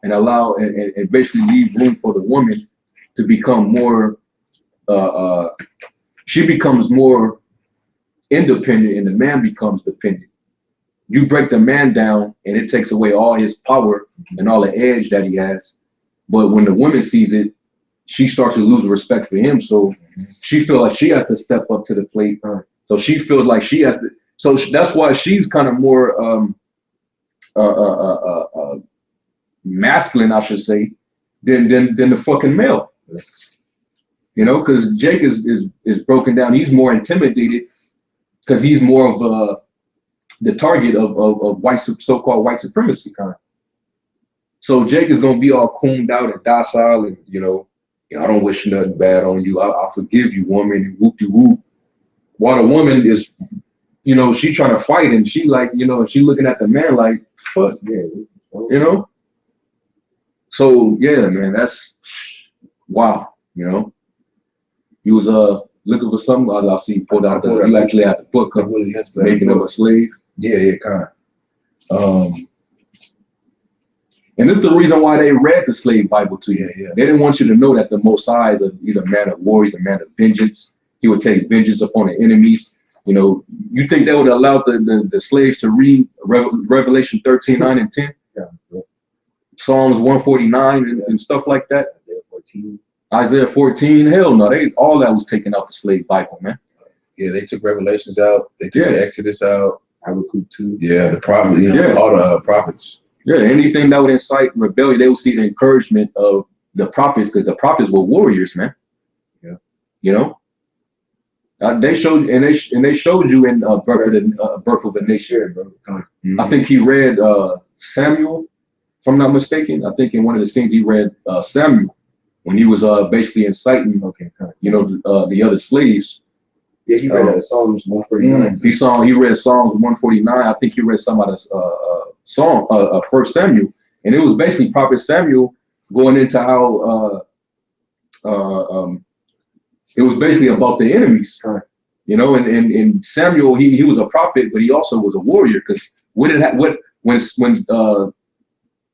and allow and basically leave room for the woman to become more. She becomes more independent, and the man becomes dependent. You break the man down, and it takes away all his power and all the edge that he has. But when the woman sees it, she starts to lose respect for him. So she feels like she has to step up to the plate. So she feels like she has to. So that's why she's kind of more masculine, I should say, than the fucking male. Because Jake is broken down. He's more intimidated because he's more of the target of so-called white supremacy kind. So Jake is gonna be all cooned out and docile, and I don't wish nothing bad on you. I forgive you, woman, and whoop-de-whoop. While the woman is, she trying to fight, and she like, she looking at the man like, fuck yeah, So yeah, man, that's wow. You was looking for something. I see you pulled out you actually had the book of Making of a Slave. Yeah, kind of. And this is the reason why they read the slave Bible to you. Yeah. They didn't want you to know that the Most High is he's a man of war, he's a man of vengeance. He would take vengeance upon the enemies. You think they would allow the slaves to read Revelation 13:9 and 10? Yeah. Psalms 149 and stuff like that. Isaiah 14. Hell no, all that was taken out the slave Bible, man. Yeah, they took Revelations out. They took the Exodus out. Habakkuk 2. Yeah, the prophet. All the prophets. Yeah, anything that would incite rebellion, they would see the encouragement of the prophets, because the prophets were warriors, man. Yeah. They showed and they showed you in Birth of a Nation. I think he read Samuel, if I'm not mistaken. I think in one of the scenes he read Samuel when he was basically inciting the other slaves. Yeah, he read Psalms 149. He read Psalms 149. I think he read some of the song, First Samuel, and it was basically Prophet Samuel going into how it was basically about the enemies, and Samuel he was a prophet, but he also was a warrior, because when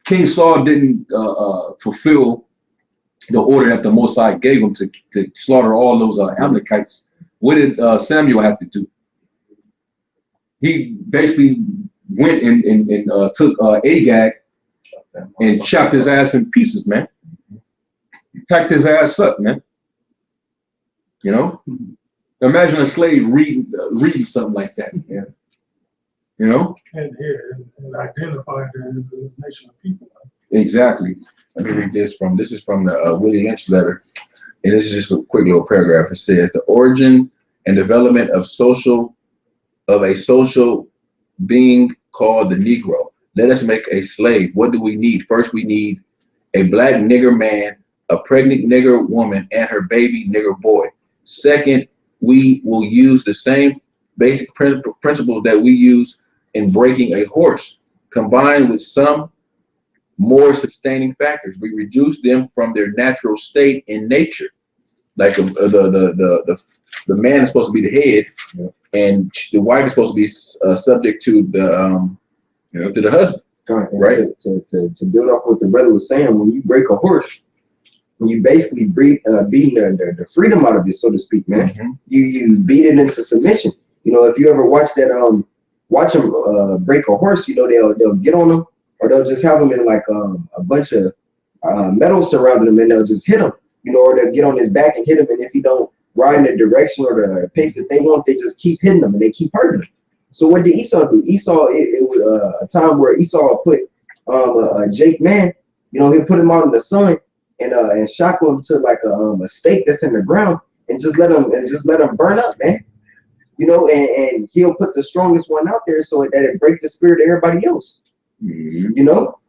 King Saul didn't fulfill the order that the Most High gave him to slaughter all those Amalekites. What did Samuel have to do? He basically went and took Agag and chopped his ass in pieces, man. Packed his ass up, man. Imagine a slave reading something like that. Yeah. And identified as a nation of people. Exactly. Let me read this is from the Willie Lynch letter. And this is just a quick little paragraph. It says, the origin and development of a social being called the Negro. Let us make a slave. What do we need? First, we need a black nigger man, a pregnant nigger woman, and her baby nigger boy. Second, we will use the same basic principles that we use in breaking a horse, combined with some more sustaining factors. We reduce them from their natural state in nature. like the man is supposed to be the head, and the wife is supposed to be subject to the husband. Right. To build off what the brother was saying, when you break a horse, you basically beating the freedom out of it, so to speak, man. Mm-hmm. You beat it into submission. You know, if you ever watch them break a horse, you know, they'll get on them, or they'll just have them in like a bunch of metal surrounding them, and they'll just hit him. You know, or they'll get on his back and hit him, and if he don't ride in the direction or the pace that they want, they just keep hitting them and they keep hurting him. So what did Esau do? Esau, it was a time where Esau put Jake, man, you know, he'll put him out in the sun and shock him to like a stake that's in the ground and just let him burn up, man. You know, and he'll put the strongest one out there so that it break the spirit of everybody else. Mm-hmm. You know,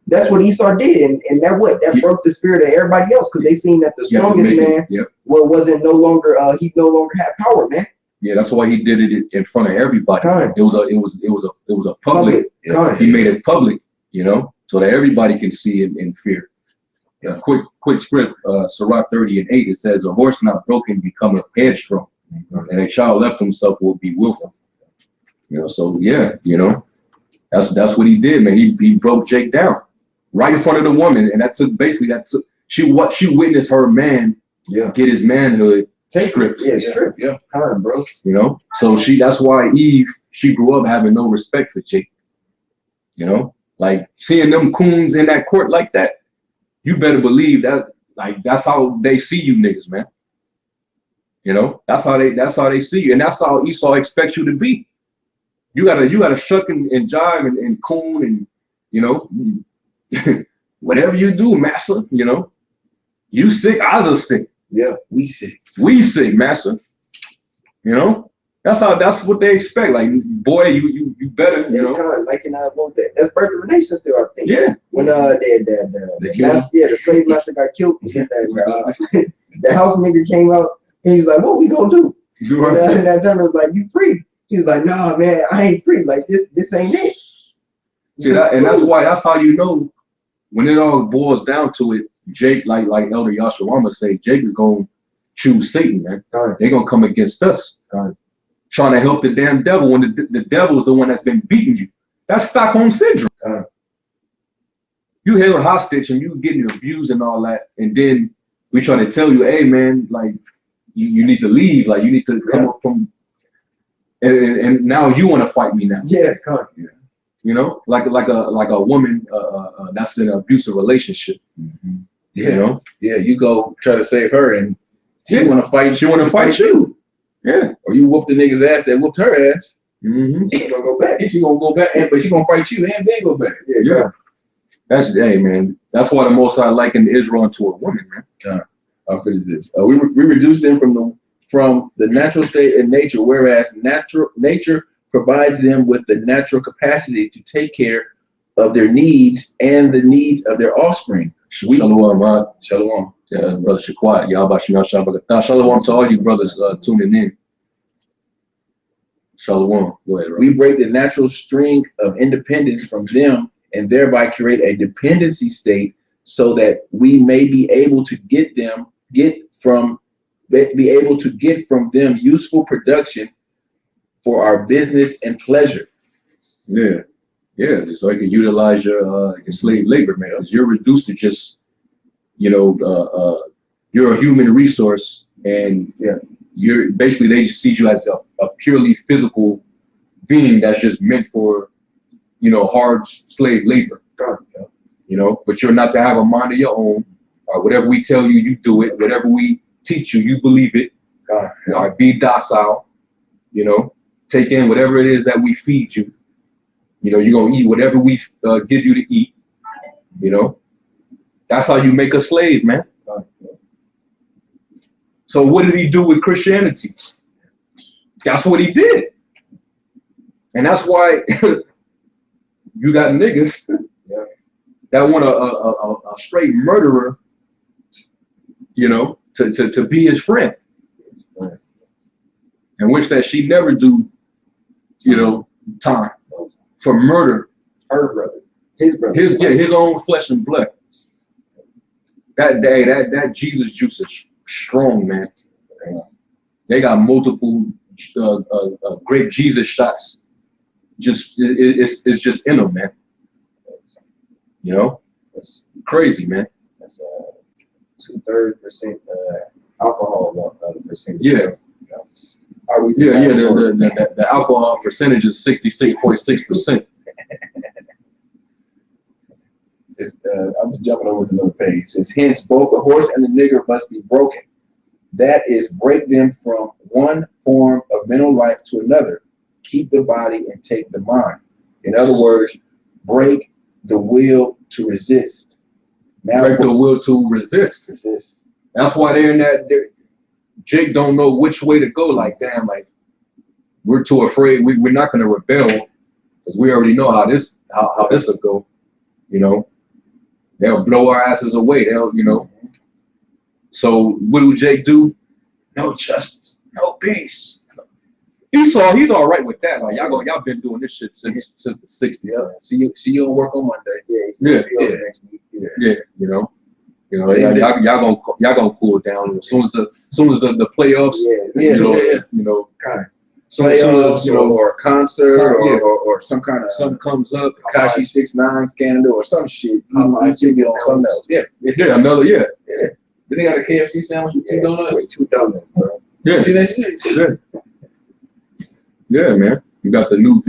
that's what Esau did, and that broke the spirit of everybody else, because they seen that the strongest man wasn't no longer he no longer had power, man. Yeah, that's why he did it in front of everybody. Kind. It was a public. He made it public, you know, so that everybody can see it in fear. Yeah, quick script, Sirach 30:8, it says, "A horse not broken becometh headstrong, and a child left himself will be willful." You know, so yeah, you know, that's what he did, man. He broke Jake down right in front of the woman, and she witnessed her man get his manhood stripped. Stripped. Yeah, time, bro. You know, so that's why Eve, she grew up having no respect for Jake. You know, like seeing them coons in that court like that, you better believe that, like, that's how they see you niggas, man. You know, that's how they see you, and that's how Esau expects you to be. You gotta shuck and jive and coon and, you know, whatever you do, master. You know, you sick, I was sick. Yeah, we sick, master. You know, that's what they expect. Like, boy, you better, you know. Kind of like in that's Birth of a Nation still, I think. Yeah. When the slave master got killed, and the house nigga came out, and he was like, "What we gonna do?" And that time was like, "You free?" He was like, "Nah, man, I ain't free. Like this ain't it." See that, and that's how you know, when it all boils down to it, Jake, like Elder Yashawama say, Jake is gonna choose Satan, man. They're gonna come against us, trying to help the damn devil when the devil is the one that's been beating you. That's Stockholm syndrome. You held hostage and you getting abused and all that, and then we trying to tell you, hey man, like you need to leave, like you need to come up from, and now you want to fight me now. Yeah. You know, like a woman that's in an abusive relationship. Mm-hmm. Yeah. You know? Yeah, you go try to save her and she wanna fight. She wanna fight you. Yeah. Or you whoop the nigga's ass that whooped her ass. Mm-hmm. She gonna go back. She gonna go back, but she gonna fight you and then go back. Yeah. That's man. That's why the Most High likened Israel into a woman, man. How good is this? We reduced them from the natural state in nature, whereas nature provides them with the natural capacity to take care of their needs and the needs of their offspring. Shalom, Rod. Shalom. Yeah, brother Shaquat. Shalom to all you brothers tuning in. Shalom. Go ahead, Rod. We break the natural string of independence from them and thereby create a dependency state so that we may be able to get from them useful production for our business and pleasure. Yeah, so I can utilize your slave labor, man. Because you're reduced to just, you know, you're a human resource, and you're basically, they see you as a purely physical being that's just meant for, you know, hard slave labor. You know, but you're not to have a mind of your own. Whatever we tell you, you do it. Whatever we teach you, you believe it. Be docile. You know. Take in whatever it is that we feed you. You know, you're gonna eat whatever we give you to eat. You know, that's how you make a slave, man. So what did he do with Christianity? That's what he did, and that's why you got niggas that want a straight murderer, you know, to be his friend, and wish that she'd never do, you know, time for murder. Her brother, his brother, his own flesh and blood. That Jesus juice is strong, man. They got multiple great Jesus shots. It's just in them, man. You know, it's crazy, man. That's 2/3% alcohol percentage. Yeah. You know? Are we The alcohol percentage is 66.6%. I'm just jumping over to another page. It says, hence both the horse and the nigger must be broken. That is, break them from one form of mental life to another. Keep the body and take the mind. In other words, break the will to resist. Now, Break the will to resist. That's why they're in that. Jake don't know which way to go. Like, damn, like we're too afraid. We're not gonna rebel because we already know how this will go. You know, they'll blow our asses away. You know. So what do Jake do? No justice, no peace. Esau, he's all right with that. Like y'all been doing this shit since the '60s. Yeah. See you on work on Monday. Yeah. You know, y'all gonna cool down as soon as the playoffs. You know. Playoffs, or a concert, or some kind of something comes up. Tekashi 6ix9ine scandal or some shit. He should be on something else. Yeah. Then they got a KFC sandwich with 2 donuts. With 2 donuts, bro. Yeah. See that shit? Yeah, man. You got the new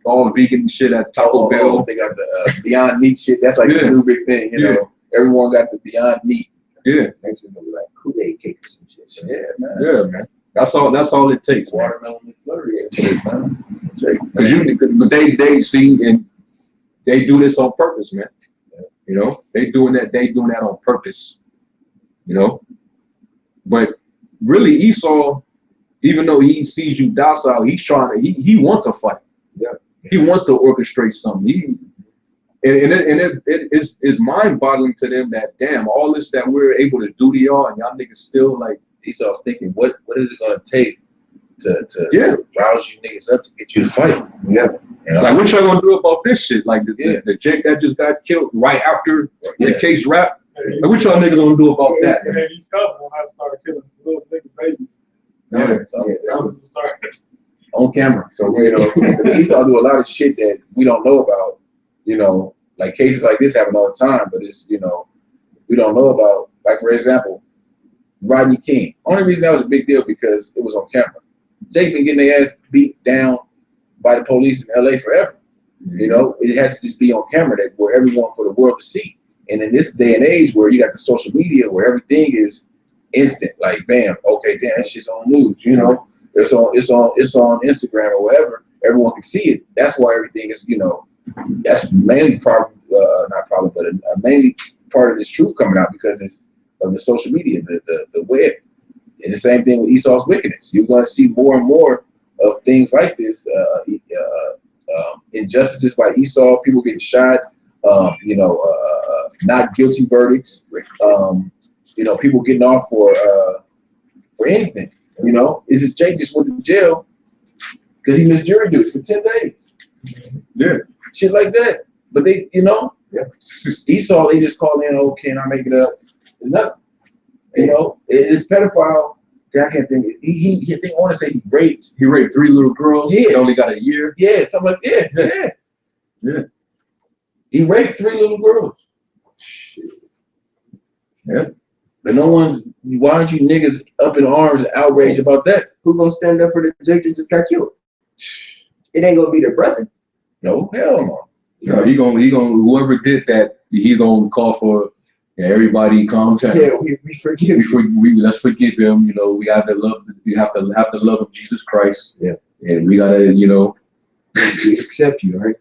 all vegan shit at Taco Bell. They got the Beyond Meat shit. That's like the new big thing. You know, everyone got the Beyond Meat. Yeah. Makes it look like Kool-Aid cake or some shit. Yeah, man. Yeah, man. That's all it takes. Watermelon McFlurry and shit, man. Because they see and they do this on purpose, man. You know, they doing that on purpose. You know, but really Esau, even though he sees you docile, he's trying to he wants a fight. Yeah, he wants to orchestrate something. It's mind-boggling to them that damn all this that we're able to do to y'all and y'all niggas still like. Esau's thinking, what is it gonna take to rouse you niggas up to get you to fight? Yeah. You know? Like what y'all gonna do about this shit? Like the Jake that just got killed right after the case wrapped. Like what y'all niggas gonna do about that? Yeah, these couples will have to start killing little nigga babies. That was the start. On camera. So you know, Esau do a lot of shit that we don't know about. You know, like cases like this happen all the time, but it's we don't know about. Like for example, Rodney King. Only reason that was a big deal because it was on camera. Jake been getting their ass beat down by the police in LA forever. You know, it has to just be on camera that for everyone, for the world to see. And in this day and age where you got the social media where everything is instant, like bam, okay, damn, that shit's on news. You know, it's on Instagram or whatever. Everyone can see it. That's why everything is. That's mainly but mainly part of this truth coming out because it's of the social media, the web. And the same thing with Esau's wickedness. You're going to see more and more of things like this, injustices by Esau, people getting shot, not guilty verdicts, people getting off for anything. It's just Jake just went to jail because he missed jury duty for 10 days. Yeah. Shit like that. But they, Esau, they just call in, oh, can I make it up? Nothing. It's pedophile. I can't think. I want to say he raped 3 little girls. Yeah. He only got a year. Yeah, something like that. Yeah. He raped 3 little girls. Shit. Yeah. But why aren't you niggas up in arms and outraged about that? Who gonna stand up for the Jake that just got killed? It ain't gonna be their brother. No, hell no. No, he gonna whoever did that, he gonna call for everybody calm down. Yeah, we forgive. Let's forgive him. We have to love. We have the love of Jesus Christ. Yeah, and we gotta, we accept you, right?